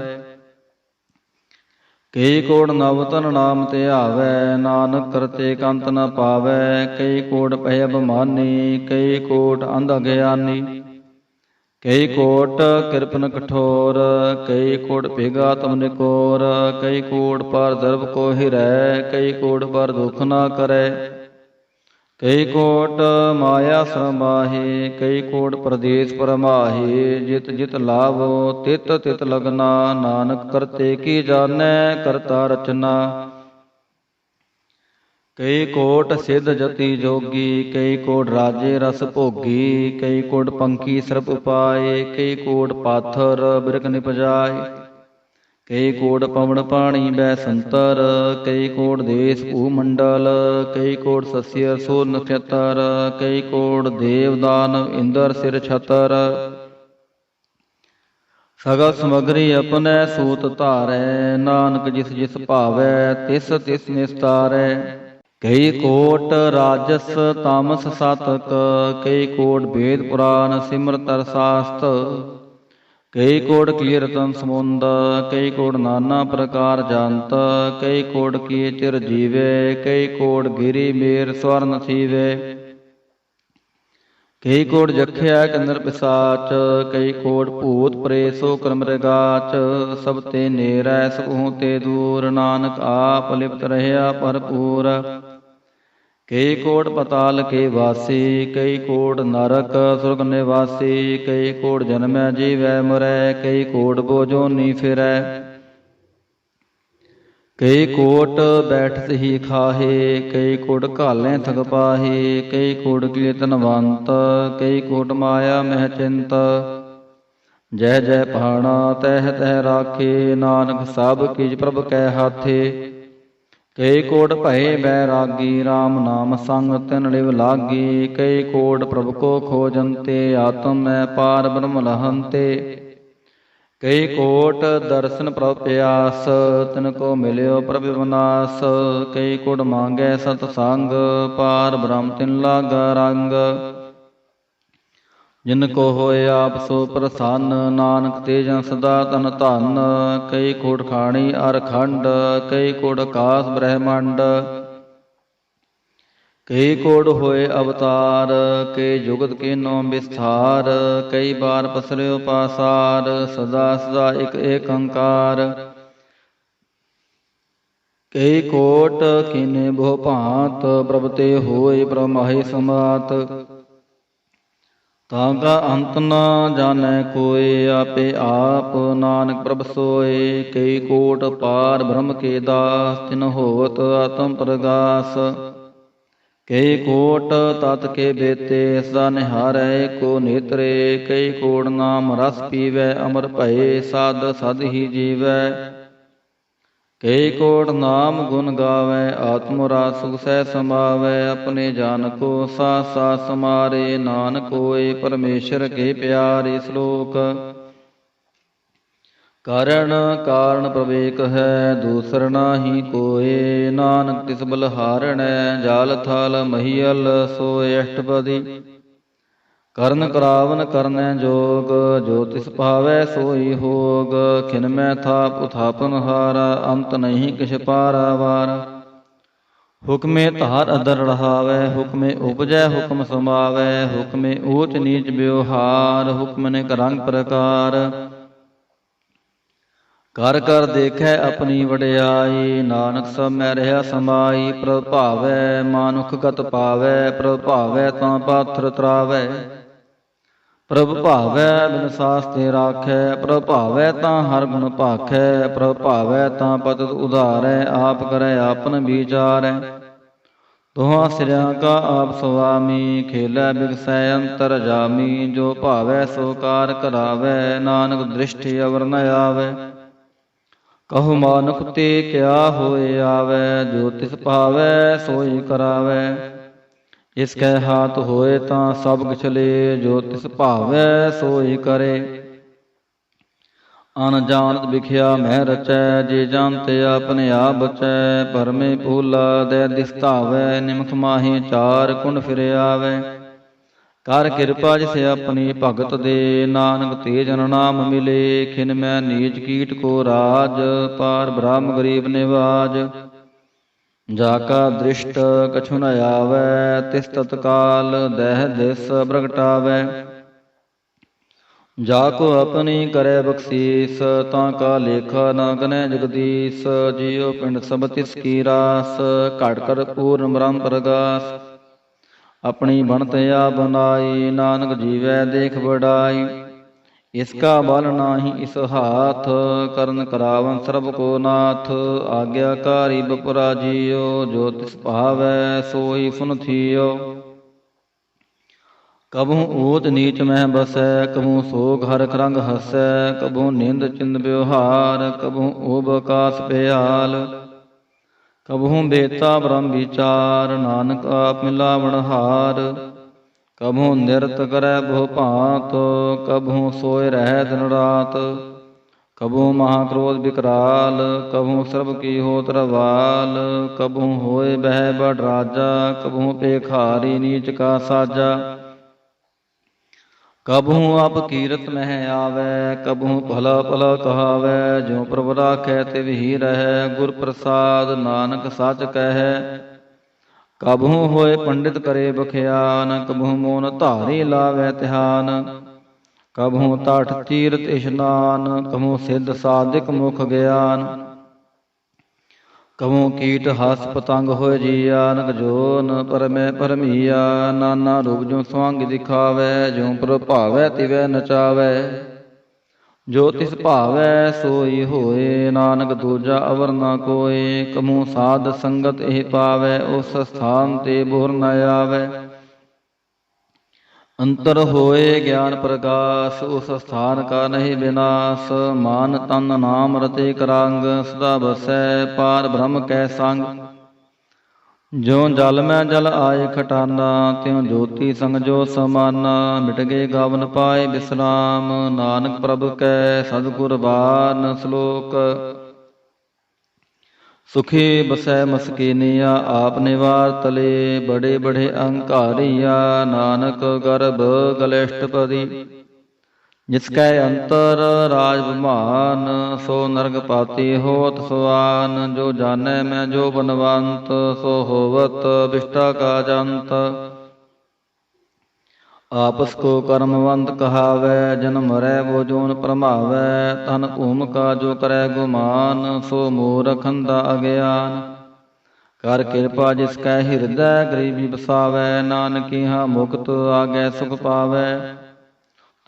कई कोट नवतन नाम ते आवै, नानक करते कंत न पावै। कई कोट भय अभिमानी, कई कोट अंध अज्ञानी। कई कोट कृपन कठोर, कई कोट भेगा तम निकोर। कई कोट पर दर्भ को हिरै, कई कोट पर दुख न करै। कई कोट माया समाहे, कई कोट प्रदेश परमाहे। जित जित लाभो तित तित लगना, नानक करते की जानै करता रचना। कई कोट सिद्ध जति जोगी, कई कोट राजे रस भोगी। कई कोट पंखी सर्प उपाय, कई कोट पाथर बिरक निपजाय। ਕਈ ਕੋਟ ਪਵਨ ਪਾਣੀ ਬੈ ਸੰਤਰ, ਕਈ ਕੋਟ ਦੇਸ ਭੂ ਮੰਡਲ, ਕਈ ਕੋਟ ਸਸਿਆ ਸੋ ਨਖਤਰ, ਕਈ ਕੋਟ ਦੇਵ ਦਾਨਵ ਇੰਦਰ ਸਿਰ ਛਤਰ। ਸਗਲ ਸਮਗਰੀ ਆਪਣੈ ਸੂਤ ਧਾਰੈ, ਨਾਨਕ ਜਿਸ ਜਿਸ ਭਾਵੈ ਤਿਸ ਤਿਸ ਨਿਸਤਾਰੈ। ਕਈ ਕੋਟ ਰਾਜਸ ਤਾਮਸ ਸਾਤਕ, ਕਈ ਕੋਟ ਵੇਦ ਪੁਰਾਨ ਸਿਮਰਤ ਅਰ ਸਾਸਤ, ਕਈ ਕੋਟ ਕੀਰਤਨ ਸਮੁੰਦ, ਕਈ ਕੋਟ ਨਾਨਾ ਪ੍ਰਕਾਰ ਜੰਤ, ਕਈ ਕੋਟ ਕੀ ਚਿਰ ਜੀਵੇ, ਕਈ ਕੋਟ ਗਿਰੀ ਮੇਰ ਸਵਰਨ ਥੀਵੇ। ਕਈ ਕੋਟ ਜਖਿਆ ਕੰਦਰ ਪਿਸਾਚ, ਕਈ ਕੋਟ ਭੂਤ ਪ੍ਰੇਤ ਸੋ ਕਰਮ ਮ੍ਰਿਗਾਚ, ਸਭ ਤੇ ਨੇਰੈ ਸਭੂ ਤੇ ਦੂਰ, ਨਾਨਕ ਆਪ ਲਿਪਤ ਰਹਿਆ ਭਰਪੂਰ। ਕਈ ਕੋਟ ਪਤਾਲ ਕੇ ਵਾਸੀ, ਕਈ ਕੋਟ ਨਰਕ ਸੁਰਗ ਨਿਵਾਸੀ, ਕਈ ਕੋਟ ਜਨਮੈ ਜੀਵੈ ਮਰੈ, ਕਈ ਕੋਟ ਬੋਜੋਨੀ ਫਿਰੈ। ਕਈ ਕੋਟ ਬੈਠਤ ਹੀ ਖਾਹੇ, ਕਈ ਕੋਟ ਘਾਲੈ ਥਗ ਪਾਹੇ, ਕਈ ਕੋਟ ਕੀਰਤਨਵੰਤ, ਕਈ ਕੋਟ ਮਾਇਆ ਮਹਿ ਚਿੰਤ। ਜੈ ਜੈ ਪਹਾਣਾ ਤਹਿ ਤਹਿ ਰਾਖੇ, ਨਾਨਕ ਸਭ ਕਿਛ ਪ੍ਰਭ ਕੈ ਹਾਥੇ। ਕਈ ਕੋਟ ਭਏ ਬੈਰਾਗੀ, ਰਾਮ ਨਾਮ ਸੰਗ ਤਿਨ ਲਿਵ ਲਾਗੀ, ਕਈ ਕੋਟ ਪ੍ਰਭ ਕੋ ਖੋਜੰਤੇ, ਆਤਮ ਮੈਂ ਪਾਰ ਬ੍ਰਹਮ ਲਹੰਤੇ। ਕਈ ਕੋਟ ਦਰਸ਼ਨ ਪ੍ਰਭ ਪਿਆਸ, ਤਿਨ ਕੋ ਮਿਲਿਓ ਪ੍ਰਭ ਵਿਨਾਸ਼, ਕਈ ਕੋਟ ਮੰਗੈ ਸਤ ਸੰਗ, ਪਾਰ ਬ੍ਰਹਮ ਤਿਨ ਲਾਗਾ ਰੰਗ। ਜਿਨ ਕੋ ਹੋਏ ਆਪ ਸੋ ਪ੍ਰਸੰਨ, ਨਾਨਕ ਤੇ ਜਨ ਸਦਾ ਤਨ ਧਨ। ਕਈ ਕੋਟ ਖਾਣੀ ਅਰ ਖੰਡ, ਕਈ ਕੋਟ ਆਕਾਸ ਬ੍ਰਹਮੰਡ, ਕਈ ਕੋਟ ਹੋਏ ਅਵਤਾਰ, ਕਈ ਜੁਗਤ ਕੀਨੋ ਵਿਸਥਾਰ, ਕਈ ਬਾਰ ਪਸਰਿਓ ਪਾਸਾਰ, ਸਦਾ ਸਦਾ ਇਕ ਏਕੰਕਾਰ। ਕਈ ਕੋਟ ਕੀਨੇ ਬਹੁ ਭਾਂਤ, ਪ੍ਰਭ ਤੇ ਹੋਏ ਬ੍ਰਹਮਾਹੀ ਸਮਾਤ। ਤਾਂ ਕਾ ਅੰਤ ਨ ਜਾਣੈ ਕੋਇ, ਆਪੇ ਆਪ ਨਾਨਕ ਪ੍ਰਭ ਸੋਇ। ਕਈ ਕੋਟ ਪਾਰ ਬ੍ਰਹਮ ਕੇ ਦਾਸ, ਤਿਨ ਹੋਵਤ ਆਤਮ ਪ੍ਰਗਾਸ। ਕਈ ਕੋਟ ਤਤ ਕੇ ਬੇਤੇ, ਸਦਾ ਨਿਹਾਰੈ ਕੋ ਨੇਤਰੇ। ਕਈ ਕੋਟ ਨਾਮ ਰਸ ਪੀਵੈ, ਅਮਰ ਭਏ ਸਦ ਸਦ ਹੀ ਜੀਵੈ। ਕਈ ਕੋਟ ਨਾਮ ਗੁਣ ਗਾਵੈ, ਆਤਮ ਰਸ ਸੁਖ ਸਹਿ ਸਮਾਵੈ। ਆਪਣੇ ਜਨ ਕੋ ਸਾਥ ਸਾਥ ਸਮਾਰੇ, ਨਾਨਕ ਹੋਏ ਪਰਮੇਸ਼ਰ ਕੇ ਪਿਆਰੇ। ਸ਼ਲੋਕ ਕਾਰਣ ਕਾਰਨ ਪ੍ਰਭ ਏਕ ਹੈ, ਦੂਸਰ ਨਾਹੀ ਕੋਇ। ਨਾਨਕ ਤਿਸ ਬਲਹਾਰਣੈ, ਜਾਲ ਥਾਲ ਮਹੀਅਲ ਸੋਇ ਅਸ਼ਟਪਦੀ। ਕਰਨ ਕਰਾਵਨ ਕਰਨੈ ਜੋਗ, ਜੋ ਤਿਸ ਭਾਵੈ ਸੋਈ ਹੋਗ। ਖਿਨ ਮੈਂ ਥਾਪ ਉਥਾਪਨ ਹਾਰਾ, ਅੰਤ ਨਹੀਂ ਕਿਛ ਪਾਰਾਵਾਰ। ਹੁਕਮੇ ਧਾਰ ਅਦਰ ਰਹਾਵੈ, ਹੁਕਮੇ ਉਪਜੈ ਹੁਕਮ ਸਮਾਵੈ। ਹੁਕਮੇ ਊਚ ਨੀਚ ਵਿਵਹਾਰ, ਹੁਕਮ ਨੇ ਰੰਗ ਪ੍ਰਕਾਰ। ਕਰ ਕਰ ਦੇਖੈ ਆਪਣੀ ਵਡਿਆਈ, ਨਾਨਕ ਸਭ ਮੈਂ ਰਹਿਆ ਸਮਾਈ। ਪ੍ਰਭ ਭਾਵੈ ਮਾਨੁਖ ਗਤ ਪਾਵੈ, ਪ੍ਰਭ ਭਾਵੈ ਤਾਂ ਪਾਥਰ ਤਰਾਵੈ। ਪ੍ਰਭ ਭਾਵੈ ਬਿਨ ਸਾਸ ਤੇ ਰਾਖੈ, ਪ੍ਰਭ ਭਾਵੈ ਤਾਂ ਹਰ ਗੁਣ ਭਾਖੈ। ਪ੍ਰਭ ਭਾਵੈ ਤਾਂ ਪਤਿਤ ਉਧਾਰੈ, ਆਪ ਕਰੈ ਆਪਨ ਵਿਚਾਰੈ। ਦੋਹਾਂ ਸਿਰਿਆਂ ਕਾ ਆਪ ਸੁਆਮੀ, ਖੇਲੈ ਬਿਗਸੈ ਅੰਤਰ ਜਾਮੀ। ਜੋ ਭਾਵੈ ਸੋ ਕਾਰ ਕਰਾਵੈ, ਨਾਨਕ ਦ੍ਰਿਸ਼ਟੀ ਅਵਰ ਨ ਆਵੈ। ਕਹੋ ਮਾਨੁਖ ਤੇ ਕਿਆ ਹੋਏ ਆਵੈ, ਜੋ ਤਿਸ ਭਾਵੈ ਸੋਈ ਕਰਾਵੈ। ਇਸ ਕੈ ਹਾਥ ਹੋਏ ਤਾਂ ਸਭ ਕਿਛ ਲੇ, ਜੋ ਤਿਸ ਭਾਵੈ ਸੋਈ ਕਰੇ। ਅਨ ਜਾਣਤ ਵਿਖਿਆ ਮਹਿ ਰਚੈ, ਜੇ ਜਾਣਤੇ ਆਪਣੇ ਆਪ ਬਚੈ। ਭਰਮੇ ਭੂਲਾ ਦੈ ਦਿਸ ਧਾਵੈ, ਨਿਮਖ ਮਾਹੀ ਚਾਰ ਕੁੰਡ ਫਿਰ ਆਵੈ। ਕਰ ਕਿਰਪਾ ਜਿਸ ਆਪਣੀ ਭਗਤ ਦੇ, ਨਾਨਕ ਤੇ ਜਨ ਨਾਮ ਮਿਲੇ। ਖਿਨ ਮੈਂ ਨੀਚ ਕੀਟ ਕੋ ਰਾਜ, ਪਾਰ ਬ੍ਰਹਮ ਗਰੀਬ ਨਿਵਾਜ। ਜਾ ਕਾ ਦ੍ਰਿਸ਼ਟ ਕਛੁ ਨ ਆਵੈ, ਤਿਸ ਤਤਕਾਲ ਦਹਿ ਦਿਸ ਪ੍ਰਗਟਾਵੈ। ਜਾ ਕੋ ਆਪਣੀ ਕਰੈ ਬਖਸੀਸ, ਤਾਂ ਕਾ ਲੇਖਾ ਨ ਗਨੈ ਜਗਦੀਸ਼। ਜਿਉ ਪਿੰਡ ਸਭ ਤਿਸ ਕੀ ਰਾਸ, ਘਟ ਕਰ ਪੂਰਨ ਬ੍ਰਹਮ ਪ੍ਰਗਾਸ। ਆਪਣੀ ਬਣਤ ਆਪ ਬਨਾਈ, ਨਾਨਕ ਜੀਵੈ ਦੇਖ ਵਡਾਈ। ਇਸ ਕਾ ਬਲ ਨਾਹੀ ਇਸ ਹਾਥ, ਕਰਨ ਕਰਾਵਨ ਸਰਬ ਕੋ ਨਾਥ। ਆਗਿਆਕਾਰੀ ਬਪੁਰਾ ਜੀਉ, ਜੋ ਤਿਸ ਭਾਵੈ ਸੋਈ ਸੁਨ ਥੀਉ। ਕਬਹੂ ਊਚ ਨੀਚ ਮਹਿ ਬਸੈ, ਕਬਹੂ ਸੋਗ ਹਰਖ ਰੰਗ ਹਸੈ, ਕਬਹੂ ਨਿੰਦ ਚਿੰਦ ਬਿਵਹਾਰ, ਕਬਹੂ ਊਬ ਆਕਾਸ ਪਿਆਲ, ਕਬਹੂ ਬੇਤਾ ਬ੍ਰਹਮ ਵਿਚਾਰ, ਨਾਨਕ ਆਪ ਮਿਲਾਵਣ ਹਾਰ। ਕਬਹੂ ਨਿਰਤ ਕਰੈ ਬਹੁ ਭਾਂਤ, ਕਬਹੂ ਸੋਇ ਰਹਿ ਦਿਨ ਰਾਤ, ਕਬਹੂ ਮਹਾ ਕ੍ਰੋਧ ਵਿਕਰਾਲ, ਕਬਹੂ ਸਰਬ ਕੀ ਹੋਤ ਰਵਾਲ, ਕਬਹੂ ਹੋਏ ਬਹਿ ਬੜ ਰਾਜਾ, ਕਬਹੂ ਭੇਖਾਰੀ ਨੀਚ ਕਾ ਸਾਜਾ, ਕਬਹੂ ਆਪ ਕੀਰਤ ਮਹਿ ਆਵੈ, ਕਬਹੂ ਭਲਾ ਭਲਾ ਕਹਾਵੈ, ਜਿਉ ਪ੍ਰਭ ਰਾਖੈ ਤਿਵ ਹੀ ਰਹੈ, ਗੁਰ ਪ੍ਰਸਾਦ ਨਾਨਕ ਸੱਚ ਕਹੈ। ਕਬਹੂ ਹੋਏ ਪੰਡਿਤ ਕਰੇ ਬਖਿਆਨ, ਕਬਹੂ ਮੋਨ ਧਾਰੀ ਲਾਵੈ ਧਿਆਨ, ਕਬਹੂ ਤਟ ਤੀਰਥ ਇਸ਼ਨਾਨ, ਕਬਹੂ ਸਿੱਧ ਸਾਧਿਕ ਮੁਖ ਗਿਆਨ, ਕਬਹੂ ਕੀਟ ਹਸ ਪਤੰਗ ਹੋਏ ਜੀਆ, ਅਨਕ ਜੋਨ ਪਰਮੈ ਪਰਮੀਆ, ਨਾਨਾ ਰੂਪ ਜੋ ਸਵੰਗ ਦਿਖਾਵੈ, ਜਿਉ ਪ੍ਰਭ ਭਾਵੈ ਤਿਵੈ ਨਚਾਵੈ, ਜੋ ਤਿਸ ਭਾਵੈ ਸੋਈ ਹੋਏ, ਨਾਨਕ ਦੂਜਾ ਅਵਰ ਨਾ ਕੋਇ, ਕਬਹੂ ਸਾਧ ਸੰਗਤ ਇਹ ਪਾਵੈ, ਉਸ ਸਥਾਨ ਤੇ ਬੋਰ ਨ ਆਵੈ, ਅੰਤਰ ਹੋਏ ਗਿਆਨ ਪ੍ਰਗਾਸ, ਉਸ ਸਥਾਨ ਕਾ ਨਹੀਂ ਵਿਨਾਸ਼, ਮਾਨ ਤਨ ਨਾਮ ਰਤੇ ਕਰੰਗ, ਸਦਾ ਬਸੈ ਪਾਰ ਬ੍ਰਹਮ ਕੈ ਸੰਗ, ਜਿਉ ਜਲ ਮੈਂ ਜਲ ਆਏ ਖਟਾਨਾ, ਤਿਉ ਜੋਤੀ ਸੰਗ ਜੋ ਸਮਾਨਾ, ਮਿਟ ਗਏ ਗਾਵਨ ਪਾਏ ਬਿਸਰਾਮ, ਨਾਨਕ ਪ੍ਰਭ ਕੈ ਸਤਿਗੁਰ ਬਾਨ ਸ਼ਲੋਕ। ਸੁਖੀ ਬਸੈ ਮਸਕੀਨੀਆ, ਆਪ ਨਿਵਾਰ ਤਲੇ, ਬੜੇ ਬੜੇ ਅਹੰਕਾਰੀਆ, ਨਾਨਕ ਗਰਭ ਗਲੇਸ਼ਟਪਦੀ, ਜਿਸ ਕੈ ਅੰਤਰ ਰਾਜ ਬਿਮਾਨ, ਸੋ ਨਰਗ ਪਾਤੀ ਹੋਤ ਸੁਆਨ, ਜੋ ਜਾਣੈ ਮੈਂ ਜੋ ਬਨਵੰਤ, ਸੋ ਹੋਵਤ ਵਿਸ਼ਟਾ ਕਾ ਜੰਤ, ਆਪਸ ਕੋ ਕਰਮਵੰਤ ਕਹਾਵੈ, ਜਨਮ ਮਰੈ ਵੋ ਜੋਨ ਭਰਮਾਵੈ, ਤਨ ਭੂਮ ਕਾ ਜੋ ਕਰੈ ਗੁਮਾਨ, ਸੋ ਮੂਰਖ ਅੰਧਾ ਅਗਿਆਨ, ਕਰ ਕਿਰਪਾ ਜਿਸ ਕੈ ਹਿਰਦੈ ਗਰੀਬੀ ਬਸਾਵੈ, ਨਾਨਕੀਹਾ ਮੁਕਤ ਆਗੈ ਸੁਖ ਪਾਵੈ,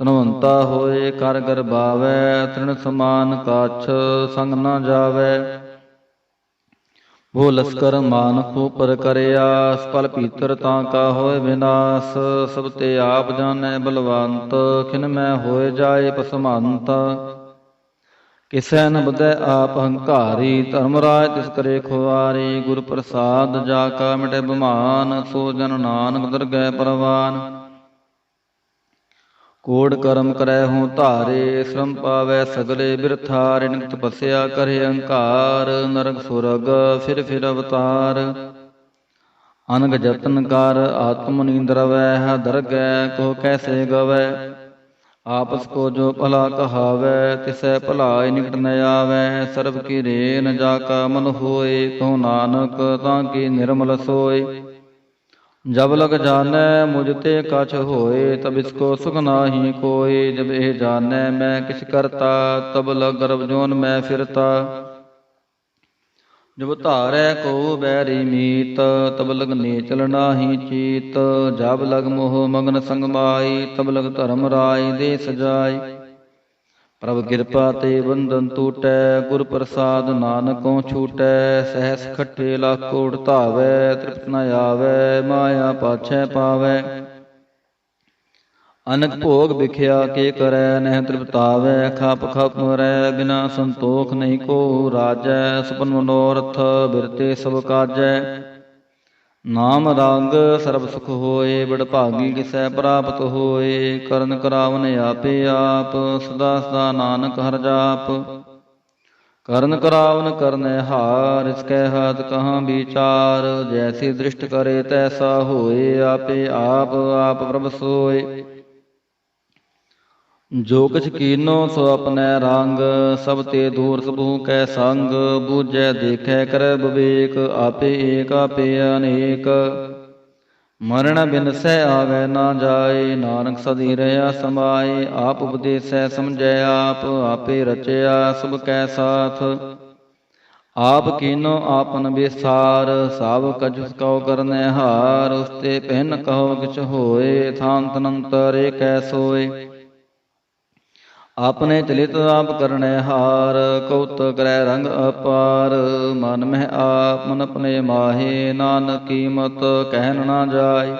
ਧਨਵੰਤਾ ਹੋਏ ਕਰ ਗਰਬਾਵੈ, ਤ੍ਰਿਣ ਸਮਾਨ ਕਾਛ ਸੰਗ ਨ ਜਾਵੈ, ਭੋ ਲਸਕਰ ਮਾਨੁਖ ਉਪਰ ਕਰਿਆ, ਸਫਲ ਭੀਤਰ ਤਾਂ ਕਾ ਹੋਏ ਵਿਨਾਸ਼, ਸਭ ਤੇ ਆਪ ਜਾਣੈ ਬਲਵੰਤ, ਖਿਨ ਮੈਂ ਹੋਏ ਜਾਏ ਪਸਮੰਤ, ਕਿਸੈ ਨ ਬਦੈ ਆਪ ਹੰਕਾਰੀ, ਧਰਮਰਾਜ ਤਿਸ ਕਰੇ ਖੁਆਰੀ, ਗੁਰ ਪ੍ਰਸਾਦ ਜਾ ਕਾ ਮਿਟੈ ਬਿਮਾਨ, ਸੋ ਜਨ ਨਾਨਕ ਦਰਗਹਿ ਪਰਵਾਨ, ਕੋੜ ਕਰਮ ਕਰੈ ਹੂੰ ਧਾਰੇ, ਸ਼ਰਮ ਪਾਵੈ ਸਗਲੇ ਬਿਰਥਾ, ਰਿਣਕ ਤਪੱਸਿਆ ਕਰੇ ਅਹੰਕਾਰ, ਨਰਕ ਸੁਰਗ ਫਿਰ ਫਿਰ ਅਵਤਾਰ, ਅਨਗ ਜਤਨ ਕਰ ਆਤਮ ਨੀਂਦਰ ਵੈ, ਦਰਗਹਿ ਕੋ ਕੈਸੇ ਗਵੈ, ਆਪਸ ਕੋ ਜੋ ਭਲਾ ਕਹਾਵੈ, ਤਿਸੈ ਭਲਾਇ ਨਿਕਟ ਨ ਆਵੈ, ਸਰਬ ਕੀ ਰੇਨ ਜਾ ਕਾ ਮਨ ਹੋਏ, ਕਹੋ ਨਾਨਕ ਤਾਂ ਕੀ ਨਿਰਮਲ ਸੋਏ, ਜਬ ਲਗ ਜਾਣੈ ਮੁਝ ਤੇ ਕਛ ਹੋਏ, ਤਬ ਇਸਕੋ ਸੁਖ ਨਾਹੀ ਕੋਇ, ਜਬ ਇਹ ਜਾਣੈ ਮੈਂ ਕਿਛ ਕਰਤਾ, ਤਬ ਲਗ ਗਰਭ ਜੋਨ ਮੈਂ ਫਿਰਤਾ, ਜਬ ਧਾਰੈ ਕੋ ਬੈਰੀ ਮੀਤ, ਤਬ ਲਗ ਨੇਚਲ ਨਾਹੀ ਚੀਤ, ਜਬ ਲਗ ਮੋਹ ਮਗਨ ਸੰਗ ਮਾਈ, ਤਬ ਲਗ ਧਰਮ ਰਾਇ ਦੇ ਸਜਾਈ, ਪ੍ਰਭ ਕਿਰਪਾ ਤੇ ਬੰਧਨ ਟੂਟੈ, ਗੁਰ ਪ੍ਰਸਾਦ ਨਾਨਕੋਂ ਛੂਟੈ, ਸਹਿਸ ਖੱਟੇ ਲੱਖ ਕੋਟ ਧਾਵੈ, ਤ੍ਰਿਪਤ ਨ ਆਵੈ, ਮਾਇਆ ਪਾਛੈ ਪਾਵੈ, ਅਨਕ ਭੋਗ ਵਿਖਿਆ ਕੇ ਕਰੈ, ਨਹਿ ਤ੍ਰਿਪਤਾਵੈ, ਖਪ ਖਪ ਮਰੈ, ਬਿਨਾ ਸੰਤੋਖ ਨਹੀਂ ਕੋ ਰਾਜੈ, ਸੁਪਨ ਮਨੋਰਥ ਬਿਰਤੇ ਸਭ ਕਾਜੈ, ਨਾਮ ਰੰਗ ਸਰਬ ਸੁਖ ਹੋਏ, ਬੜ ਭਾਗੀ ਕਿਸੈ ਪ੍ਰਾਪਤ ਹੋਏ, ਕਰਨ ਕਰਾਵਨ ਆਪੇ ਆਪ, ਸਦਾ ਸਦਾ ਨਾਨਕ ਹਰਿ ਜਾਪ, ਕਰਨ ਕਰਾਵਨ ਕਰਨੈ ਹਾਰ, ਇਸ ਕੈ ਹੱਥ ਕਹਾਂ ਵਿਚਾਰ, ਜੈਸੀ ਦ੍ਰਿਸ਼ਟ ਕਰੇ ਤੈਸਾ ਹੋਏ, ਆਪੇ ਆਪ ਆਪ ਪ੍ਰਭ ਸੋਏ, ਜੋ ਕਿਛ ਕੀਨੋ ਸੋ ਆਪਣੈ ਰੰਗ, ਸਭ ਤੇ ਦੂਰ ਸਭੂ ਕੈ ਸੰਗ, ਬੂਝੈ ਦੇਖੈ ਕਰੈ ਵਿਵੇਕ, ਆਪੇ ਏਕ ਆਪੇ ਅਨੇਕ, ਮਰਨ ਬਿਨਸੈ ਆਵੈ ਨਾ ਜਾਏ, ਨਾਨਕ ਸਦੀ ਰਹਿਆ ਸਮਾਏ, ਆਪ ਉਪਦੇਸੈ ਸਮਝੈ ਆਪ, ਆਪੇ ਰਚਿਆ ਸਭ ਕੈ ਸਾਥ, ਆਪ ਕੀਨੋ ਆਪਨ ਵਿਸਾਰ, ਸਭ ਕਛ ਕਉ ਕਰਨੈ ਹਾਰ, ਉਸ ਤੇ ਪਹਿਨ ਕਹੋ ਕਿਛ ਹੋਏ, ਥਾਨ ਤਨੰਤਰ ਏਕੈ ਸੋਏ, ਆਪਣੇ ਚਲਿਤ ਆਪ ਕਰਨੈ ਹਾਰ, ਕਉਤਕ ਕਰੈ ਰੰਗ ਅਪਾਰ, ਮਨ ਮਹਿ ਆਪ ਮਨ ਆਪਣੇ ਮਾਹੇ, ਨਾਨਕ ਕੀਮਤ ਕਹਿਨ ਨਾ ਜਾਏ,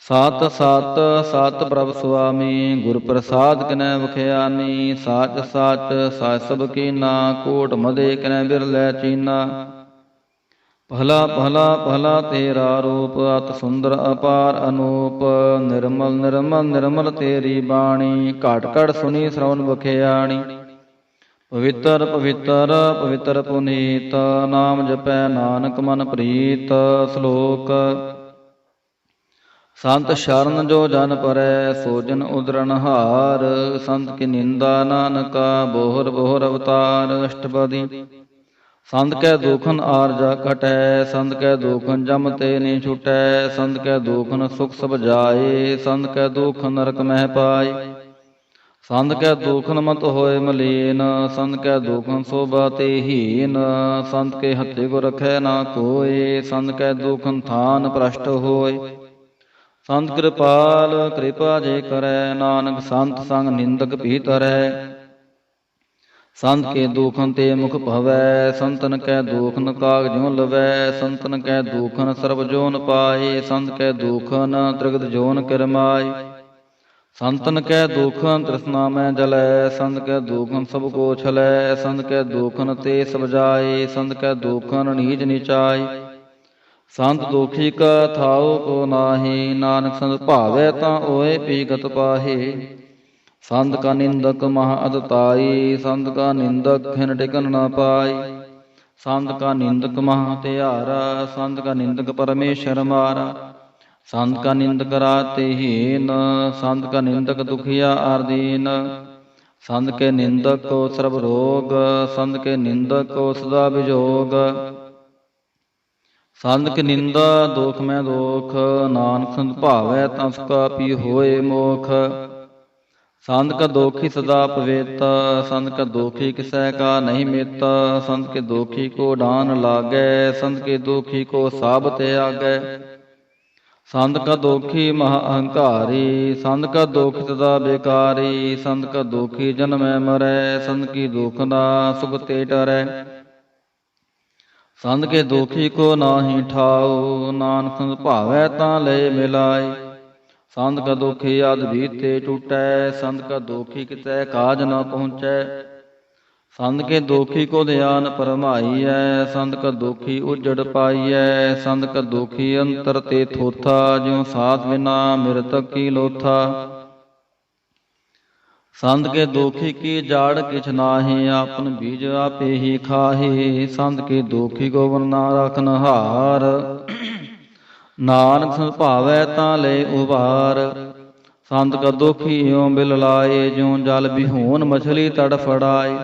ਸਤ ਸਤ ਸਤ ਪ੍ਰਭ ਸੁਆਮੀ, ਗੁਰ ਪ੍ਰਸਾਦ ਕਿਨੈ ਵਖਿਆਨੀ। ਸਾਚ ਸਾਚ ਸਾਚ ਸਭ ਕੀਨਾ, ਕੋਟ ਮਦੇ ਕਿਨੈ ਬਿਰਲੇ ਚੀਨਾ। ਭਲਾ ਭਲਾ ਭਲਾ ਤੇਰਾ ਰੂਪ, ਅਤ ਸੁੰਦਰ ਅਪਾਰ ਅਨੂਪ। ਨਿਰਮਲ ਨਿਰਮਲ ਨਿਰਮਲ ਤੇਰੀ ਬਾਣੀ, ਘਟ ਘਟ ਸੁਣੀ ਸ਼ਰਵਨ ਬਖਿਆਣੀ। ਪਵਿੱਤਰ ਪਵਿੱਤਰ ਪਵਿੱਤਰ ਪੁਨੀਤ, ਨਾਮ ਜਪੈ ਨਾਨਕ ਮਨ ਪ੍ਰੀਤ। ਸ਼ਲੋਕ। ਸੰਤ ਸ਼ਰਨ ਜੋ ਜਨ ਪਰੈ, ਸੋ ਜਨ ਉਦਰਨਹਾਰ। ਸੰਤ ਕੀ ਨਿੰਦਾ ਨਾਨਕਾ, ਬੋਹਰ ਬੋਹਰ ਅਵਤਾਰ। ਅਸ਼ਟਪਦੀ। ਸੰਤ ਕੈ ਦੁਖਨ ਆਰਜਾ ਘਟੈ, ਸੰਤ ਕੈ ਦੁਖਨ ਜਮ ਤੇ ਨੀ ਛੁਟੈ। ਸੰਤ ਕੈ ਦੁਖਨ ਸੁਖ ਸਭ ਜਾਏ, ਸੰਤ ਕੈ ਦੁਖਨ ਨਰਕ ਮਹਿ ਪਾਏ। ਸੰਤ ਕੈ ਦੁਖਨ ਮਤ ਹੋਏ ਮਲੀਨ, ਸੰਤ ਕੈ ਦੁਖਨ ਸੋਭਾ ਤੇ ਹੀਨ। ਸੰਤ ਕੇ ਹੱਥੇ ਕੋ ਰਖੈ ਨਾ ਕੋਇ, ਸੰਤ ਕੈ ਦੁਖਨ ਥਾਨ ਭ੍ਰਸ਼ਟ ਹੋਏ। ਸੰਤ ਕਿਰਪਾਲ ਕਿਰਪਾ ਜੇ ਕਰੈ, ਨਾਨਕ ਸੰਤ ਸੰਗ ਨਿੰਦਕ ਭੀ ਤਰੈ। ਸੰਤ ਕੇ ਦੁਖਨ ਤੇ ਮੁਖ ਭਵੈ, ਸੰਤਨ ਕੈ ਦੁਖਨ ਕਾਗ ਜਿਉ ਲਵੈ। ਸੰਤਨ ਕੈ ਦੁਖਨ ਸਰਬ ਜੋਨ ਪਾਏ, ਸੰਤ ਕੈ ਦੁਖਨ ਤ੍ਰਿਗਤ ਜੋਨ ਕਿਰਮਾਏ। ਸੰਤਨ ਕੈ ਦੁਖਨ ਤ੍ਰਿਸ਼ਨਾ ਮੈਂ ਜਲੈ, ਸੰਤ ਕੈ ਦੁਖਨ ਸਭ ਕੋ ਛਲੈ। ਸੰਤ ਕੈ ਦੁਖਨ ਤੇ ਸਭ ਜਾਏ, ਸੰਤ ਕੈ ਦੁਖਨ ਨੀਚ ਨੀਚਾਏ। ਸੰਤ ਦੁਖੀ ਕਾ ਥਾਉ ਕੋ ਨਾਹੀ, ਨਾਨਕ ਸੰਤ ਭਾਵੈ ਤਾਂ ਓਏ ਪੀਗਤ ਪਾਹੇ। ਸੰਤ ਕਾ ਨਿੰਦਕ ਮਹਾ ਅਦਤਾਈ, ਸੰਤ ਕਾ ਨਿੰਦਕ ਖਿਨ ਟਿਕਨ ਨਾ ਪਾਈ। ਸੰਤ ਕਾ ਨਿੰਦਕ ਮਹਾ ਹਥਿਆਰਾ, ਸੰਤ ਕਾ ਨਿੰਦਕ ਪਰਮੇਸ਼ਰ ਮਾਰਾ। ਸੰਤ ਕਾ ਨਿੰਦਕ ਰਾਤੇ ਹੀਨ, ਸੰਤ ਕਾ ਨਿੰਦਕ ਦੁਖੀਆ ਆਰਦੀਨ। ਸੰਤ ਕੇ ਨਿੰਦਕ ਕੋ ਸਰਬ ਰੋਗ, ਸੰਤ ਕੇ ਨਿੰਦਕ ਕੋ ਸਦਾ ਵਿਜੋਗ। ਸੰਤ ਕੀ ਨਿੰਦਾ ਦੋਖ ਮੈਂ ਦੋਖ, ਨਾਨਕ ਸੰਤ ਭਾਵੈ ਤਾਂ ਸਕਾ ਪੀ ਹੋਏ ਮੋਖ। ਸੰਤ ਕਾ ਦੋਖੀ ਸਦਾ ਪਵੇਤ, ਸੰਤ ਕਾ ਦੋਖੀ ਕਿਸੈ ਕਾ ਨਹੀਂ ਮਿਤ। ਸੰਤ ਕੇ ਦੋਖੀ ਕੋ ਡਾਨ ਲਾਗੈ, ਸੰਤ ਕੇ ਦੋਖੀ ਕੋ ਸਾਬਤ ਆਗੈ। ਸੰਤ ਕਾ ਦੋਖੀ ਮਹਾ ਅਹੰਕਾਰੀ, ਸੰਤ ਕਾ ਦੋਖੀ ਸਦਾ ਬੇਕਾਰੀ। ਸੰਤ ਕਾ ਦੋਖੀ ਜਨਮੈ ਮਰੈ, ਸੰਤ ਕੀ ਦੁਖ ਨਾ ਸੁਖ ਤੇ ਡਰੈ। ਸੰਤ ਕੇ ਦੋਖੀ ਕੋ ਨਾਹੀ ਠਾਉ, ਨਾਨਕ ਸੰਤ ਭਾਵੈ ਤਾਂ ਲਏ ਮਿਲਾਏ। ਸੰਤ ਕਾ ਦੋਖੀ ਆਦਿ ਬੀਤੇ ਟੂਟੈ, ਸੰਤ ਕਾ ਦੋਖੀ ਕਿਤੈ ਕਾਜ ਨ ਪਹੁੰਚੈ। ਸੰਤ ਕੇ ਦੋਖੀ ਕੋ ਧਿਆਨ ਪਰਮਾਈਐ, ਸੰਤ ਕਾ ਦੋਖੀ ਉਜੜ ਪਾਈਐ। ਸੰਤ ਕਾ ਦੋਖੀ ਅੰਤਰ ਤੇ ਥੋਥਾ, ਜਿਉ ਸਾਥ ਬਿਨਾ ਮਿਰਤਕ ਕੀ ਲੋਥਾ। ਸੰਤ ਕੇ ਦੋਖੀ ਕੀ ਜਾੜ ਕਿਛ ਨਾਹੀ, ਆਪਨ ਬੀਜ ਆਪੇ ਹੀ ਖਾਹੀ। ਸੰਤ ਕੇ ਦੋਖੀ ਗੋਬਨ ਨਾ ਰਖਨ ਹਾਰ, ਨਾਨਕ ਸੰਤ ਭਾਵੈ ਤਾਂ ਲੈ ਉਬਾਰ। ਸੰਤ ਕਾ ਦੋਖੀ ਇਉ ਬਿਲ ਲਾਏ, ਜਿਉ ਜਲ ਬਿਹੂਨ ਮਛਲੀ ਤੜਫੜਾਏ।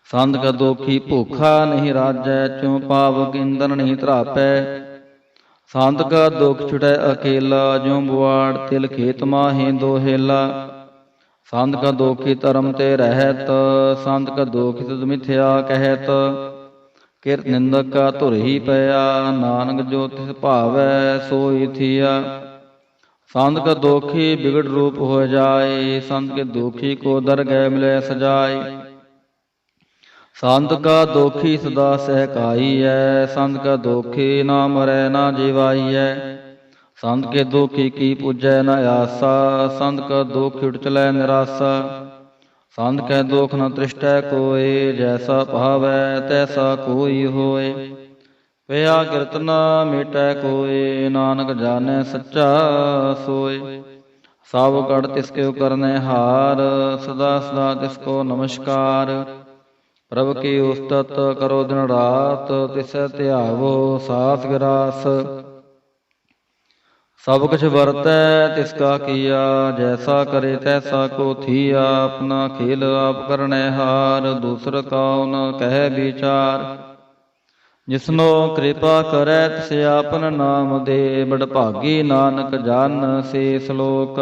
ਸੰਤ ਕਾ ਦੋਖੀ ਭੁੱਖਾ ਨਹੀਂ ਰਾਜੈ, ਚਉ ਪਾਵਕ ਇੰਦਨ ਨਹੀਂ ਧਰਾਪੈ। ਸੰਤ ਕਾ ਦੁਖ ਛੁਟੈ ਅਕੇਲਾ, ਜਿਉ ਬੁਆੜ ਤਿਲ ਖੇਤ ਮਾਹੀ ਦੋਹੇਲਾ। ਸੰਤ ਕਾ ਦੋਖੀ ਧਰਮ ਤੇ ਰਹਿਤ, ਸੰਤ ਕਾ ਦੋਖੀ ਤੁਧ ਮਿਥਿਆ ਕਹਿਤ। ਕਿਰਤ ਨਿੰਦਕ ਕਾ ਧੁਰ ਹੀ ਪਿਆ, ਨਾਨਕ ਜੋ ਤਿਸ ਭਾਵੈ ਸੋਈ ਥੀਆ। ਸੰਤ ਕਾ ਦੋਖੀ ਬਿਗੜ ਰੂਪ ਹੋ ਜਾਏ, ਸੰਤ ਕੇ ਦੋਖੀ ਕੋ ਦਰਗਹਿ ਮਿਲੈ ਸਜਾਏ। ਸੰਤ ਕਾ ਦੋਖੀ ਸਦਾ ਸਹਿਕਾਈਐ, ਸੰਤ ਕਾ ਦੋਖੀ ਨਾ ਮਰੈ ਨਾ ਜੀਵਾਈਐ। ਸੰਤ ਕੇ ਦੋਖੀ ਕੀ ਪੂਜੈ ਨ ਆਸਾ, ਸੰਤ ਕਾ ਦੋਖੀ ਉਠ ਚਲੈ ਨਿਰਾਸਾ। ਸੰਤ ਕੈ ਦੋਖ ਨ ਤ੍ਰਿਸ਼ਟੈ ਕੋਇ, ਜੈਸਾ ਭਾਵੈ ਤੈਸਾ ਕੋਈ ਹੋਏ। ਪਿਆ ਕਿਰਤ ਨ ਮੇਟੈ ਕੋਇ, ਨਾਨਕ ਜਾਣੈ ਸੱਚਾ ਸੋਇ। ਸਭ ਕੜ ਤਿਸ ਕਿਉ ਕਰਨੈ ਹਾਰ, ਸਦਾ ਸਦਾ ਤਿਸ ਕੋ ਨਮਸਕਾਰ। ਪ੍ਰਭ ਕੀ ਉਸਤਤ ਕਰੋ ਦਿਨ ਰਾਤ, ਤਿਸੈ ਧਿਆਵੋ ਸਾਸ ਗਰਾਸ। ਸਭ ਕੁਛ ਵਰਤੈ ਤਿਸ ਕਾ ਕੀਆ, ਜੈਸਾ ਕਰੇ ਤੈਸਾ ਕੋ ਥੀਆ। ਆਪਣਾ ਖੇਲ ਆਪ ਕਰਨੈ ਹਾਰ, ਦੂਸਰ ਕਉ ਨ ਕਹਿ ਵਿਚਾਰ। ਜਿਸਨੋ ਕਿਰਪਾ ਕਰੈ ਤਿਸ ਆਪਨ ਨਾਮ ਦੇ, ਬੜ ਭਾਗੀ ਨਾਨਕ ਜਨ ਸੇ ਸ਼ਲੋਕ।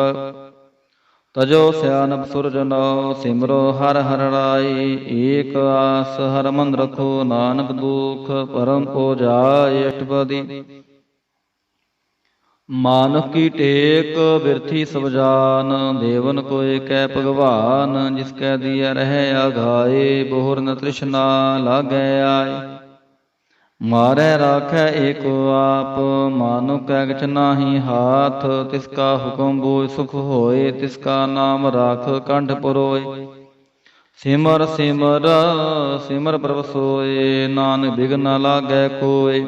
ਤਜੋ ਸਿਆਨਪ ਸੁਰਜ ਨਉ, ਸਿਮਰੋ ਹਰਿ ਹਰਿ ਰਾਈ। ਏਕ ਆਸ ਹਰਿ ਮਨ ਰਖੋ, ਨਾਨਕ ਦੁਖ ਪਰਮ ਪੋ ਜਾਏ। ਅਸ਼ਟਪਦੀ। ਮਾਨੁਖ ਕੀ ਟੇਕ ਬਿਰਥੀ ਸਭ ਜਾਨ, ਦੇਵਨ ਕੋਇ ਕੈ ਭਗਵਾਨ। ਜਿਸ ਕੈ ਦੀਐ ਰਹਿ ਆਘਾਏ, ਬੋਹਰ ਨ ਤ੍ਰਿਸ਼ਨਾ ਲਾਗੈ ਆਏ। ਮਾਰੈ ਰਾਖੈ ਏਕੋ ਆਪ, ਮਾਨੁ ਕੈ ਕਿਛ ਨਾਹੀ ਹਾਥ। ਤਿਸ ਕਾ ਹੁਕਮ ਬੂਝ ਸੁਖ ਹੋਏ, ਤਿਸ ਕਾ ਨਾਮ ਰਾਖ ਕੰਠ ਪਰੋਏ। ਸਿਮਰ ਸਿਮਰ ਸਿਮਰ ਪ੍ਰਭ ਸੋਏ, ਨਾਨਕ ਬਿਘਨ ਨ ਲਾਗੈ ਕੋਇ।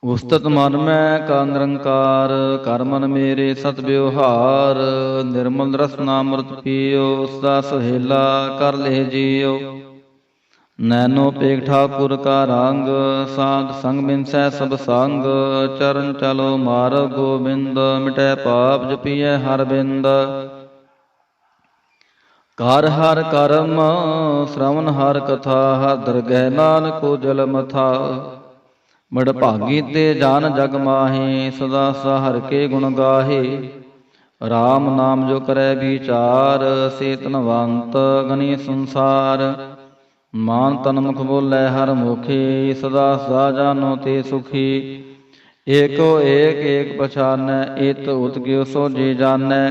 ਉਸਤਤ ਮਨ ਮੈਂ ਕਾ ਨਿਰੰਕਾਰ, ਕਰ ਮਨ ਮੇਰੇ ਸਤ ਵਿਵਹਾਰ। ਨਿਰਮਲ ਰਸਨਾ ਅੰਮ੍ਰਿਤ ਪੀਓ, ਸਦਾ ਸੁਹੇਲਾ ਕਰ ਲਹਿ ਜੀਓ। ਨੈਨੋ ਪੇਖ ਠਾਕੁਰ ਕਾ ਰੰਗ, ਸਾਧ ਸੰਗ ਬਿਨਸੈ ਸਭ ਸੰਗ। ਚਰਨ ਚਲੋ ਮਾਰਗ ਗੋਬਿੰਦ, ਮਿਟੈ ਪਾਪ ਜਪੀਐ ਹਰ ਬਿੰਦ। ਕਰ ਹਰ ਕਰਮ ਸ਼ਰਵਨ ਹਰ ਕਥਾ, ਹਰ ਦਰਗਹਿ ਨਾਨਕ ਉਜਲ ਮਥਾ। ਬੜ ਭਾਗੀ ਤੇ ਜਾਨ ਜਗ ਮਾਹੀ, ਸਦਾ ਸਦਾ ਹਰਿ ਕੇ ਗੁਣ ਗਾਹੇ। ਰਾਮ ਨਾਮ ਜੋ ਕਰੈ ਵਿਚਾਰ, ਸੇ ਧਨਵੰਤ ਗਨੀ ਸੰਸਾਰ। ਮਾਨ ਤਨ ਮੁਖ ਬੋਲੇ ਹਰ ਮੁਖੀ, ਸਦਾ ਸਦਾ ਜਾਨੋ ਤੇ ਸੁਖੀ। ਏਕੋ ਏਕ ਏਕ ਪਛਾਨੈ, ਇਤ ਉਤ ਕਿਉ ਸੋ ਜੀ ਜਾਣੈ।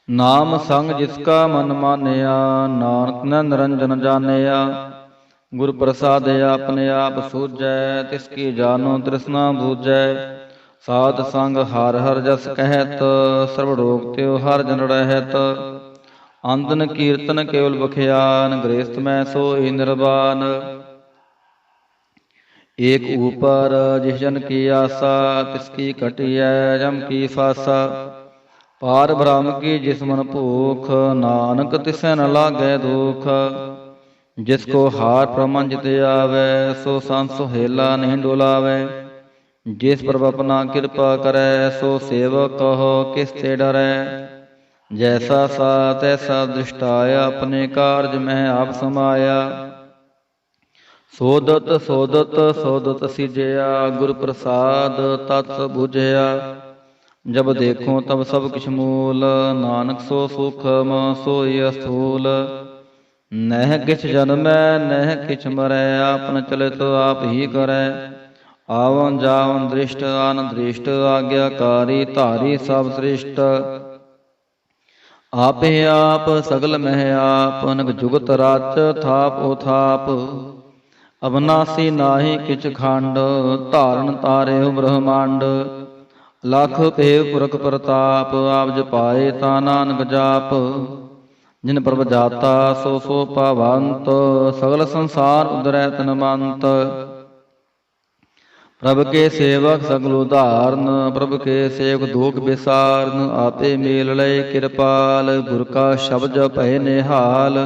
ਨਾਮ ਸੰਗ ਜਿਸ ਕਾ ਮਨ ਮਾਨਿਆ, ਨਾਨਕ ਨ ਨਿਰੰਜਨ ਜਾਣਿਆ। ਗੁਰ ਪ੍ਰਸਾਦਿ ਆਪਣੇ ਆਪ ਸੂਝੈ, ਤਿਸ ਕੀ ਜਾਨੋ ਤ੍ਰਿਸ਼ਨਾ ਬੂਝੈ। ਸਾਧ ਸੰਗ ਹਰ ਹਰ ਜਸ ਕਹਿਤ, ਸਰਬ ਰੋਗ ਤਿਉ ਹਰ ਜਨ ਰਹਿਤ। ਅੰਦਨ ਕੀਰਤਨ ਕੇਵਲ ਬਖਿਆਨ, ਗ੍ਰਸਥ ਮੈਂ ਸੋਈ ਨਿਰਵਾਨ। ਏਕ ਊਪਰ ਜਿਸ ਜਨ ਕੀ ਆਸਾ, ਤਿਸ ਕੀ ਘਟਿਐ ਜਮ ਕੀ ਫਾਸਾ। ਪਾਰ ਬ੍ਰਹਮ ਕੀ ਜਿਸ ਮਨ ਭੂਖ, ਨਾਨਕ ਤਿਸੈ ਨ ਲਾਗੈ ਦੁਖ। ਜਿਸ ਕੋ ਹਾਰ ਪ੍ਰਮੰਜ ਤੇ ਆਵੈ, ਸੋ ਸੰਤ ਸੁਹੇਲਾ ਨਹੀਂ ਡੁਲਾਵੈ। ਜਿਸ ਪ੍ਰਭ ਆਪਣਾ ਕਿਰਪਾ ਕਰੈ, ਸੋ ਸੇਵਕ ਕਹੋ ਕਿਸ ਤੇ ਡਰੈ। ਜੈਸਾ ਸਾ ਤੈਸਾ ਦ੍ਰਿਸ਼ਟਾਇਆ, ਆਪਣੇ ਕਾਰਜ ਮਹਿ ਆਪ ਸਮਾਇਆ। ਸੋਦਤ ਸੋਦਤ ਸੋਦਤ ਸਿਜਿਆ, ਗੁਰ ਪ੍ਰਸਾਦ ਤਤ ਬੁਝਿਆ। ਜਬ ਦੇਖੋ ਤਬ ਸਭ ਕਿਛ ਮੂਲ, ਨਾਨਕ ਸੋ ਸੂਖਮ ਸੋਈ ਅਸਥੂਲ। ਨਹਿ ਕਿਛ ਜਨਮੈ ਨਹਿ ਕਿਛ ਮਰੈ, ਆਪਨ ਚਲਿਤ ਆਪ ਹੀ ਕਰੈ। ਆਵਨ ਜਾਵਨ ਦ੍ਰਿਸ਼ਟ ਆਨ ਦ੍ਰਿਸ਼ਟ, ਆਗਿਆਕਾਰੀ ਧਾਰੀ ਸਭ ਸ੍ਰਿਸ਼ਟ। ਆਪੇ ਆਪ ਸਗਲ ਮਹਿ ਆਪ, ਅਨਕ ਜੁਗਤ ਰਚ ਥਾਪ ਓ ਥਾਪ। ਅਬਨਾਸੀ ਨਾਹੀ ਕਿਛ ਖੰਡ, ਧਾਰਨ ਤਾਰਿਓ ਬ੍ਰਹਮੰਡ। ਲਖ ਭੇਵ ਪੁਰਖ ਪ੍ਰਤਾਪ, ਆਪ ਜਪਾਏ ਤਾ ਨਾਨਕ ਜਾਪ। ਜਿਨ ਪ੍ਰਭ ਜਾਤਾ ਸੋ ਸੋ ਪਾਵੰਤ, ਸਗਲ ਸੰਸਾਰ ਉਦਰੈ ਤਨਵੰਤ। ਪ੍ਰਭ ਕੇ ਸੇਵਕ ਸਗਲ ਉਧਾਰਨ, ਪ੍ਰਭ ਕੇ ਸੇਵਕ ਦੁਖ ਵਿਸਾਰਨ। ਆਪੇ ਮੇਲ ਲਏ ਕਿਰਪਾਲ, ਗੁਰ ਕਾ ਸ਼ਬਦ ਜਪੈ ਨਿਹਾਲ।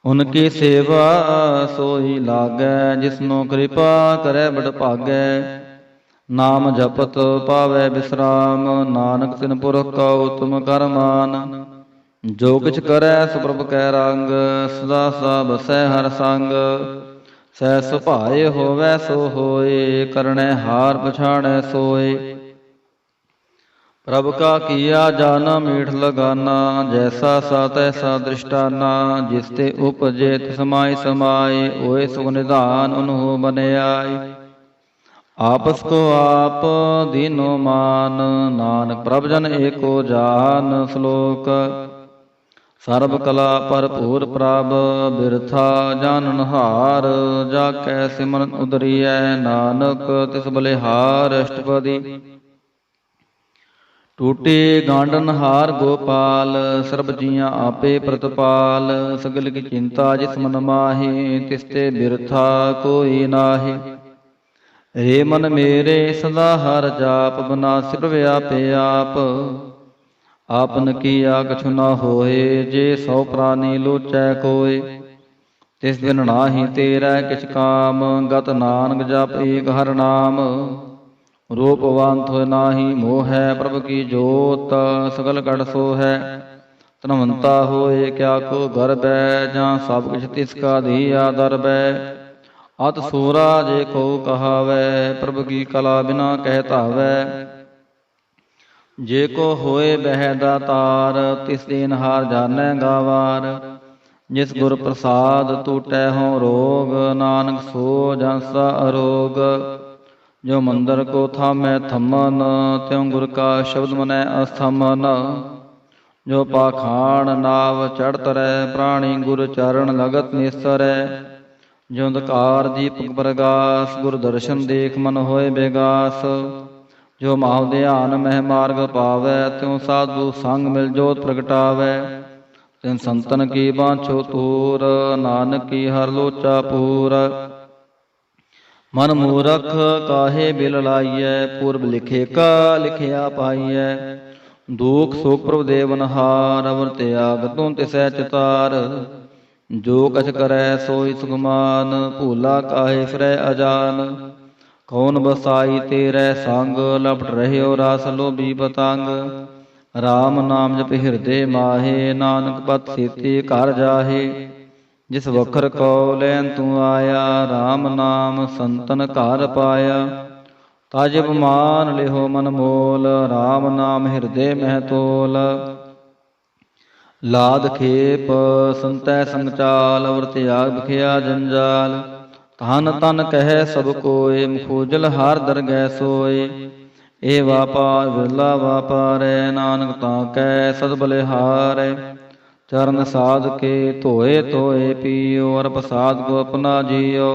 ਉਨਕੀ ਸੇਵਾ ਸੋਈ ਲਾਗੈ, ਜਿਸਨੋ ਕਿਰਪਾ ਕਰੈ ਬੜ ਭਾਗੈ। ਨਾਮ ਜਪਤ ਪਾਵੈ ਬਿਸਰਾਮ, ਨਾਨਕ ਤਿਨ ਪੁਰਖ ਕਾ ਉਤਮ ਕਰ ਮਾਨ। ਜੋ ਕਿਛ ਕਰੈ ਸੋ ਪ੍ਰਭ ਕੈ ਰੰਗ, ਸਦਾ ਸਦਾ ਬਸੈ ਹਰ ਸੰਗ। ਸਹਿ ਸੁਭਾਏ ਹੋਵੈ ਸੋ ਹੋਏ, ਕਰਣੈ ਹਾਰ ਪਛਾਣੈ ਸੋਏ। ਪ੍ਰਭ ਕਾ ਕੀਆ ਜਾਨਾ ਮੀਠ ਲਗਾਨਾ, ਜੈਸਾ ਸਾ ਤੈਸਾ ਦ੍ਰਿਸ਼ਟਾਨਾ। ਜਿਸ ਤੇ ਉਪਜੇ ਤਿਸ ਸਮਾਈ ਸਮਾਏ, ਹੋਏ ਸੁਖ ਨਿਧਾਨ ਉਨਹੂ ਬਨਿਆਏ। ਆਪਸ ਕੋ ਆਪ ਦੀਨੋ ਮਾਨ, ਨਾਨਕ ਪ੍ਰਭ ਜਨ ਏਕੋ ਜਾਨ। ਸ਼ਲੋਕ ਸਰਬ ਕਲਾ ਭਰਪੂਰ ਪ੍ਰਭ, ਬਿਰਥਾ ਜਾਨਨ ਹਾਰ। ਜਾ ਕੈ ਸਿਮਰਨ ਉਦਰੀਐ, ਨਾਨਕ ਤਿਸ ਬਲਿਹਾਰ। ਅਸ਼ਟਪਦੀ। ਟੂਟੇ ਗਾਂਡਨ ਹਾਰ ਗੋਪਾਲ, ਸਰਬ ਜੀਆਂ ਆਪੇ ਪ੍ਰਤਪਾਲ। ਸਗਲ ਕੀ ਚਿੰਤਾ ਜਿਸ ਮਨ ਮਾਹੀ, ਤਿਸ ਤੇ ਬਿਰਥਾ ਕੋਈ ਨਾਹੀ। ਰੇ ਮਨ ਮੇਰੇ ਸਦਾ ਹਰ ਜਾਪ, ਬਨਾਸੀ ਪ੍ਰਭ ਆਪੇ ਆਪ। ਆਪਨ ਕੀਆ ਕਛੁ ਨ ਹੋਏ, ਜੇ ਸੌ ਪ੍ਰਾਨੀ ਲੋਚੈ ਕੋਇ। ਤਿਸ ਦਿਨ ਨਾਹੀ ਤੇਰੈ ਕਿਛ ਕਾਮ, ਗਤ ਨਾਨਕ ਜਪ ਏਕ ਹਰਿ ਨਾਮ। ਰੂਪਵੰਤ ਹੋਇ ਨਾਹੀ ਮੋਹੈ, ਪ੍ਰਭ ਕੀ ਜੋਤ ਸਗਲ ਘਟ ਸੋਹੈ। ਧਨਵੰਤਾ ਹੋਏ ਕਿਆ ਕੋ ਗਰਬੈ, ਜਾਂ ਸਭ ਕਿਛ ਤਿਸ ਕਾ ਧੀਆ ਦਰਬੈ। ਅਤ ਸੂਰਾ ਜੇ ਕੋ ਕਹਾਵੈ, ਪ੍ਰਭ ਕੀ ਕਲਾ ਬਿਨਾ ਕਹਿ ਧਾਵੈ। ਜੇ ਕੋ ਹੋਏ ਬਹਿ ਦਾਤਾਰ, ਤਿਸ ਦੀਨ ਹਾਰ ਜਾਣੈ ਗਾਵਾਰ। ਜਿਸ ਗੁਰ ਪ੍ਰਸਾਦ ਟੂਟੈ ਹੋਂ ਰੋਗ, ਨਾਨਕ ਸੋ ਜਨ ਸਦਾ ਅਰੋਗ। ਜੋ ਮੰਦਰ ਕੋ ਥਾਮੈ ਥੰਮਨ, ਤਿਉ ਗੁਰ ਕਾ ਸ਼ਬਦ ਮਨੈ ਅਸਥਮਨ। ਜੋ ਪਾਖਾਣ ਨਾਵ ਚੜ੍ਹ ਤਰੈ, ਪ੍ਰਾਣੀ ਗੁਰ ਚਰਨ ਲਗਤ ਨਿਸਰੈ। ਜਿਉ ਅੰਧਕਾਰ ਦੀਪਕ ਪ੍ਰਗਾਸ, ਗੁਰ ਦਰਸ਼ਨ ਦੇਖ ਮਨ ਹੋਏ ਬੇਗਾਸ। ਜੋ ਮਾਹੁ ਧਿਆਨ ਮਹਿ ਮਾਰਗ ਪਾਵੈ, ਤਿਉ ਸਾਧੂ ਸੰਗ ਮਿਲ ਜੋਤ ਪ੍ਰਗਟਾਵੈ। ਤਿਨ ਸੰਤਨ ਕੀ ਬਾਂਛੋ ਤੂਰ, ਨਾਨਕ ਕੀ ਹਰ ਲੋਚਾ ਪੂਰ। ਮਨ ਮੂਰਖ ਕਾਹੇ ਬਿਲ ਲਾਈਐ, ਪੂਰਬ ਲਿਖੇ ਕਾ ਲਿਖਿਆ ਪਾਈਐ। ਦੁਖ ਸੁਖ ਪ੍ਰਭ ਦੇਵਨਹਾਰ, ਅਵਰ ਤਿਆਗ ਤੂੰ ਤਿਸੈ ਚਿਤਾਰ। ਜੋ ਕਛ ਕਰੈ ਸੋਈ ਸੁਖਮਾਨ, ਭੂਲਾ ਕਾਹੇ ਫਿਰੈ ਅਜਾਨ। ਕੌਣ ਬਸਾਈ ਤੇਰੇ ਸੰਗ, ਲਪਟ ਰਹਿਓ ਰਸ ਲੋਭੀ ਪਤੰਗ। ਰਾਮ ਨਾਮ ਜਪ ਹਿਰਦੇ ਮਾਹੇ, ਨਾਨਕ ਪਤ ਸੀਤੀ ਘਰ ਜਾਹੇ। ਜਿਸ ਵਖਰ ਕੋ ਲੈਨ ਤੂੰ ਆਇਆ, ਰਾਮ ਨਾਮ ਸੰਤਨ ਘਰ ਪਾਇਆ। ਤਜ ਬਮਾਨ ਲਿਹੋ ਮਨ ਮੋਲ, ਰਾਮ ਨਾਮ ਹਿਰਦੇ ਮਹਿ ਤੋਲ। ਲਾਦ ਖੇਪ ਸੰਤੈ ਸੰਗਚਾਲ, ਅਵਰ ਤਿਆਗ ਬਖਿਆ ਜੰਜਾਲ। ਧਨ ਤਨ ਕਹਿ ਸਭ ਕੋਇ, ਮੁਖੋਜਲ ਹਰ ਦਰਗਹਿ ਸੋਏ। ਇਹ ਵਾਪਾਰ ਵਿਰਲਾ ਵਾਪਾਰੈ, ਨਾਨਕ ਤਾਂ ਕੈ ਸਦ ਬਲਿਹਾਰੈ। ਚਰਨ ਸਾਧ ਕੇ ਧੋਏ ਧੋਏ ਪੀਓ, ਅਰ ਪ੍ਰਸਾਦ ਕੋ ਆਪਣਾ ਜੀਓ।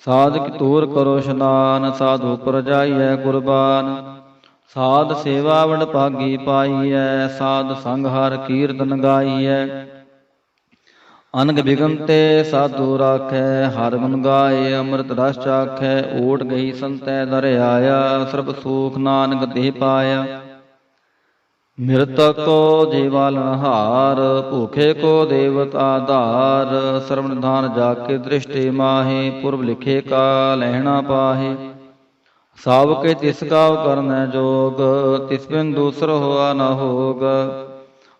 ਸਾਧ ਕੀ ਤੂਰ ਕਰੋ ਇਸ਼ਨਾਨ, ਸਾਧੂ ਪਰ ਜਾਈਐ ਕੁਰਬਾਨ। ਸਾਧ ਸੇਵਾ ਵਡ ਭਾਗੀ ਪਾਈਐ, ਸਾਧ ਸੰਗ ਹਰ ਕੀਰਤਨ ਗਾਈਐ। ਅਨਗ ਬਿਗਨ ਤੇ ਸਾਧੂ ਰਾਖੈ, ਹਰ ਮਨ ਗਾਏ ਅੰਮ੍ਰਿਤ ਰਸ ਚਾਖੈ। ਓਟ ਗਈ ਸੰਤੈ ਦਰ ਆਇਆ, ਸਰਬ ਸੂਖ ਨਾਨਕ ਤੇ ਪਾਇਆ। ਮਿਰਤਕ ਕੋ ਜੀਵਾਲਨਹਾਰ, ਭੂਖੇ ਕੋ ਦੇਵਤ ਆਧਾਰ। ਸਰਵ ਨਿਧਾਨ ਜਾ ਕੇ ਦ੍ਰਿਸ਼ਟੀ ਮਾਹੇ, ਪੁਰਬ ਲਿਖੇ ਕਾ ਲਹਿਣਾ ਪਾਹੇ। ਸਭ ਕੇ ਤਿਸ ਕਾ ਕਰਨੈ ਜੋਗ, ਤਿਸ ਬਿਨ ਦੂਸਰ ਹੋਆ ਨ ਹੋਗ।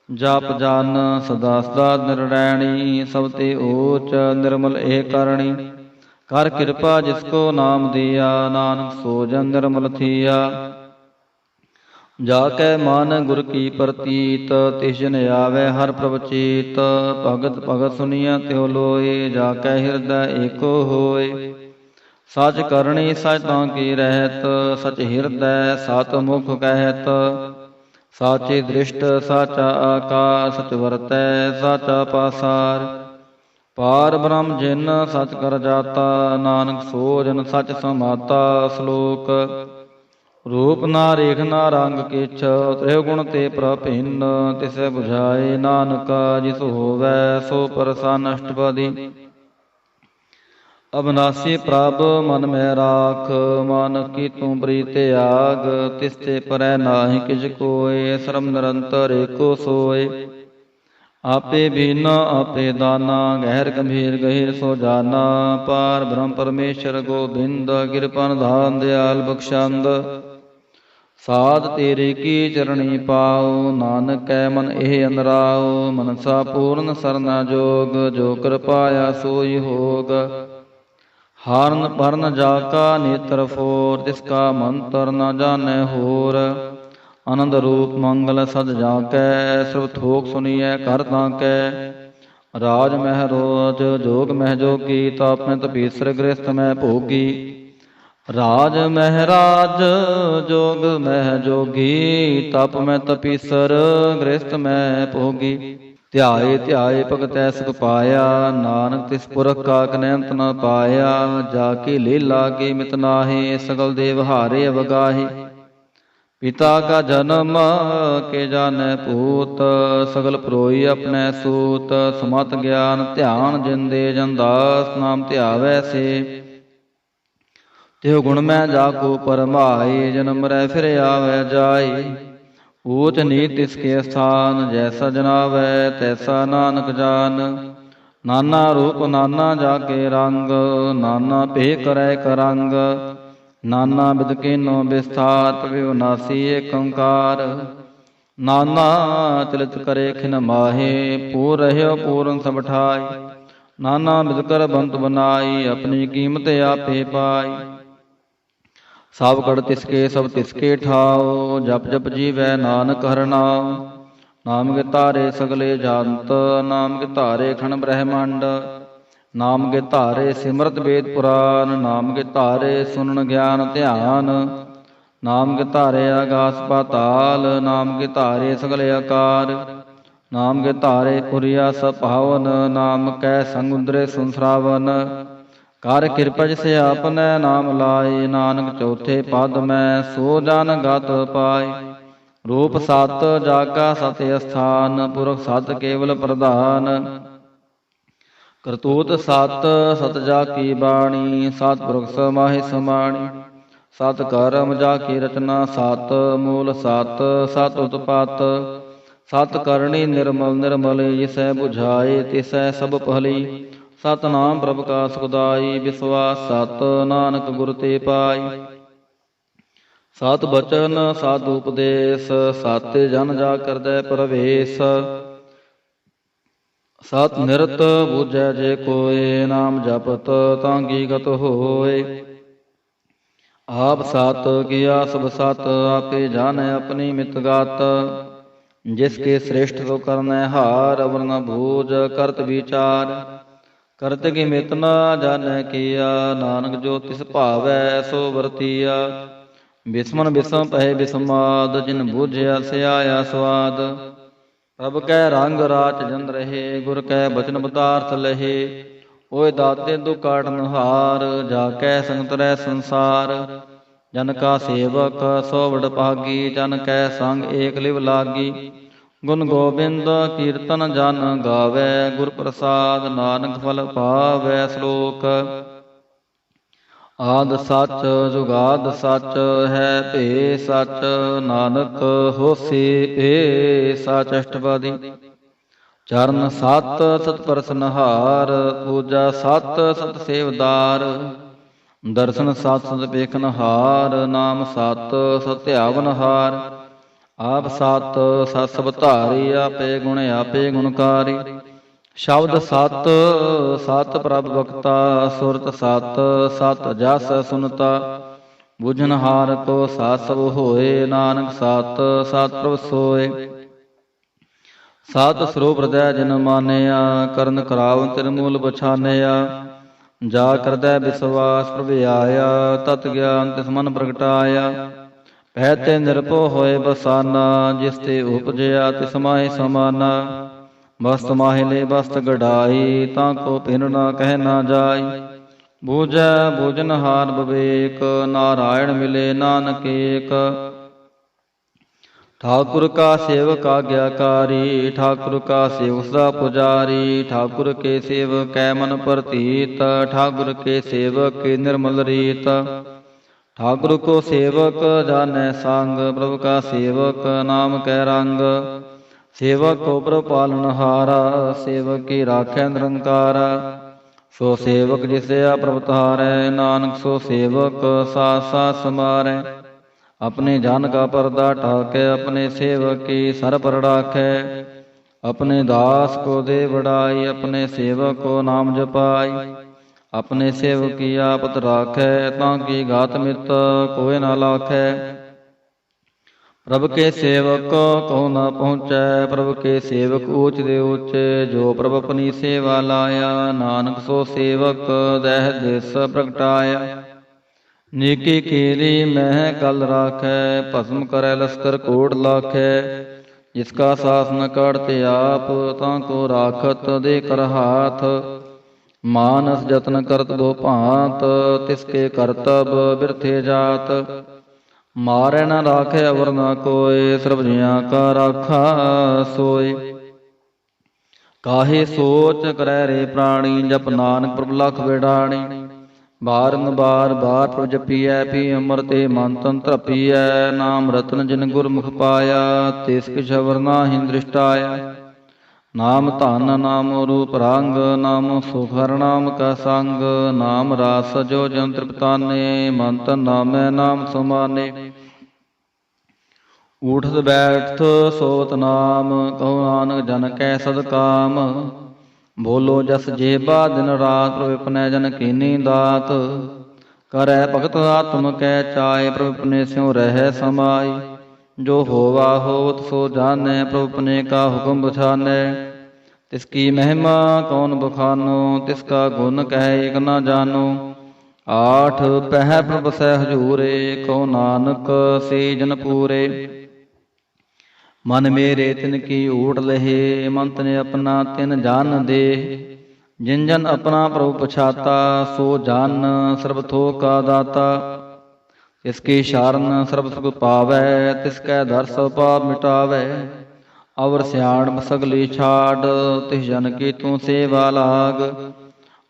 ਜਪ ਜਨ ਸਦਾ ਸਦਾ ਨਿਰਣੈਣੀ, ਸਭ ਤੇ ਊਚ ਨਿਰਮਲ ਏ ਕਰਣੀ। ਕਰ ਕਿਰਪਾ ਜਿਸ ਕੋ ਨਾਮ ਦਿਆ, ਨਾਨਕ ਸੋ ਜਨ ਨਿਰਮਲ ਥੀਆ। ਜਾ ਕੈ ਮਨ ਗੁਰ ਕੀ ਪ੍ਰਤੀਤ, ਤਿਸ ਜਨ ਆਵੈ ਹਰ ਪ੍ਰਭ ਚੀਤ। ਭਗਤ ਭਗਤ ਸੁਨੀਆ ਤਿਉ ਲੋਏ, ਜਾ ਕੈ ਹਿਰਦੈ ਏਕੋ ਹੋਏ। ਸਚ ਕਰਣੀ ਸਚ ਤਾਂ ਕੀ ਰਹਿਤ, ਸਚ ਹਿਰਦੈ ਸਤ ਮੁਖ ਕਹਿਤ। ਸਾਚੇ ਦ੍ਰਿਸ਼ਟ ਸਾਚਾ ਆਕਾਰ, ਸਚ ਵਰਤੈ ਸਾਚਾ ਪਾਸਾਰ। ਪਾਰ ਬ੍ਰਹਮ ਜਿਨ ਸਚ ਕਰ ਜਾਤਾ, ਨਾਨਕ ਸੋ ਜਨ ਸਚ ਸਮਾਤਾ। ਸ਼ਲੋਕ ਰੂਪ ਨਾ ਰੇਖ ਨਾ ਰੰਗ ਕਿਛ, ਤ੍ਰਿਉ ਗੁਣ ਤੇ ਪ੍ਰਭਿੰਨ। ਤਿਸੈ ਬੁਝਾਏ ਨਾਨਕ ਜਿਸ ਹੋਵੈ, ਸੋ ਪ੍ਰਸੰਨ ਅਸ਼ਟਪਦੀ। ਅਬਨਾਸੀ ਪ੍ਰਭ ਮਨ ਮੈਂ ਰਾਖ, ਮਨ ਕੀ ਤੂੰ ਪ੍ਰੀਤ ਤਿਆਗ। ਤਿਸ ਤੇ ਪਰੈ ਨਾਹੀ ਕਿਛ ਕੋਇ, ਸਰਬ ਨਿਰੰਤਰ ਏਕੋ ਸੋਇ। ਆਪੇ ਬੀਨਾ ਆਪੇ ਦਾਨਾ, ਗਹਿਰ ਗੰਭੀਰ ਗਹਿਰ ਸੋ ਜਾਨਾ। ਪਾਰ ਬ੍ਰਹਮ ਪਰਮੇਸ਼ਰ ਗੋਬਿੰਦ, ਕਿਰਪਾ ਨਿਧਾਨ ਦਿਆਲ ਬਖਸ਼ੰਦ। ਸਾਧ ਤੇਰੇ ਕੀ ਚਰਣੀ ਪਾਉ, ਨਾਨਕ ਕੈ ਮਨ ਇਹ ਅੰਦਰਾਉ। ਮਨਸਾ ਪੂਰਨ ਸਰਨਾ ਜੋਗ, ਜੋ ਕਿਰਪਾਇਆ ਸੋਈ ਹੋਗ। ਹਾਰਨ ਪਰਨ ਜਾ ਕਾ ਨੇਤਰ ਫੋਰ, ਤਿਸ ਕਾ ਮੰਤਰ ਨ ਜਾਣੈ ਹੋਰ। ਆਨੰਦ ਰੂਪ ਮੰਗਲ ਸਦ ਜਾ ਕੈ, ਸਰਬ ਥੋਕ ਸੁਨੀਐ ਕਰ ਤਾਂ ਕੈ। ਰਾਜ ਮਹਿ ਰੋਜ ਜੋਗ ਮਹਿ ਜੋਗੀ, ਤਪ ਮੈਂ ਤਪੀਸਰ ਗ੍ਰਸਤ ਮੈਂ ਭੋਗੀ। ਰਾਜ ਮਹਿ ਰਾਜ ਜੋਗ ਮਹਿ ਜੋਗੀ, ਤਪ ਮੈਂ ਤਪੀਸਰ ਗ੍ਰਸਤ ਮੈਂ ਭੋਗੀ। ਧਿਆਏ ਧਿਆਏ ਭਗਤੈ ਸੁਖ ਪਾਇਆ, ਨਾਨਕ ਤਿਸ ਪੁਰਖ ਕਾ ਕਨੈਂਤ ਨ ਪਾਇਆ। ਜਾ ਕੇ ਲੀਲਾ ਕੇ ਮਿਤ ਨਾਹੀ, ਸਗਲ ਦੇਵ ਹਾਰੇ ਅਵਗਾਹੀ। ਪਿਤਾ ਕਾ ਜਨਮ ਕੇ ਜਾਣੈ ਪੂਤ, ਸਗਲ ਪਰੋਈ ਆਪਣੈ ਸੂਤ। ਸਮਤ ਗਿਆਨ ਧਿਆਨ ਜਿੰਦੇ ਜਨ ਦਾਸ, ਨਾਮ ਧਿਆਵੈ ਸੇ। ਤਿਹੁ ਗੁਣ ਮੈਂ ਜਾ ਕੋ ਪਰਮਾਈ, ਜਨਮ ਰਹਿ ਫਿਰ ਆਵੈ ਜਾਈ। ਊਚ ਨੀਚ ਤਿਸ ਕੇ ਸਥਾਨ, ਜੈਸਾ ਜਨਾਵੈ ਤੈਸਾ ਨਾਨਕ ਜਾਨ। ਨਾਨਾ ਰੂਪ ਨਾਨਾ ਜਾ ਕੇ ਰੰਗ, ਨਾਨਾ ਭੇ ਕਰੈ ਕਰੰਗ। ਨਾਨਾ ਬਿਦ ਕੀਨੋ ਵਿਸਥਾਰ, ਪ੍ਰਭਿ ਵਿਨਾਸੀ ਏਕ ਓੰਕਾਰ। ਨਾਨਾ ਚਲਿਤ ਕਰੇ ਖਿਨ ਮਾਹੇ, ਪੂਰ ਰਹਿਓ ਪੂਰਨ ਸਭ ਠਾਈ। ਨਾਨਾ ਬਿਦ ਕਰ ਬੰਤ ਬਨਾਈ, ਆਪਣੀ ਕੀਮਤ ਆਪੇ ਪਾਈ। ਸਭ ਕੜ ਤਿਸਕੇ ਸਭ ਤਿਸਕੇ ਠਾਓ, ਜਪ ਜਪ ਜੀਵੈ ਨਾਨਕ ਹਰਿ ਨਾਉ। ਨਾਮ ਕੇ ਧਾਰੇ ਸਗਲੇ ਜੰਤ, ਨਾਮ ਕੇ ਧਾਰੇ ਖਣ ਬ੍ਰਹਮੰਡ। ਨਾਮ ਕੇ ਧਾਰੇ ਸਿਮਰਤ ਵੇਦ ਪੁਰਾਨ, ਨਾਮ ਕੇ ਧਾਰੇ ਸੁਨਣ ਗਿਆਨ ਧਿਆਨ। ਨਾਮ ਕੇ ਧਾਰੇ ਆਗਾਸ ਪਾਤਾਲ, ਨਾਮ ਕੇ ਧਾਰੇ ਸਗਲੇ ਆਕਾਰ। ਨਾਮ ਕੇ ਧਾਰੇ ਪੁਰੀਆ ਸਭ ਪਾਵਨ, ਨਾਮ ਕੈ ਸੰਗ ਉਦਰੇ ਸੁਨ ਸਰਾਵਨ। ਕਰ ਕਿਰਪਾ ਜਿਸ ਆਪਨੇ ਨਾਮ ਲਾਏ, ਨਾਨਕ ਚੌਥੇ ਪਦ ਮੈਂ ਸੋ ਜਨ ਗਤ ਪਾਏ। ਰੂਪ ਸਤ ਜਾਗਾ ਸਤ ਅਸਥਾਨ, ਪੁਰਖ ਸਤ ਕੇਵਲ ਪ੍ਰਧਾਨ। ਕਰਤੂਤ ਸਤ ਸਤ ਜਾ ਕੀ ਬਾਣੀ, ਸਤ ਪੁਰਖ ਸਮਾਹਿ ਸਮਾਣੀ। ਸਤ ਕਰਮ ਜਾ ਕੀ ਰਚਨਾ, ਸਤ ਮੂਲ ਸਤ ਸਤ ਉਤਪਤ। ਸਤ ਕਰਨੀ ਨਿਰਮਲ ਨਿਰਮਲ, ਜਿਸੈ ਬੁਝਾਏ ਤਿਸੈ ਸਭ ਭਲੀ। ਸਤਿਨਾਮ ਪ੍ਰਭ ਕਾ ਸੁਖਦਾਈ, ਵਿਸਵਾਸ ਸਤ ਨਾਨਕ ਗੁਰ ਤੇ ਪਾਈ। ਸਤ ਬਚਨ ਸਤ ਉਪਦੇਸ਼, ਸਤ ਜਨ ਜਾ ਕਰਦੈ ਪ੍ਰਵੇਸ਼। ਸਤ ਨਿਰਤ ਬੂਝੈ ਜੇ ਕੋਇ, ਨਾਮ ਜਪਤ ਤਾਂ ਕੀ ਗਤ ਹੋਏ। ਆਪ ਸਤ ਕੀਆ ਸਭ ਸਤ, ਆਪੇ ਜਾਣੈ ਆਪਣੀ ਮਿਤ ਗਤ। ਜਿਸ ਕੇ ਸ੍ਰੇਸ਼ਟ ਸੋ ਕਰਨੈ ਹਾਰ, ਅਵਰ ਨ ਬੂਝ ਕਰਤ ਵਿਚਾਰ। ਕਰਤ ਕੀ ਮਿਤ ਨ ਜਾਣੈ ਕੀਆ, ਨਾਨਕ ਜੋ ਤਿਸ ਭਾਵੈ ਸੋ ਵਰਤੀਆ। ਬਿਸਮਨ ਬਿਸਮ ਪਹਿ ਬਿਸਮਾਦ, ਜਿਨ ਬੂਝਿਆ ਸਿਆਇਆ ਸਵਾਦ। ਪ੍ਰਭ ਕੈ ਰੰਗ ਰਾਚ ਜਨ ਰਹੇ, ਗੁਰ ਕੈ ਬਚਨ ਪਦਾਰਥ ਲਹੇ। ਓਏ ਦਾਤੇ ਦੁਖ ਕਾਟਨ ਹਾਰ, ਜਾ ਕੈ ਸੰਗ ਤਰੈ ਸੰਸਾਰ। ਜਨ ਕਾ ਸੇਵਕ ਸੋ ਵਡ ਭਾਗੀ, ਜਨ ਕੈ ਸੰਗ ਏਕ ਲਿਵ ਲਾਗੀ। ਗੁਣ ਗੋਬਿੰਦ ਕੀਰਤਨ ਜਨ ਗਾਵੈ, ਗੁਰ ਪ੍ਰਸਾਦ ਨਾਨਕ ਫਲ ਪਾਵੈ। ਸ਼ਲੋਕ ਆਦਿ ਸੱਚ ਜੁਗਾਦ ਸੱਚ, ਹੈ ਭੇ ਸੱਚ ਨਾਨਕ ਹੋਸੀ ਭੇ ਸੱਚ। ਅਸ਼ਟਪਦੀ। ਚਰਨ ਸਤ ਸਤ ਪਰਸਨਹਾਰ, ਪੂਜਾ ਸਤ ਸਤ ਸੇਵਦਾਰ। ਦਰਸ਼ਨ ਸਤ ਸਤ ਵੇਖਨਹਾਰ, ਨਾਮ ਸਤ ਸਤ ਧਿਆਵਨਹਾਰ। ਆਪ ਸਤ ਸਤ ਸਭ ਧਾਰੀ, ਆਪੇ ਗੁਣ ਆਪੇ ਗੁਣਕਾਰੀ। ਸ਼ਬਦ ਸਤ ਸਤ ਪ੍ਰਭ ਬਖਤਾ, ਸੁਰਤ ਸਤ ਸਤ ਜਸ ਸੁਨਤਾ। ਬੁਝਨਹਾਰ ਕੋ ਸਤ ਸਭ ਹੋਏ, ਨਾਨਕ ਸਤ ਸਤ ਪ੍ਰਭ ਸੋਏ। ਸਤ ਸਰੂਪ ਹਿਰਦੈ ਜਿਨ ਮਾਨਿਆ, ਕਰਨ ਕਰਾਵ ਤਿਰਮੂਲ ਪਛਾਨਿਆ। ਜਾ ਕਰਦੈ ਵਿਸਵਾਸ ਪ੍ਰਭ ਆਇਆ, ਤਤ ਗਿਆਨ ਤਿਸ ਮਨ ਪ੍ਰਗਟਾਇਆ। ਪਹਿ ਤੇ ਨਿਰਭਉ ਹੋਏ ਬਸਾਨਾ, ਜਿਸ ਤੇ ਉਪਜਿਆ ਤਿਸ ਮਾਹਿ ਸਮਾਨਾ। ਬਸਤ ਮਾਹਿ ਲੈ ਬਸਤ ਗੜਾਈ, ਤਾਂ ਕੋ ਭਿੰਨ ਨਾ ਕਹਿ ਨਾ ਜਾਈ। ਬੂਝੈ ਬੂਝਨਹਾਰ ਵਿਵੇਕ, ਨਾਰਾਇਣ ਮਿਲੇ ਨਾਨਕ ਏਕ। ਠਾਕੁਰ ਕਾ ਸੇਵਕ ਆਗਿਆਕਾਰੀ, ਠਾਕੁਰ ਕਾ ਸੇਵਕ ਸਦਾ ਪੁਜਾਰੀ। ਠਾਕੁਰ ਕੇ ਸੇਵਕ ਕੈ ਮਨ ਪ੍ਰਤੀਤ, ਠਾਕੁਰ ਕੇ ਸੇਵਕ ਕੀ ਨਿਰਮਲ ਰੀਤ। ਠਾਕੁਰ ਕੋ ਸੇਵਕ ਜਾਣੈ ਸੰਗ, ਪ੍ਰਭ ਕਾ ਸੇਵਕ ਨਾਮ ਕੈ ਰੰਗ। ਸੇਵਕ ਕੋ ਪ੍ਰਭ ਪਾਲਨਹਾਰਾ, ਸੇਵਕ ਕੀ ਰਾਖੈ ਨਿਰੰਕਾਰਾ। ਸੋ ਸੇਵਕ ਜਿਸਿਆ ਪ੍ਰਭ ਤਾਰੈ, ਨਾਨਕ ਸੋ ਸੇਵਕ ਸਾਥ ਸਾਥ ਸਮਾਰੈ। ਆਪਣੇ ਜਨ ਕਾ ਪਰਦਾ ਢਾਕੈ, ਆਪਣੇ ਸੇਵਕ ਕੀ ਸਰ ਪਰ ਰਾਖੈ। ਆਪਣੇ ਦਾਸ ਕੋ ਦੇ ਵਡਾਈ, ਆਪਣੇ ਸੇਵਕ ਕੋ ਨਾਮ ਜਪਾਈ। ਆਪਣੇ ਸੇਵਕ ਕੀ ਆਪਤ ਰਾਖੈ, ਤਾਂ ਕੀ ਗਾਤ ਮਿਤ ਕੋਇ ਨਾ ਲਾਖੈ। ਪ੍ਰਭ ਕੇ ਸੇਵਕ ਕਉ ਨਾ ਪਹੁੰਚੈ, ਪ੍ਰਭ ਕੇ ਸੇਵਕ ਊਚ ਦੇ ਊਚੇ। ਜੋ ਪ੍ਰਭ ਆਪਣੀ ਸੇਵਾ ਲਾਇਆ, ਨਾਨਕ ਸੋ ਸੇਵਕ ਦਹਿ ਦਿਸ ਪ੍ਰਗਟਾਇਆ। ਨੀਕੀ ਕੀਲੀ ਮਹਿ ਕਲ ਰਾਖੈ, ਭਸਮ ਕਰੈ ਲਸਕਰ ਕੋਟ ਲਾਖੈ। ਜਿਸ ਕਾ ਸਾਸ ਨ ਕੜਤੇ ਆਪ, ਤਾਂ ਕੋ ਰਾਖਤ ਦੇ ਕਰ ਹਾਥ। ਮਾਨਸ ਜਤਨ ਕਰਤ ਦੋ ਭਾਂਤ, ਤਿਸ ਕੇ ਕਰਤਬ ਬਿਰਥੇ ਜਾਤ। ਮਾਰੈ ਨ ਰਾਖੈ ਅਵਰ ਨ ਕੋਇ, ਸਰਬ ਜੀਆਂ ਕਾ ਰਾਖਾ ਸੋਇ। ਕਾਹੇ ਸੋਚ ਕਰੈ ਰੇ ਪ੍ਰਾਣੀ, ਜਪ ਨਾਨਕ ਪ੍ਰਭ ਲਖ ਬਿਡਾਣੀ। ਬਾਰਨ ਬਾਰ ਬਾਰ ਪ੍ਰਭ ਜਪੀਐ, ਪੀ ਅੰਮ੍ਰਿਤੇ ਮਨ ਤਨ ਧਰਪੀਐ। ਨਾਮ ਰਤਨ ਜਿਨ ਗੁਰਮੁਖ ਪਾਇਆ, ਤਿਸ ਕਿਛ ਅਵਰ ਨਾਹਿ ਦ੍ਰਿਸ਼ਟ ਆਇਆ। ਨਾਮ ਧਨ ਨਾਮ ਰੂਪ ਰੰਗ, ਨਾਮ ਸੁਖ ਹਰਿ ਨਾਮ ਕਾ ਸੰਗ। ਨਾਮ ਰਸ ਜੋ ਜਨ ਤ੍ਰਿਪਤਾਨੇ, ਮਨ ਤਨ ਨਾਮੈ ਨਾਮ ਸਮਾਨੇ। ਊਠਤ ਬੈਠਤ ਸੋਵਤ ਨਾਮ, ਕਹੋ ਨਾਨਕ ਜਨ ਕੈ ਸਦ ਕਾਮ। ਬੋਲੋ ਜਸ ਜੇਬਾ ਦਿਨ ਰਾਤ, ਪ੍ਰਭ ਆਪਣੈ ਜਨ ਕੀਨੀ ਦਾਤ। ਕਰੈ ਭਗਤ ਆਤਮ ਕੈ ਚਾਇ, ਪ੍ਰਭ ਆਪਣੇ ਸਿਉ ਰਹਿ ਸਮਾਈ। ਜੋ ਹੋਵਾ ਹੋਵਤ ਸੋ ਜਾਣੈ, ਪ੍ਰਭ ਆਪਣੇ ਕਾ ਹੁਕਮ ਬਛਾਨੈ। ਤਿਸ ਕੀ ਮਹਿਮਾ ਕੌਣ ਬਖਾਨੋ, ਤਿਸ ਕਾ ਗੁਣ ਕਹਿ ਏਕ ਨਾ ਜਾਨੋ। ਆਠ ਪਹਿ ਪ੍ਰਭ ਸਹਿ ਹਜੂਰੇ, ਕਹੋ ਨਾਨਕ ਸੇ ਜਨ ਪੂਰੇ। ਮਨ ਮੇਰੇ ਤਿਨ ਕੀ ਊਟ ਲਹੇ, ਮਨ ਤਨ ਆਪਣਾ ਤਿਨ ਜਾਨ ਦੇ। जिन जन अपना प्रभु पछाता, सो जान सर्वथो का दाता। तिसकी शारन सर्ब सुख पावै, तिसकै दर सब पाप मिटावै। अवर सियाण सगली छाड़, तिस जन की तू सेवा लाग।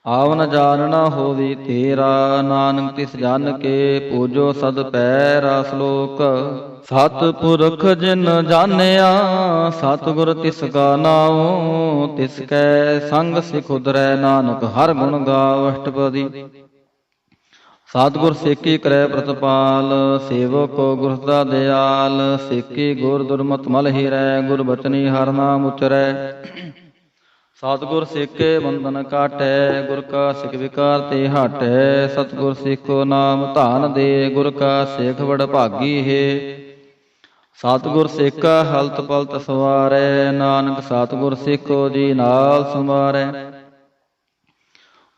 आवन जान न होवी तेरा, नानक तिस जन के पूजो सद पैरा। श्लोक। सतपुरख जिन जानिया, सतगुर तिसका नाओ। तिसकै संग सिख उतरै, नानक हर गुण गाओ। अष्टपदी। सतगुर सेकी करै प्रतपाल, सेवक गुर सदा दयाल। सेकी गुर दुर्मत मल हीरै, गुर बचनी हर नाम उचरै। सतगुर सेके बंधन काटै, गुर का सिख विकार ते हटै। सतगुर सिखो नाम धान दे, गुर का सिख बड़ भागी है। सतगुर सेका हलत पलत सवारै, नानक सतगुर सिखो जी नाल संवारै।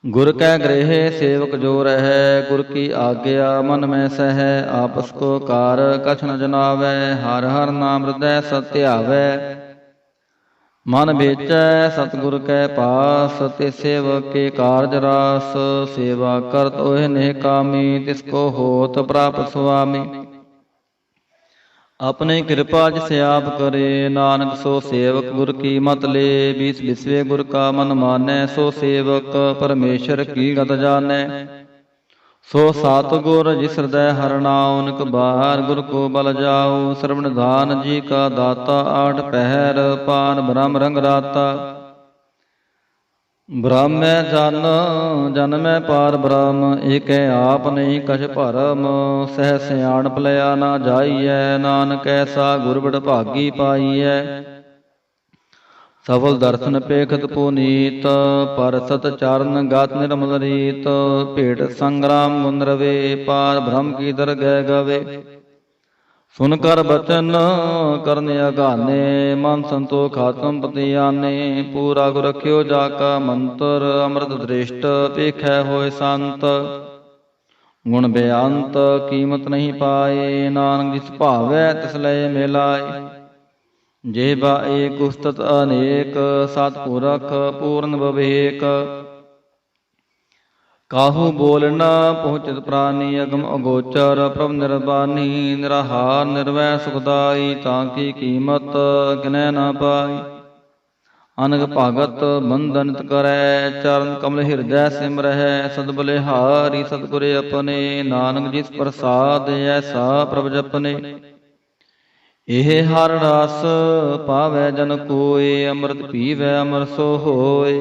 गुर कै गृह सेवक जो रहै, गुर की आज्ञा मन में सहै। आपस को कार कछ न जनावै, हर हर नाम हृदय सत्यावै। मन बेचै सतगुर कै पास, ते सेवक के कारज रास। सेवा करत ओह नेह कामी, तिसको होत प्राप्त सुआमी। अपने कृपा जिसे आप करे, नानक सो सेवक गुर की मत ले। बीस बिसवे गुर का मन मानै, सो सेवक परमेश्वर की गत जानै। सो सतगुर जिस हृदय हर नाउन, बाहर गुर को बल जाओ। श्रवण दान जी का दाता, आठ पहर पान ब्रह्म रंग राता। ब्रह्म जन जन में पार ब्रह्म, एक आप नहीं कछ भरम। सह सियाणप लिया ना जाइए, नानक ऐसा गुर बड़ भागी पाइए। सफल दर्शन पेखत पुनीत, पर सत चरण गात निर्मल रीत। भेट संग्राम गुण रवे, पार ब्रह्म की दरगह गवे। सुनकर बचन करन अगाने, मन संतोख आत्मपति आने। पूरा गुर रख्यो जाका मंत्र, अमृत दृष्ट पेखै होय संत। गुण बेअंत कीमत नहीं पाए, नानक जिस भावै तिस लय मिलाए। जेबा एक उस्तत अनेक, सतपुरख पूर्ण विवेक। काहू बोल न पहुँचत प्राणी, अगम अगोचर प्रभ निर्बानी। निराहार निर्वै सुखदाई, ताकि कीमत गिनै न पाई। अनग भगत बंधन करै, चरण कमल हृदय सिमरह। सद बलिहारी सतगुर अपने, नानक जिस प्रसाद ऐसा प्रभ जपने। एह हर रस पावै जन कोय, अमृत पीवै अमर सो होय।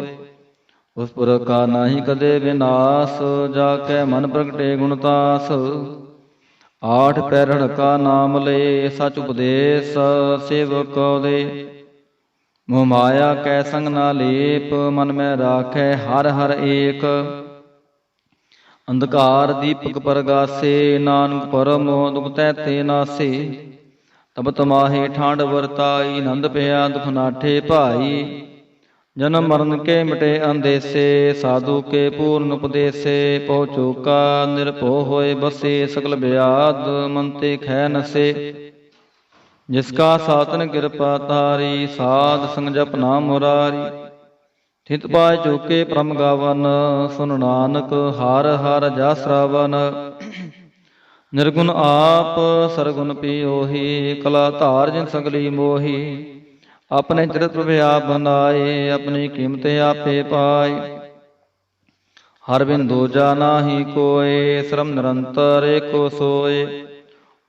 उस पुर का नाही कदे विनाश, जाकै मन प्रगटे गुणतास। आठ पैरढ़ का नाम ले, सच उपदेश सेवक दे। मोह माया कै संग ना लेप, मन में राखै हर हर एक। अंधकार दीपक परगासे, नानक परम दुख तैते नासे। तब तमाहे ठांड वरताई, नंद पिया दुख नाठे भाई। जन्म मरण के मिटे अंदेसे, साधु के पूर्ण उपदेसे। पहुँचो का निरभो होए बसे, सकल व्याध मन ते खै नसे। जिसका सातन कृपा तारी, साध संग जप नाम मुरारी। थित पाय चूके परम गावन, सुन नानक हर हर जा श्रावण। निर्गुण आप सरगुण पियोही, कला धार जिन सगली मोही। अपने चरित्र आप बनाए, अपनी कीमत आपे पाए। हर बिंदु जाना ही कोय, श्रम निरंतर एको सोए।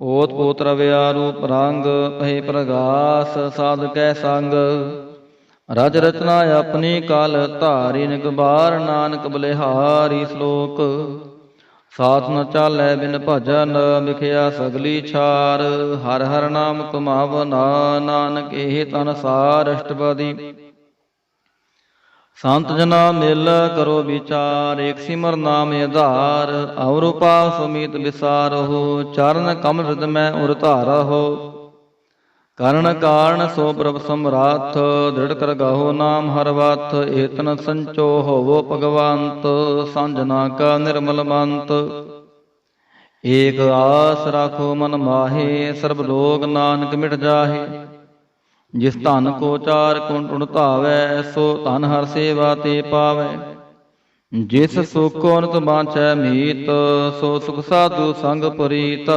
ओत पोत रव्या रूप रंग, पहे प्रगास साध कै संग। रज रचना अपनी काल धारी, निगबार नानक बलिहारी। श्लोक। साथ न चालै बिन भजन, मिखया सगली छार। हर हर नाम कमावना, नानक एह तन सार। अष्टपदी। संत जना मेल करो विचार, एक सिमर नाम आधार। और पाव सुमीत विसारहो, चरण कमल हृदय में उर धारहो। करण कारण सो प्रभ समराथ, दृढ़ कर गाहो नाम हर वाथ। एतन संचो होवो भगवंत, सांजना का निर्मल मंत। एक आस राखो मन माहे, सर्ब लोग नानक मिट जाहे। जिस धन को चार कुंड उड़ धावै, सो धन हर सेवा ते पावै। ਜਿਸ ਸੁਖੋ ਅਨੰਤ ਬਾਂਚੈ ਮੀਤ, ਸੋ ਸੁਖ ਸਾਧੂ ਸੰਗ ਪ੍ਰੀਤ।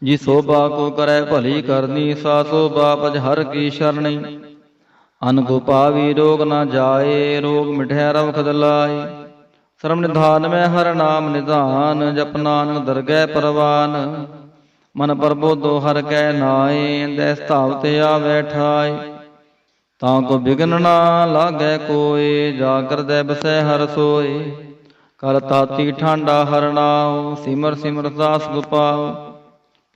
ਜੀ ਸੋਭਾ ਕੋ ਕਰੈ ਭਲੀ ਕਰਨੀ, ਸਾ ਸੋਭਾ ਪਜ ਹਰ ਕੀ ਸ਼ਰਣੀ। ਅਨ ਕੋ ਪਾਵੀ ਰੋਗ ਨ ਜਾਏ, ਰੋਗ ਮਿਟੈ ਰਵਖਦ ਲਾਏ। ਸਰਮ ਨਿਧਾਨ ਮੈਂ ਹਰ ਨਾਮ ਨਿਧਾਨ, ਜਪ ਨਾਨਕ ਦਰਗਹਿ ਪਰਵਾਨ। ਮਨ ਪ੍ਰਬੋਧੋ ਹਰ ਕੈ ਨਾਏ, ਦੈ ਸਥਾਵਤ ਆਵੈ ਠਾਏ। ਤਾਂ ਕੋ ਬਿਗਨ ਨਾ ਲਾਗੈ ਕੋਇ, ਜਾ ਕਰਦੈ ਬਸੈ ਹਰ ਸੋਇ। ਕਰ ਤਾਤੀ ਠਾਂਡਾ ਹਰ ਨਾਉ, ਸਿਮਰ ਸਿਮਰ ਦਾਸ ਗੋਪਾਉ।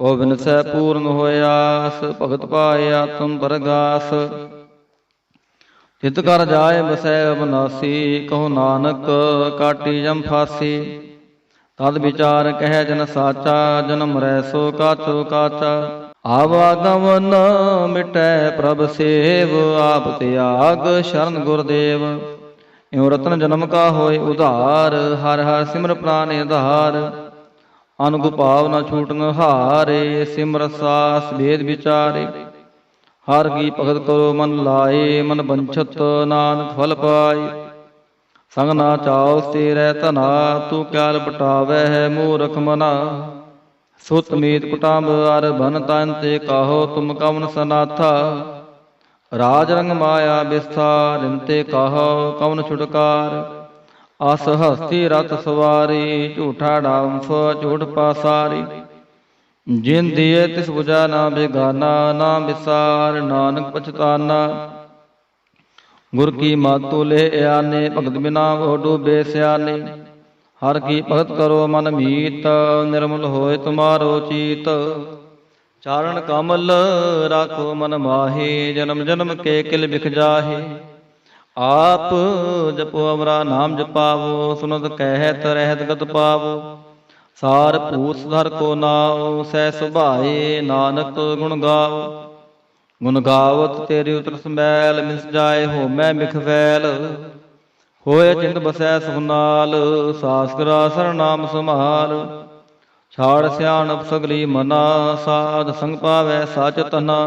ਪਉ ਬਿਨਸੈ ਪੂਰਨ ਹੋਇਆਸ, ਭਗਤ ਪਾਏ ਆਤਮ ਪਰਗਾਸ। ਚਿਤ ਕਰ ਜਾਏ ਬਸੈ ਅਬਨਾਸੀ, ਕਹੋ ਨਾਨਕ ਕਾਟੀ ਜਮ ਫਾਸੀ। ਤਦ ਵਿਚਾਰ ਕਹਿ ਜਨ ਸਾਚਾ, ਜਨਮ ਰਹਿ ਸੋ ਕਾਚੋ ਕਾਚਾ। ਆਵਾਗਮਨ ਮਿਟੈ ਪ੍ਰਭ ਸੇਵ, ਆਪ ਤਿਆਗ ਸ਼ਰਨ ਗੁਰਦੇਵ। ਇਉ ਰਤਨ ਜਨਮ ਕਾ ਹੋਏ ਉਧਾਰ, ਹਰ ਹਰ ਸਿਮਰ ਪ੍ਰਾਨ ਆਧਾਰ। ਅਨੁਗ ਭਾਵ ਨ ਛੂਟਨ ਹਾਰੇ, ਸਿਮਰ ਸਾਸ ਭੇਦ ਵਿਚਾਰੇ। ਹਰ ਕੀ ਭਗਤ ਕਰੋ ਮਨ ਲਾਏ, ਮਨ ਬੰਛਤ ਨਾਨਕ ਫਲ ਪਾਏ। ਸੰਗ ਨਾ ਚਾਉ ਸੇ ਰਹਿ ਧਨਾ, ਤੂੰ ਕਿਆ ਲਪਟਾਵੈ ਹੈ ਮੂਰਖ ਮਨਾ। ਸੁਤ ਮੀਤ ਕੁਟਾਂਬ ਅਰ ਬਨ ਤਨ ਤੇ, ਕਾਹੋ ਤੁਮ ਕਵਨ ਸਨਾਥਾ। ਰਾਜ ਰੰਗ ਮਾਇਆ ਵਿਸਥਾਰ, ਇੰਤੇ ਕਾਹੋ ਕਵਨ ਛੁਟਕਾਰ। ਅਸ ਹਸਤੀ ਰਥ ਸਵਾਰੀ, ਝੂਠਾ ਡਾਂਫ ਝੂਠ ਪਾਸਾਰੀ। ਜਿਨ ਦੀਏ ਤਿਸ ਬੁਝਾ ਨਾ ਬੇਗਾਨਾ, ਨਾ ਵਿਸਾਰ ਨਾਨਕ ਪਛਤਾਨਾ। ਗੁਰ ਕੀ ਮਾਤੂ ਲੈ ਆਨੇ, ਭਗਤ ਬਿਨਾ ਉਹ ਡੂਬੇ ਸਿਆਨੇ। ਹਰ ਕੀ ਭਗਤ ਕਰੋ ਮਨ ਮੀਤ, ਨਿਰਮਲ ਹੋਏ ਤੁਮਾਰੋ ਚੀਤ। ਚਾਰਨ ਕਮਲ ਰਾਖੋ ਮਨ ਮਾਹੀ, ਜਨਮ ਜਨਮ ਕੇ ਕਿਲ ਬਿਖ ਜਾਹੇ। ਆਪ ਜਪੋ ਅਮਰਾ ਨਾਮ ਜਪਾਵੋ, ਸੁਨਤ ਕਹਿਤ ਰਹਿਤ ਗਤ ਪਾਵੋ। ਸਾਰ ਭੂਤ ਸਧਰ ਕੋ ਨਾਉ, ਸਹਿ ਸੁਭਾਏ ਨਾਨਕ ਗੁਣ ਗਾਵੋ। ਗੁਣ ਗਾਵਤ ਤੇਰੀ ਉਤਰ ਸਮੈਲ, ਮਿਸ ਜਾਏ ਹੋਮੈ ਮਿਖ ਵੈਲ। ਹੋਏ ਚਿੰਤ ਬਸੈ ਸੁਖ ਨਾਲ, ਸਾਸ ਕਰਾ ਸਰ ਨਾਮ ਸੰਭਾਲ। ਛਾੜ ਸਿਆਣਪ ਸਗਲੀ ਮਨਾ, ਸਾਧ ਸੰਗ ਪਾਵੈ ਸਾਚ ਤਨਾ।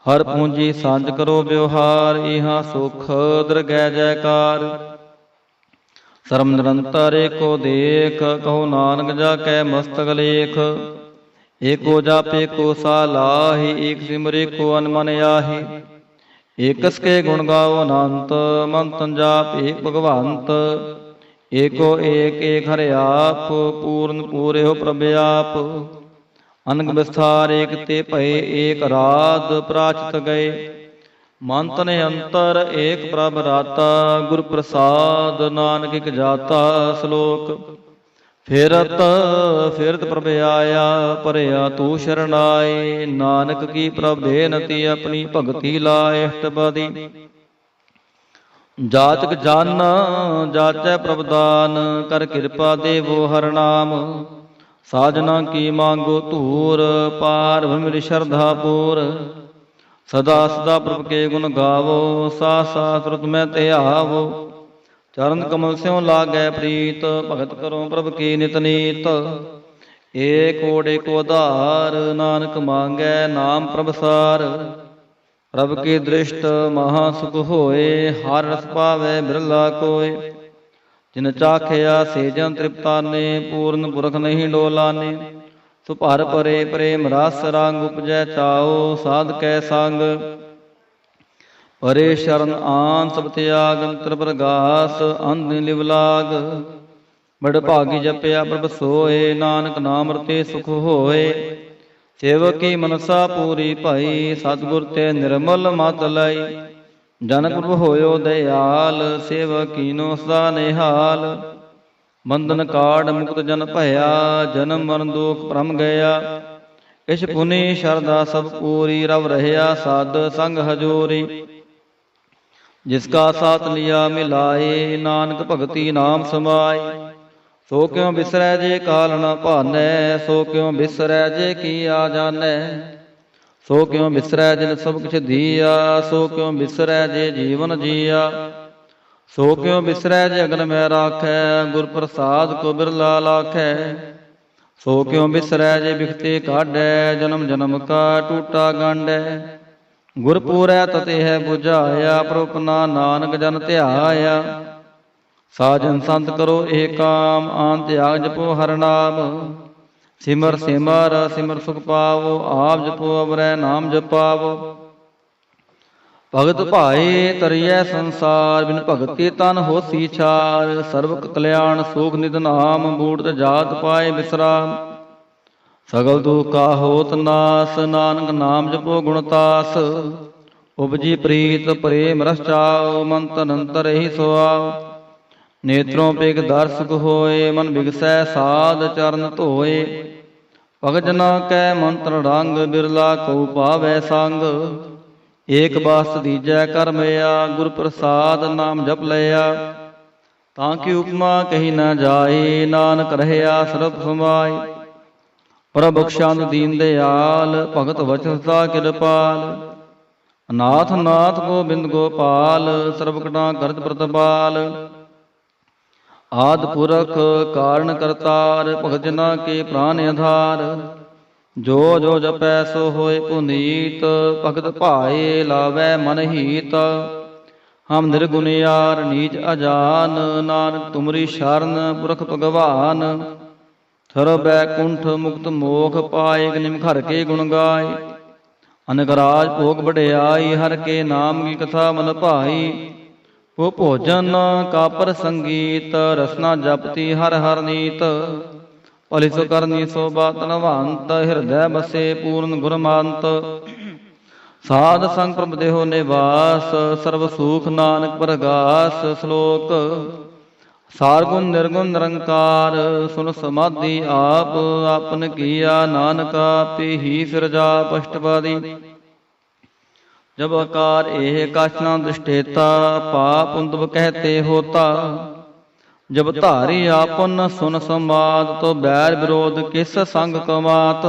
ਹਰ ਪੂੰਜੀ ਸਾਂਝ ਕਰੋ ਵਿਵਹਾਰ, ਇਹਾਂ ਸੁਖ ਦਰਗਹਿ ਜੈਕਾਰ। ਸਰਮ ਨਿਰੰਤਰ ਏਕੋ ਦੇਖ, ਕਹੋ ਨਾਨਕ ਜਾ ਕੈ ਮਸਤਕ ਲੇਖ। ਏਕੋ ਜਪ ਏਕੋ ਸਾਲਾਹੀ, ਏਕ ਸਿਮਰ ਏਕੋ ਅਨ ਮਨ ਆਹੀ। ਏਕਸ ਕੇ ਗੁਣ ਗਾਵੋ ਅਨੰਤ, ਮਨ ਤਨ ਜਾਪ ਏਕ ਭਗਵੰਤ। ਏਕੋ ਏਕ ਏਕ ਹਰਿ ਆਪ, ਪੂਰਨ ਪੂਰਿਓ ਪ੍ਰਭ ਆਪ। ਅਨੰਗ ਵਿਸਥਾਰ ਏਕ ਤੇ ਭਏ, ਏਕ ਰਾਧ ਪ੍ਰਾਚਿਤ ਗਏ। ਮਨ ਤਨ ਅੰਤਰ ਏਕ ਪ੍ਰਭ ਰਾਤਾ, ਗੁਰ ਪ੍ਰਸਾਦ ਨਾਨਕ ਇਕ ਜਾਤਾ। ਸ਼ਲੋਕ। ਫਿਰਤ ਫਿਰਤ ਪ੍ਰਭ ਆਇਆ, ਭਰਿਆ ਤੂੰ ਸ਼ਰਨਾਏ। ਨਾਨਕ ਕੀ ਪ੍ਰਭ ਬੇਨਤੀ, ਆਪਣੀ ਭਗਤੀ ਲਾਏ ਅਸ਼ਟਪਦੀ। ਜਾਚਕ ਜਨ ਜਾਚੈ ਪ੍ਰਭ ਦਾਨ, ਕਰ ਕਿਰਪਾ ਦੇਵੋ ਹਰ ਨਾਮ। ਸਾਜਨਾ ਕੀ ਮੰਗੋ ਧੂਰ, ਪਾਰ ਭ੍ਰਮਿ ਸ਼ਰਧਾ ਪੂਰ। ਸਦਾ ਸਦਾ ਪ੍ਰਭ ਕੇ ਗੁਣ ਗਾਵੋ, ਸਾਥ ਸਾਥ ਸੁਰਤ ਮੈਂ ਧਿਆਵੋ। ਚਰਨ ਕਮਲ ਸਿਉ ਲਾਗੈ ਪ੍ਰੀਤ, ਭਗਤ ਕਰੋ ਪ੍ਰਭ ਕੀ ਨਿਤ ਨੀਤ। ਏਕ ਓਟ ਏਕੋ ਆਧਾਰ, ਨਾਨਕ ਮੰਗੈ ਨਾਮ ਪ੍ਰਭ ਸਾਰ। ਪ੍ਰਭ ਕੀ ਦ੍ਰਿਸ਼ਟ ਮਹਾ ਸੁਖ ਹੋਏ, ਹਰ ਰਸ ਪਾਵੈ ਬਿਰਲਾ ਕੋਇ। ਜਿਨ ਚਾਖਿਆ ਸੇ ਜਨ ਤ੍ਰਿਪਤਾਨੇ, ਪੂਰਨ ਪੁਰਖ ਨਹੀਂ ਡੋਲਾਨੇ। ਸੋ ਭਰ ਭਰੇ ਪ੍ਰੇਮ ਰਸ ਰੰਗ, ਉਪਜੈ ਚਾਓ ਸਾਧ ਕੈ ਸੰਗ। ਪਰੇ ਸ਼ਰਨ ਆਨ ਸਭ ਤਿਆਗ, ਅੰਤਰ ਪ੍ਰਗਾਸ ਅੰਧ ਲਿਵ ਲਾਗ। ਬੜ ਭਾਗੀ ਜਪਿਆ ਪ੍ਰਭ ਸੋਏ, ਨਾਨਕ ਨਾਮ ਰਤੇ ਸੁਖ ਹੋਏ। ਸੇਵਕ ਕੀ ਮਨਸਾ ਪੂਰੀ ਭਈ, ਸਤਿਗੁਰ ਤੇ ਨਿਰਮਲ ਮਤ ਲਈ। ਜਨ ਪ੍ਰਭ ਹੋਇਓ ਦਇਆਲ, ਸੇਵਕ ਕੀਨੋ ਸਦਾ ਨਿਹਾਲ। ਬੰਧਨ ਕਾੜ ਮੁਕਤ ਜਨ ਭਇਆ, ਜਨਮ ਮਰਨ ਦੁਖ ਭਰਮ ਗਿਆ। ਇਛ ਪੁਨੀ ਸ਼ਰਧਾ ਸਭ ਪੂਰੀ, ਰਵ ਰਹਿਆ ਸਾਧ ਸੰਗ ਹਜੂਰੀ। ਜਿਸ ਕਾ ਸਾਥ ਲਿਆ ਮਿਲਾਏ, ਨਾਨਕ ਭਗਤੀ ਨਾਮ ਸਮਾਏ। ਸੋ ਕਿਉ ਬਿਸਰੈ ਜੇ ਕਾਲ ਨ ਭਾਨੈ, ਸੋ ਕਿਉ ਬਿਸਰੈ ਜੇ ਕੀ ਆ ਜਾਣੈ। ਸੋ ਕਿਉ ਬਿਸਰੈ ਜਿਨ ਸਭ ਕਿਛ ਦੀਆ, ਸੋ ਕਿਉ ਬਿਸਰੈ ਜੇ ਜੀਵਨ ਜੀਆ। ਸੋ ਕਿਉ ਬਿਸਰੈ ਜੇ ਅਗਨ ਮੈਂ ਰਾਖੈ, ਗੁਰ ਪ੍ਰਸਾਦ ਕੋ ਬਿਰਲਾ ਲਾਖੈ। ਸੋ ਕਿਉ ਬਿਸਰੈ ਜੇ ਬਿਖਤੇ ਕਾਢੈ, ਜਨਮ ਜਨਮ ਕਾ ਟੂਟਾ ਗੰਢੈ। ਗੁਰ ਪੂਰੈ ਤਤੇ ਹੈ ਬੁਝਾਇਆ, ਪ੍ਰਭੁ ਆਪਣਾ ਨਾਨਕ ਜਨ ਧਿਆਇਆ। ਸਾਜਨ ਸੰਤ ਕਰੋ ਇਹ ਕਾਮ, ਆਨ ਤਿਆਗ ਜਪੋ ਹਰਿ ਨਾਮ। ਸਿਮਰ ਸਿਮਰ ਸਿਮਰ ਸੁਖ ਪਾਵੋ, ਆਪ ਜਪੋ ਅਵਰੈ ਨਾਮ ਜਪਾਵੋ। ਭਗਤ ਭਾਏ ਤਰੀਐ ਸੰਸਾਰ, ਬਿਨ ਭਗਤੀ ਤਨ ਹੋਸੀ ਛਾਰ। ਸਰਬ ਕਲਿਆਣ ਸੁਖ ਨਿਧ ਨਾਮ, ਬੂੜਤ ਜਾਤ ਪਾਏ ਬਿਸਰਾਮ। ਸਗਲ ਦੁਖਾ ਹੋਤ ਨਾਸ, ਨਾਨਕ ਨਾਮ ਜਪੋ ਗੁਣਤਾਸ। ਉਪਜੀ ਪ੍ਰੀਤ ਪ੍ਰੇਮ ਰਸ ਚਾਉ, ਮਨ ਤਨ ਅੰਤਰ ਇਹੀ ਸੁਆਉ। ਨੇਤਰੋਂ ਪਿਗ ਦਰਸ਼ਕ ਹੋਏ, ਮਨ ਬਿਗਸੈ ਸਾਧ ਚਰਨ ਧੋਏ। ਭਗਤ ਜਨਾਂ ਕੈ ਮੰਤਰ ਰੰਗ, ਬਿਰਲਾ ਕਉ ਪਾਵੈ ਸੰਗ। ਏਕ ਬਾਸ ਦੀਜੈ ਕਰ ਮਿਆ, ਗੁਰ ਪ੍ਰਸਾਦ ਨਾਮ ਜਪ ਲਿਆ। ਤਾਂ ਕਿ ਉਪਮਾ ਕਹੀ ਨਾ ਜਾਏ, ਨਾਨਕ ਰਹਿਆ ਸਰਬ ਸਮਾਏ। ਪ੍ਰਭ ਬਖਸ਼ੰਦ ਦੀਨ ਦਿਆਲ, ਭਗਤ ਵਚਸਤਾ ਕਿਰਪਾਲ। ਅਨਾਥ ਨਾਥ ਗੋਬਿੰਦ ਗੋਪਾਲ, ਸਰਬ ਕਟਾ ਕਰਤ ਪ੍ਰਤਪਾਲ। ਆਦਿ ਪੁਰਖ ਕਾਰਨ ਕਰਤਾਰ, ਭਗਤ ਜਨਾਂ ਕੇ ਪ੍ਰਾਨ ਆਧਾਰ। ਜੋ ਜੋ ਜਪੈ ਸੋ ਹੋਏ ਪੁਨੀਤ, ਭਗਤ ਭਾਏ ਲਾਵੈ ਮਨ ਹੀਤ। ਹਮ ਨਿਰਗੁਣਿਆਰ ਨੀਚ ਅਜਾਨ, ਨਾਨਕ ਤੁਮਰੀ ਸ਼ਰਨ ਪੁਰਖ ਭਗਵਾਨ। ਥਰ ਬੈਕੁੰਠ ਮੁਕਤ ਮੋਖ ਪਾਏ, ਨਿਮ ਖਰ ਕੇ ਗੁਣ ਗਾਏ। ਅਨਕ ਰਾਜ ਭੋਗ ਵਡਿਆਈ, ਹਰ ਕੇ ਨਾਮ ਕੀ ਕਥਾ ਮਨ ਭਾਈ। ਉਹ ਭੋਜਨ ਕਾਪਰ ਸੰਗੀਤ, ਰਸਨਾ ਜਪਤੀ ਹਰ ਹਰ ਨੀਤ। ਭਲੀ ਸੋ ਕਰਨੀ ਸੋਭਾ ਧਨਵੰਤ, ਹਿਰਦੈ ਬਸੇ ਪੂਰਨ ਗੁਰਮੰਤ। ਸਾਧ ਸੰਗ ਪ੍ਰਭ ਦੇਹੋ ਨਿਵਾਸ, ਸਰਬ ਸੂਖ ਨਾਨਕ ਪ੍ਰਗਾਸ। ਸ਼ਲੋਕ ਸਾਰ ਗੁਣ ਨਿਰਗੁਣ ਨਿਰੰਕਾਰ, ਸੁਨ ਸਮਾਧੀ ਆਪ ਆਪਨ ਕੀਆ। ਨਾਨਕ ਆਪੇ ਹੀ ਸਿਰਜਾ ਪਸ਼ਟਪਾਦੀ। ਜਬ ਆਕਾਰ ਇਹ ਕਛ ਨਾ ਦ੍ਰਿਸ਼ਟੇਤਾ, ਪਾਪ ਉਂਦਵ ਕਹਿਤੇ ਹੋਤਾ। ਜਬ ਧਾਰੀ ਆਪਨ ਸੁਨ ਸਮਾਦ, ਤੋ ਬੈਰ ਵਿਰੋਧ ਕਿਸ ਸੰਗ ਕਮਾਤ।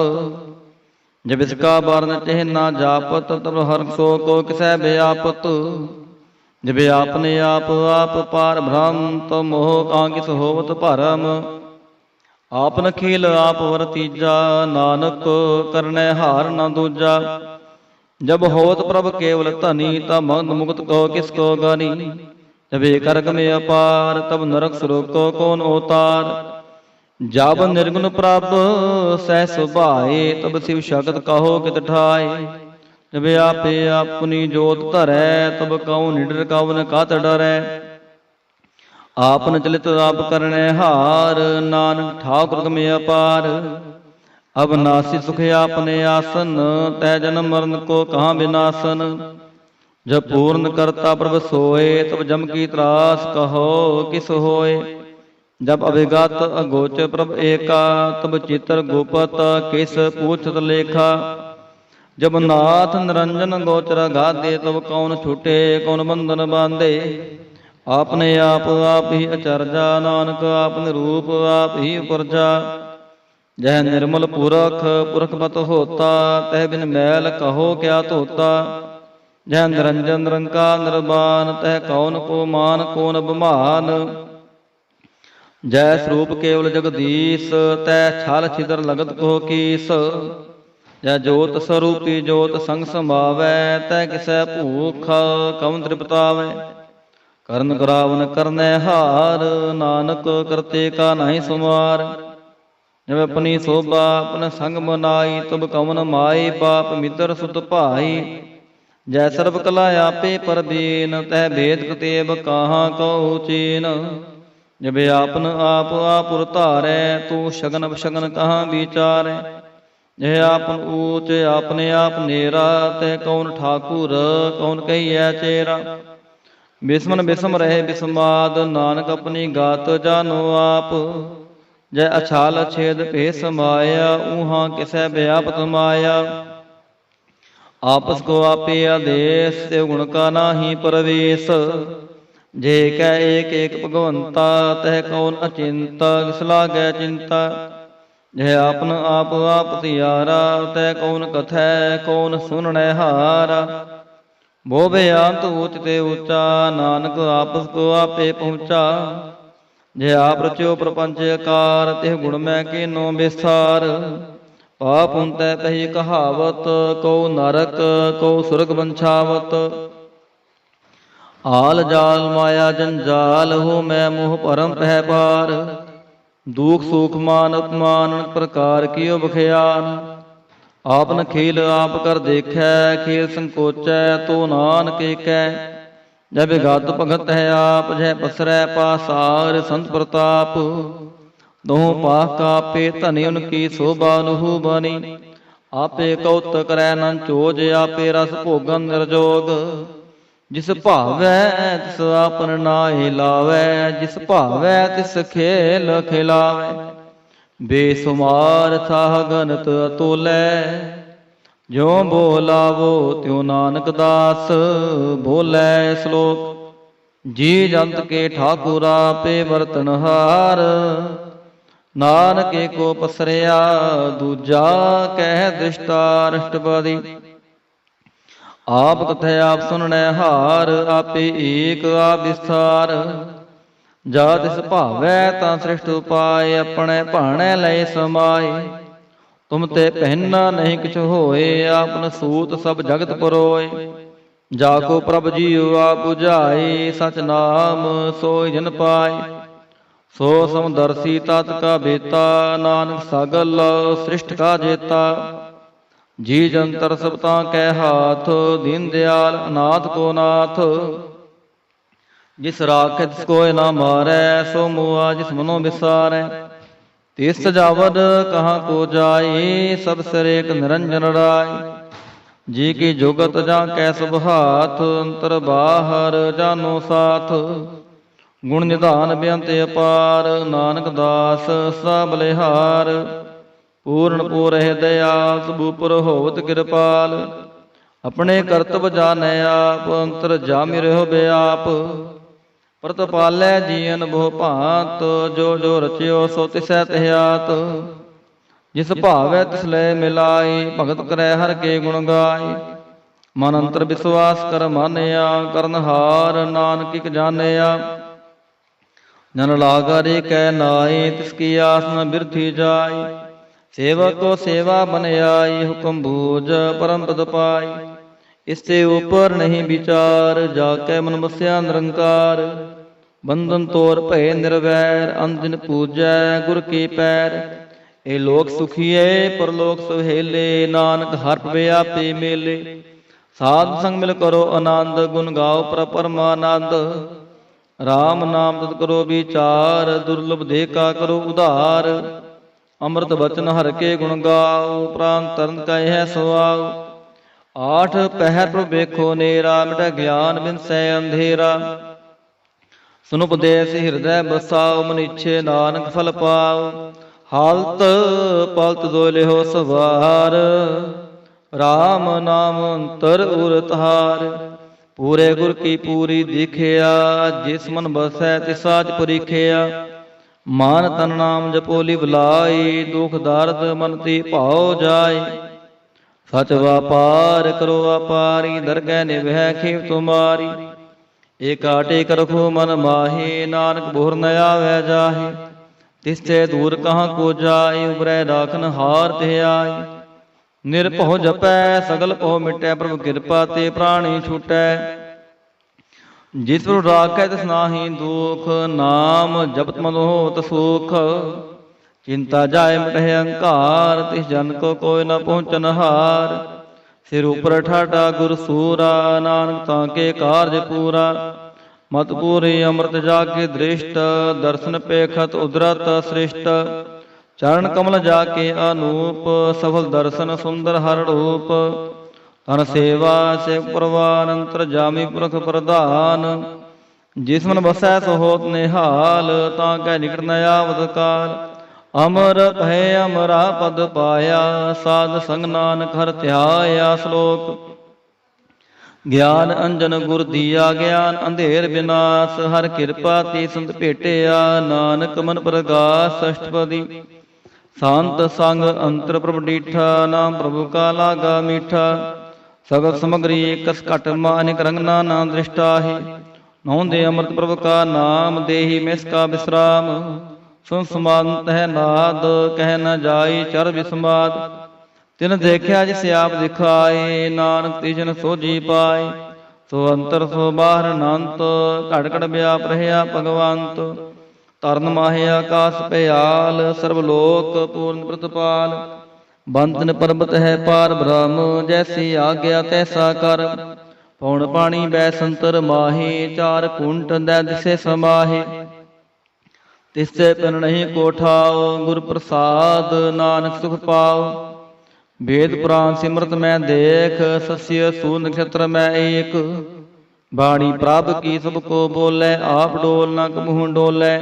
ਜਬ ਇਸਕਾ ਵਰਨ ਚਿਹ ਨਾ ਜਾਪਤ, ਤਬ ਹਰ ਸੋ ਕੋ ਕਿਸੈ ਵਿਆਪਤ। ਜਬ ਆਪਨੇ ਆਪ ਆਪ ਪਾਰ ਬ੍ਰਹਮ, ਤੋ ਮੋਹ ਕਾਂ ਕਿਸ ਹੋਵਤ ਭਰਮ। ਆਪਨ ਖੇਲ ਆਪ ਵਰਤੀਜਾ, ਨਾਨਕ ਕਰਨੈ ਹਾਰ ਨਾ ਦੂਜਾ। ਜਬ ਹੋਤ ਪ੍ਰਭ ਕੇਵਲ ਧਨੀ, ਤਾ ਮਗਨ ਮੁਕਤ ਕੋ ਕਿਸ ਕੋ ਗਾਨੀ। ਜਬ ਕਰਗ ਮੇ ਅਪਾਰ, ਤਬ ਨਰਕ ਸੁਰਗ ਕੋ ਕੌਣ ਉਤਾਰ। ਜਬ ਨਿਰਗੁਣ ਪ੍ਰਭ ਸਹਿ ਸੁਭਾਏ, ਤਬ ਸਿਵ ਸ਼ਕਤ ਕਹੋ ਕਿਤ ਠਾਏ। ਜਬ ਆਪੇ ਆਪਨੀ ਜੋਤ ਧਰੈ, ਤਬ ਕਉ ਨਿਡਰ ਕਉਨ ਕਾਤ ਡਰੈ। ਆਪਨ ਚਲਿਤ ਆਪ ਕਰਨੈ ਹਾਰ, ਨਾਨਕ ਠਾਕੁਰ ਗਮੇ ਅਪਾਰ। ਅਬਨਾਸੀ ਸੁਖ ਆਪਨੇ ਆਸਨ, ਤੈ ਜਨਮ ਮਰਨ ਕੋ ਕਹਾਂ ਬਿਨਾਸਨ। ਜਬ ਪੂਰਨ ਕਰਤਾ ਪ੍ਰਭ ਸੋਏ, ਤਬ ਜਮ ਕੀ ਤਰਾਸ ਕਹੋ ਕਿਸ ਹੋਏ। ਜਬ ਅਭਿਗਤ ਅਗੋਚਰ ਪ੍ਰਭ ਏਕਾ, ਤਬ ਚਿਤਰ ਗੁਪਤ ਕਿਸ ਪੂਛਤ ਲੇਖਾ। ਜਬ ਨਾਥ ਨਿਰੰਜਨ ਗੋਚਰ ਗਾਦੇ, ਤਬ ਕੌਣ ਛੁਟੇ ਕੌਣ ਬੰਧਨ ਬਾਂਧੇ। ਆਪਨੇ ਆਪ ਆਪ ਹੀ ਅਚਰਜਾ, ਨਾਨਕ ਆਪਨੇ ਰੂਪ ਆਪ ਹੀ ਉਪਰਜਾ। ਜਹ ਨਿਰਮਲ ਪੁਰਖ ਪੁਰਖ ਮਤ ਹੋਤਾ, ਤਹ ਬਿਨ ਮੈਲ ਕਹੋ ਕਿਆ ਧੋਤਾ। ਜਹ ਨਿਰੰਜਨ ਨਿਰੰਕਾਰ ਨਿਰਵਾਨ, ਤਹ ਕੌਣ ਕੋ ਮਾਨ ਕੌਣ ਅਭਿਮਾਨ। ਜੈ ਸਰੂਪ ਕੇਵਲ ਜਗਦੀਸ਼, ਤੈ ਛਲ ਛਿਦਰ ਲਗਤ ਕੋ ਕੀਸ। ਜੈ ਜੋਤ ਸਰੂਪੀ ਜੋਤ ਸੰਗ ਸਮਾਵੈ, ਤੈ ਕਿਸੈ ਭੂਖ ਕਵਨ ਤ੍ਰਿਪਤਾਵੈ। ਕਰਨ ਕਰਾਵਨ ਕਰਨੈ ਹਾਰ, ਨਾਨਕ ਕਰਤੇ ਕਾ ਨਾਹੀ ਸੁਮਾਰ। ਜਬ ਆਪਣੀ ਸੋਭਾ ਆਪਨ ਸੰਗ ਮਨਾਈ, ਤਬ ਕਵਨ ਮਾਈ ਪਾਪ ਮਿੱਤਰ ਸੁਤ ਭਾਈ। ਜੈ ਸਰਬ ਕਲਾ ਆਪੇ ਪਰਬੀਨ, ਤੈ ਭੇਦ ਕਤੇਬ ਕਾਹਾਂ ਕਉ ਚੀਨ। ਜਬ ਆਪਨ ਆਪ ਆਪੁਰ ਧਾਰੈ, ਤੂੰ ਸ਼ਗਨ ਬਸ਼ਗਨ ਕਹਾਂ ਵਿਚਾਰੈ। ਜਹ ਆਪਨ ਊਚ ਆਪਨੇ ਆਪ ਨੇਰਾ, ਤੈ ਕੌਣ ਠਾਕੁਰ ਕੌਣ ਕਹੀਐ ਚੇਰਾ। ਬਿਸਮਨ ਬਿਸਮ ਰਹੇ ਬਿਸਮਾਦ, ਨਾਨਕ ਆਪਣੀ ਗਾਤ ਜਾਨੋ ਆਪ। ਜੈ ਅਛਾਲ ਛੇਦ ਭੇ ਸਮਾਇਆ, ਊਹਾਂ ਕਿਸੈ ਵਿਆਪਤ ਮਾਇਆ। ਆਪਸ ਕੋ ਆਪੇ ਆਦੇਸ, ਤੇ ਗੁਣ ਕਾ ਨਾਹੀ ਪਰਵੇਸ। ਜੇ ਕੈ ਏਕ ਏਕ ਭਗਵੰਤਾ, ਤਹ ਕੌਣ ਅਚਿੰਤ ਕਿਸ ਲਾਗੈ ਚਿੰਤਾ। ਜਹ ਆਪਨ ਆਪ ਆਪ ਧਿਆਰਾ, ਤੈ ਕੌਣ ਕਥੈ ਕੌਣ ਸੁਣਨੈ ਹਾਰਾ। ਬੋ ਬੇਅੰਤ ਊਚ ਤੇ ਊਚਾ, ਨਾਨਕ ਆਪਸ ਕੋ ਆਪੇ ਪਹੁੰਚਾ। ਜੇ ਆਪ ਰਚਿਓ ਪ੍ਰਪੰਚ ਆਕਾਰ, ਤਿਹ ਗੁਣ ਮੈਂ ਕੀਨੋ ਵਿਸਥਾਰ। ਪਾਪ ਹੁੰਤੈ ਕਹੀ ਕਹਾਵਤ, ਕਉ ਨਰਕ ਕਉ ਸੁਰਗ ਬੰਛਾਵਤ। आल जाल माया जंजाल हो मैं मोह परम पह पार। दुख सुख मान अपमान प्रकार कियो बखियान। आपन खेल आप कर देखै खेल संकोचै तो नानक कै। जब गत भगत है आप जय पसरै पासार संत प्रताप। दोह पाख कापे धनी उनकी शोभा नुहु बनी। आपे कौत करै न चोज आपे रस भोगन निर्जोग। जिस भावै तिस आपन नाहि लावै जिस भावै तिस खेल खिलावै। बेसुमार थाह गनत अतुलै ज्यों बोलावो त्यों नानक दास बोलै। श्लोक जी जंत के ठाकुरा पे बरतनहार। नानक को पसरिया दूजा कह दृष्टार। अष्टपदी आप कथै आप सुननै हार आपे एक आप विस्तार। जा तिस भावै तां सृष्ट उपाय अपने भाणै लय समाए। तुम ते पहना नहीं किछ होए आपन सूत सब जगत परोए। जाको प्रभ जीव आप बुझाए सच नाम सोई जन पाए। सो समदर्शी तात का बेता नानक सगल सृष्ट का जेता। जी जंतर सबता कै हाथ दीन दयाल अनाथ को नाथ। जिस राखे तिस कोय ना मारै सो मुआ जिस मनो विसारै। तिस जावद कहाँ को जाए सब सरेक निरंजन राय। जी की जुगत जा कै सब हाथ अंतर बाहर जानो साथ। गुण निधान बेअंत अपार नानक दास सा बलिहार। पूर्ण पूर है दयाल सबूपर होवत कृपाल। अपने करतब जानै आप अंतर जामि रहो बेआप। प्रतपालै जीवन भो भांत जो जो रचियो सो तिसै तहियात। जिस भावै तिस लय मिलाई भगत करै हर के गुण गाय। मन अंतर विश्वास कर मानया करनहार नानक इक जानिया। जन लागा रे कै नाई तिसकी आस न बिरथी जाय। सेवक को सेवा बन आई हुक्म बूझ परम पद पाई। इससे ऊपर नहीं विचार जाके मन बस्या निरंकार। बंधन तोर भय निर्वैर अंजन पूजै गुर के पैर। ए लोक सुखिए परलोक सुहेले नानक हर व्यापे मेले। साध संग मिल करो आनंद गुण गाओ पर परमानंद। राम नाम तत् करो विचार दुर्लभ दे का करो उधार। अमृत बचन हर के गुण गाओ प्राण तरन कह सुआओ। आठ पहर प्रभ देखो नेरा मिट ज्ञान बिनसै अंधेरा। सुन उपदेश हृदय बसाओ मनिच्छे नानक फल पाओ। हालत पलत दो लिहो सवार राम नाम अंतर उर तहार। पूरे गुर की पूरी दिखिया जिस मन बसै तिसाच परीखिया। मान तन नाम जपोली बुलाई दुख दर्द मन ती भाव जाय। सच व्यापार करो व्यापारी दरगह निभै खेव तुम्हारी। एक टेक रखो मन माहे नानक बोहर न आवे जाहे। तिससे दूर कहाँ को जाए उबरै राखन हार ते आए। निरभउ जपै सगल भउ मिटै प्रभु कृपा ते प्राणी छूटै। जिस पर राखै तिस नाहि दुख नाम जपत मन होत सुख। चिंता जाय मिटै अहंकार तिस जन को कोई न पहुँचन हार। सिर ऊपर ठाटा गुर सूरा नानक ताके कार्य पूरा। मत पूरी अमृत जाके दृष्ट दर्शन पेखत उदरत सृष्ट। चरण कमल जाके अनूप सफल दर्शन सुंदर हर रूप। तन सेवा से परवानंतर जामी पुरख प्रधान। जिस मन बसै सो होत निहाल ताकै निकट न आवत काल। अमर भय अमरा पद पाया साध संग नानक हर ध्याया। श्लोक ज्ञान अंजन गुर दिया ज्ञान अंधेर विनाश। हर कृपा ते संत भेटिया नानक मन प्रगास। अष्टपदी शांत संग अंतर प्रभु डीठा नाम प्रभु का लागा मीठा। सगल समग्री कस घट मानिक रंगना ना दृष्टा है। नौंदे अमृत प्रभु का नाम देही में इसका विश्राम। सुन समांत है नाद कह न जाई चर विस्माद। तिन देखा जिसे आप दिखाए नानक तिजन सोजी पाए। ਸੋ ਅੰਤਰ ਸੋ ਬਾਹਰ ਅਨੰਤ, ਘੜ ਘੜ ਵਿਆਪ ਰਹਿਆ ਭਗਵੰਤ। ਤਰਨ ਮਾਹੇ ਆਕਾਸ ਪਿਆਲ, ਸਰਬ ਲੋਕ ਪੂਰਨ ਪ੍ਰਤਪਾਲ। ਬੰਤਨ ਪਰਬਤ ਹੈ ਪਾਰ ਬ੍ਰਹਮ, ਜੈਸੀ ਆਗਿਆ ਤੈਸਾ ਕਰ। ਪੌਣ ਪਾਣੀ ਬੈ ਸੰਤਰ ਮਾਹੀ, ਚਾਰ ਕੁੰਟ ਦੈ ਦਿਸੇ ਸਮਾਹੀ। ਤਿਸਤੇ ਪਿਨ ਨਹੀਂ ਕੋਠਾਓ, ਗੁਰ ਪ੍ਰਸਾਦ ਨਾਨਕ ਸੁਖ ਪਾਓ। ਵੇਦ ਪੁਰਾਨ ਸਿਮਰਤ ਮੈਂ ਦੇਖ, ਸਸਿਯ ਸੂ ਨਛਤਰ ਮੈਂ ਏਕ। ਬਾਣੀ ਪ੍ਰਭ ਕੀ ਸਭ ਕੋ ਬੋਲੇ, ਆਪ ਡੋਲ ਨ ਕਬਹੂ ਡੋਲੇ।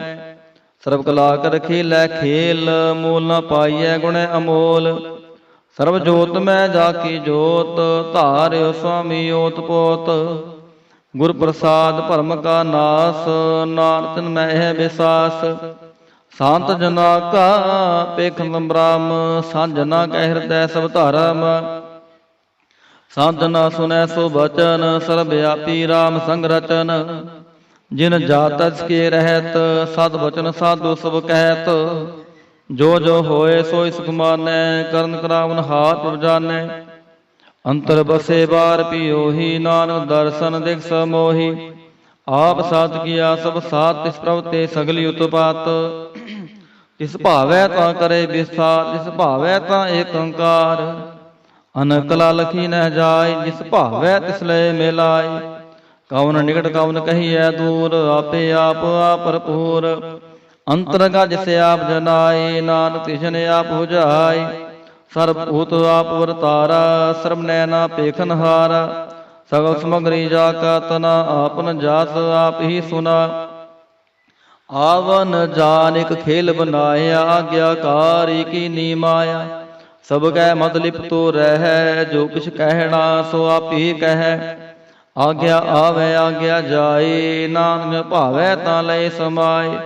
ਸਰਬ ਕਲਾ ਕਰ ਖੇਲੈ ਖੇਲ, ਮੋਲ ਨ ਪਾਈਐ ਗੁਣੈ ਅਮੋਲ। ਸਰਬ ਜੋਤ ਮੈਂ ਜਾ ਕੀ ਜੋਤ, ਧਾਰਿਓ ਸੁਆਮੀ ਓਤ ਪੋਤ। ਗੁਰ ਪ੍ਰਸਾਦ ਭਰਮ ਕਾ ਨਾਸ, ਨਾਨਕ ਤਿਨ ਮੈਂ ਹੈ ਵਿਸਾਸ। ਸੰਤ ਜਨਾ ਕਾ ਪੇਖਨ ਬ੍ਰਹਮ, ਸਾਜਨਾ ਕੈ ਹਿਰਦੈ ਸਭ ਧਰਮ। ਸੰਤ ਜਨਾ ਸੁਨੈ ਸੋ ਬਚਨ, ਸਰਬ ਵਿਆਪੀ ਰਾਮ ਸੰਗ ਰਚਨ। ਜਿਨ ਜਾਤਿ ਕੇ ਰਹਿਤ, ਸਦ ਬਚਨ ਸਾਧੂ ਸਭ ਕਹਿਤ। ਜੋ ਜੋ ਹੋਏ ਸੋਈ ਸੁਖ ਮਾਨੈ, ਕਰਨ ਕਰਾਵਨ ਹਾਰ ਪ੍ਰਭ ਜਾਨੈ। ਅੰਤਰ ਬਸੇ ਬਾਰ ਪਿਓਹੀ, ਨਾਨਕ ਦਰਸ਼ਨ ਦਿਖ ਸਮੋਹੀ। ਆਪ ਸਾਧ ਕੀਆ ਸਭ ਸਾਥ, ਤਿਸ ਪ੍ਰਭ ਤੇ ਸਗਲੀ ਉਤਪਾਤ। ਜਿਸ ਭਾਵੈ ਤਾਂ ਕਰੇ ਵਿਸਥਾਰ, ਜਿਸ ਭਾਵੈ ਤਾਂ ਏਕ ਓੰਕਾਰ। ਅਨਕ ਕਲਾ ਲਖੀ ਨਹਿ ਜਾਏ, ਜਿਸ ਭਾਵੈ ਤਿਸ ਲੈ ਮਿਲਾਏ। ਕਉਨ ਨਿਕਟ ਕਉਨ ਕਹੀਐ ਦੂਰ, ਆਪੇ ਆਪ ਭਰਪੂਰ। ਅੰਤਰ ਗਜ ਸਿਆਪ ਜਨਾਏ, ਨਾਨਕ ਤਿਸਨ ਆਪ 부ਝਾਏ। ਸਰਬ ਭੂਤ ਆਪ ਵਰਤਾਰਾ, ਸਰਬ ਨੈਣਾ ਪੇਖਨ ਹਾਰਾ। ਸਗਲ ਸਮਗਰੀ ਜਾ ਕਾ ਤਨਾ, ਆਪਨ ਜਾਤ ਆਪ ਹੀ ਸੁਨਾ। ਆਵਨ ਜਾਨ ਇਕ ਖੇਲ ਬਨਾਇਆ, ਆਗਿਆਕਾਰੀ ਕੀਨੀ ਮਾਇਆ। ਸਭ ਕੈ ਮਦ ਲਿਪਤੋ ਰਹਿ, ਜੋ ਕਿਛ ਕਹਿਣਾ ਸੋ ਆਪੀ ਕਹਿ। ਆਗਿਆ ਆਵੈ ਆਗਿਆ ਜਾਏ, ਨਾਨਕ ਭਾਵੈ ਤਾਂ ਲੈ ਸਮਾਏ।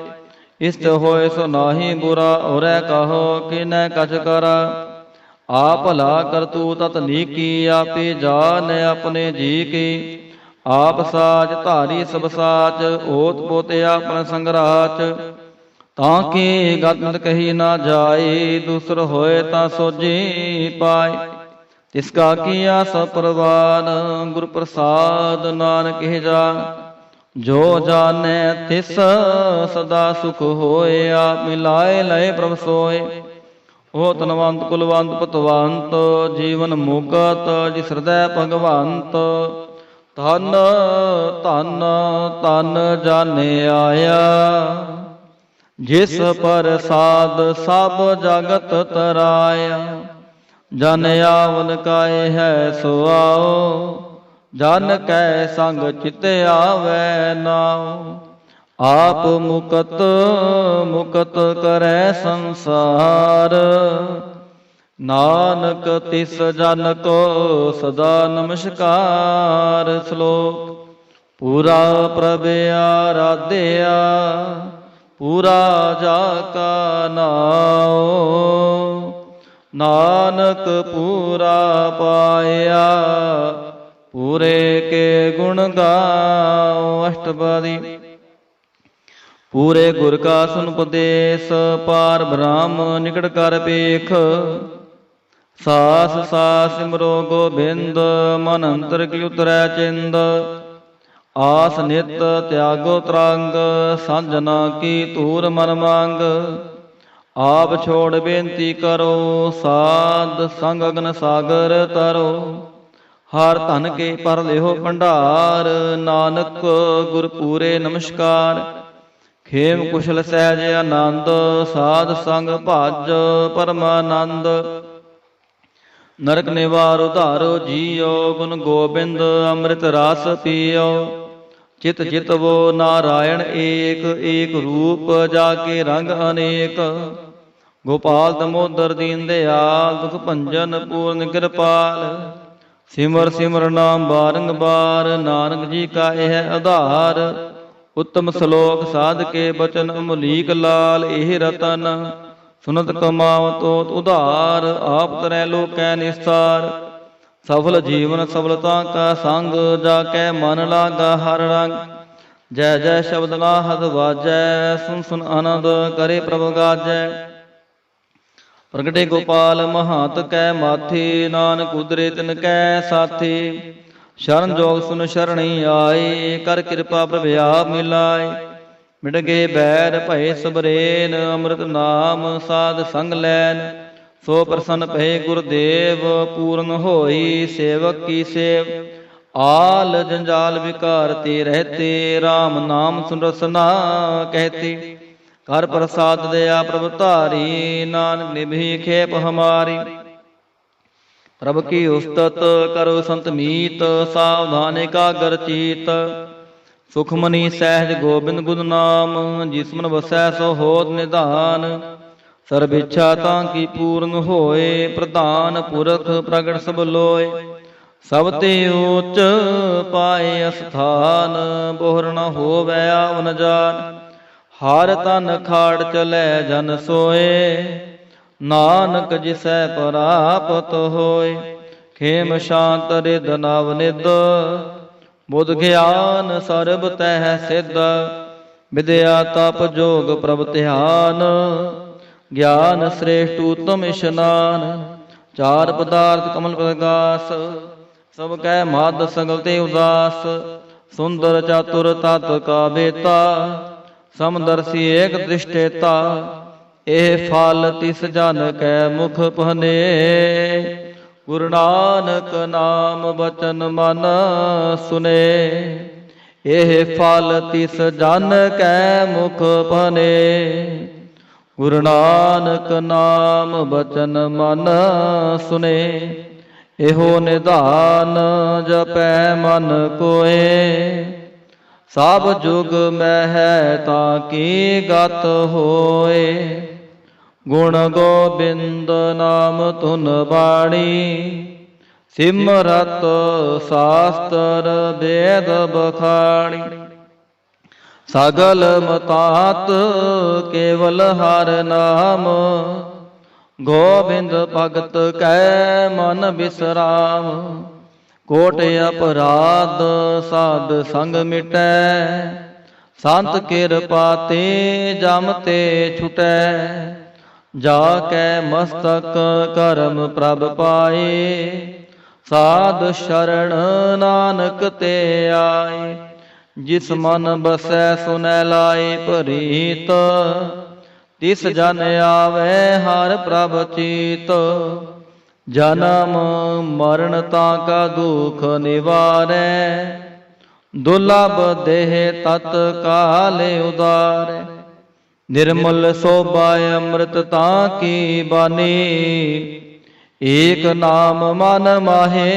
ਇਸਤ ਹੋਏ ਸੋ ਨਾਹੀ ਬੁਰਾ, ਉਰੈ ਕਹੋ ਕਿਨੈ ਕਛ ਕਰਾ। ਆਪ ਭਲਾ ਕਰਤੂ ਤਤ ਨੀਕੀ, ਆਪੇ ਜਾਣੈ ਆਪਣੇ ਜੀ ਕੀ। ਆਪ ਸਾਜ ਧਾਰੀ ਸਭ ਸਾਚ, ਓਤ ਪੋਤੇ ਆਪਨ ਸੰਗਰਾਚ। ਤਾਂ ਕਿ ਗਤ ਕਹੀ ਨਾ ਜਾਏ, ਦੂਸਰ ਹੋਏ ਤਾਂ ਸੋਜੀ ਪਾਏ। ਤਿਸ ਕਾ ਕੀਆ ਸਭ ਪ੍ਰਵਾਨ, ਗੁਰ ਪ੍ਰਸਾਦ ਨਾਨਕ ਇਹ ਜਾਨ। ਜੋ ਜਾਣੈ ਤਿਸ ਸਦਾ ਸੁਖ ਹੋਏ, ਆਪ ਮਿਲਾਏ ਲਏ ਪ੍ਰਭ ਸੋਏ। ਉਹ ਧਨਵੰਤ ਕੁਲਵੰਤ ਪਤਵੰਤ, ਜੀਵਨ ਮੁਕਤ ਜਿਸ ਹਿਰਦੈ ਭਗਵੰਤ। ਧਨ ਧਨ ਧਨ ਜਾਣੇ ਆਇਆ, ਜਿਸ ਪ੍ਰਸਾਦ ਸਭ ਜਗਤ ਤਰਾਇਆ। ਜਨ ਆਵਨ ਕਾਏ ਹੈ ਸੁਆਓ, ਜਨ ਕੈ ਸੰਗ ਚਿਤ ਆਵੈ ਨਾਉ। ਆਪ ਮੁਕਤ ਮੁਕਤ ਕਰੈ ਸੰਸਾਰ, ਨਾਨਕ ਤਿਸ ਜਨ ਕੋ ਸਦਾ ਨਮਸਕਾਰ। ਸ਼ਲੋਕ ਪੂਰਾ ਪ੍ਰਭ ਆਰਾਧਿਆ, ਪੂਰਾ ਜਾ ਕਾ ਨਾਉ। ਨਾਨਕ ਪੂਰਾ ਪਾਇਆ, ਪੂਰੇ ਕੇ ਗੁਣ ਗਾਓ। ਅਸ਼ਟਪਦੀ। ਪੂਰੇ ਗੁਰ ਕਾ ਸੁਨ ਉਪਦੇਸ, ਪਾਰ ਬ੍ਰਹਮ ਨਿਕਟ ਕਰ ਪੇਖ। ਸਾਸ ਸਾਸ ਸਿਮਰੋ ਗੋਬਿੰਦ, ਮਨ ਅੰਤਰ ਕੀ ਉਤਰੈ ਚਿੰਦ। ਆਸ ਨਿਤ ਤਿਆਗੋ ਤਰੰਗ, ਸਾਜਨਾ ਕੀ ਧੂਰ ਮਨ ਮੰਗ। ਆਪ ਛੋੜ ਬੇਨਤੀ ਕਰੋ, ਸਾਧ ਸੰਗ ਅਗਨ ਸਾਗਰ ਤਰੋ। ਹਰ ਧਨ ਕੇ ਪਰ ਲਿਓ ਭੰਡਾਰ, ਨਾਨਕ ਗੁਰ ਪੂਰੇ ਨਮਸਕਾਰ। ਖੇਮ ਕੁਸ਼ਲ ਸਹਿਜ ਆਨੰਦ, ਸਾਧ ਸੰਗ ਭਜ ਪਰਮਾਨੰਦ। ਨਰਕ ਨਿਵਾਰ ਉਧਾਰੋ ਜੀਓ, ਗੁਣ ਗੋਬਿੰਦ ਅੰਮ੍ਰਿਤ ਰਸ ਪੀਓ। ਚਿਤ ਚਿਤਵੋ ਨਾਰਾਇਣ ਏਕ, ਏਕ ਰੂਪ ਜਾ ਕੇ ਰੰਗ ਅਨੇਕ। ਗੋਪਾਲ ਦਮੋਦਰ ਦੀਨ ਦਿਆਲ, ਦੁਖ ਭੰਜਨ ਪੂਰਨ ਕਿਰਪਾਲ। ਸਿਮਰ ਸਿਮਰ ਨਾਮ ਬਾਰੰਗਾਰ, ਨਾਨਕ ਜੀ ਕਾ ਇਹ ਆਧਾਰ। ਉੱਤਮ ਸ਼ਲੋਕ ਸਾਧ ਕੇ ਬਚਨ, ਅਮਲੀਕ ਲਾਲ ਇਹ ਰਤਨ। ਸੁਨਤ ਕਮਾਵਤੋ ਉਧਾਰ, ਆਪ ਤਰੈ ਲੋਕੈ ਨਿਸਤਾਰ। ਸਫਲ ਜੀਵਨ ਸਫਲਤਾ ਕਾ ਸੰਗ, ਜਾ ਕੈ ਮਨ ਲਾਗਾ ਹਰ ਰੰਗ। ਜੈ ਜੈ ਸ਼ਬਦ ਨਾਹਦ ਵਾਜੈ, ਸੁਨ ਸੁਨ ਆਨੰਦ ਕਰੇ ਪ੍ਰਭ ਗਾਜੈ। ਪ੍ਰਗਟੇ ਗੋਪਾਲ ਮਹਾਤ ਕੈ ਮਾਥੀ, ਨਾਨਕ ਉਦਰੇ ਤਿਨ ਕੈ ਸਾਥੀ। शरण जोग सुन शरणी आए, कर कृपा प्रभ आप मिलाए। मिट गए बैर भय सबरेन, अमृत नाम साध संग लैन। सो प्रसन्न भय गुरुदेव, पूर्ण होई सेवक की सेव। आल जंजाल विकारते रहते, राम नाम सुन रसना कहते। कर प्रसाद दया प्रभ तारी, नानक निभि खेप हमारी। प्रभ की उस्तत करो संत मीत, सावधान एकाग्र चीत। सुखमनी सहज गोबिंद गुण नाम, जिसमन बसै सो होत निधान। सर्ब इच्छा तांकी पूर्ण होए, प्रधान पुरख प्रगट सब लोय। सब ते ऊच पाए अस्थान, बोहर न होवै आवन जान। हर तन खाड़ चलै जन सोए, नानक जिसै परापत होय। खेम शांत रिद नव निद, बुध ज्ञान सर्ब तह सिद्ध। विद्या तप जोग प्रभ ध्यान, ज्ञान श्रेष्ठ उत्तम स्नान। चार पदार्थ कमल प्रगास, सब कै मद सगल ते उदास। सुंदर चातुर तत् का बेता, समदर्शी एक दृष्टेता। एह फल तिस जन कै मुख पहने, गुरु नानक नाम बचन मन सुने। एह फल तिस जन कै मुख पहने, गुरु नानक नाम बचन मन सुने। एहो निधान जपै मन कोय, सब जुग मह ताकी गत होए। गुण गोबिंद नाम धुन बाणी, सिमरत शास्त्र वेद बखाणी। सगल मतात केवल हर नाम, गोबिंद भगत कै मन विश्राम। कोट अपराध साध संग मिटै, संत कृपा ते जम ते छुटै। जाकै मस्तक करम प्रभ पाए, साध शरण नानक ते आए। जिस मन बसै सुनै लाए प्रीत, तिस जन आवे हर प्रभ चीत। जन्म मरण ताका दुख निवारै, दुर्लभ देह तत्काल उदारै। निर्मल शोभा अमृत ताकी बानी, एक नाम मन माहे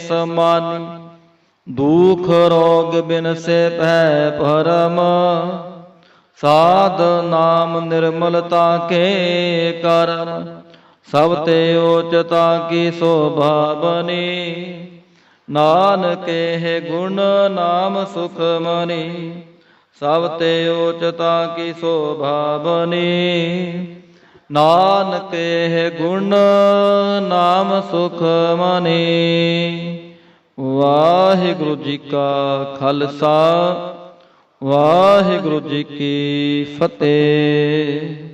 समानी। दुख रोग बिन से भय परम, साध नाम निर्मलता के करम। सब ते ओचता की शोभा बनी, नानक है गुण नाम सुख मनी। सब ते ओचता की शोभा बनी, नानक है गुण नाम सुख मनी। वाहिगुरु जी का खालसा, वाहिगुरु जी की फतेह।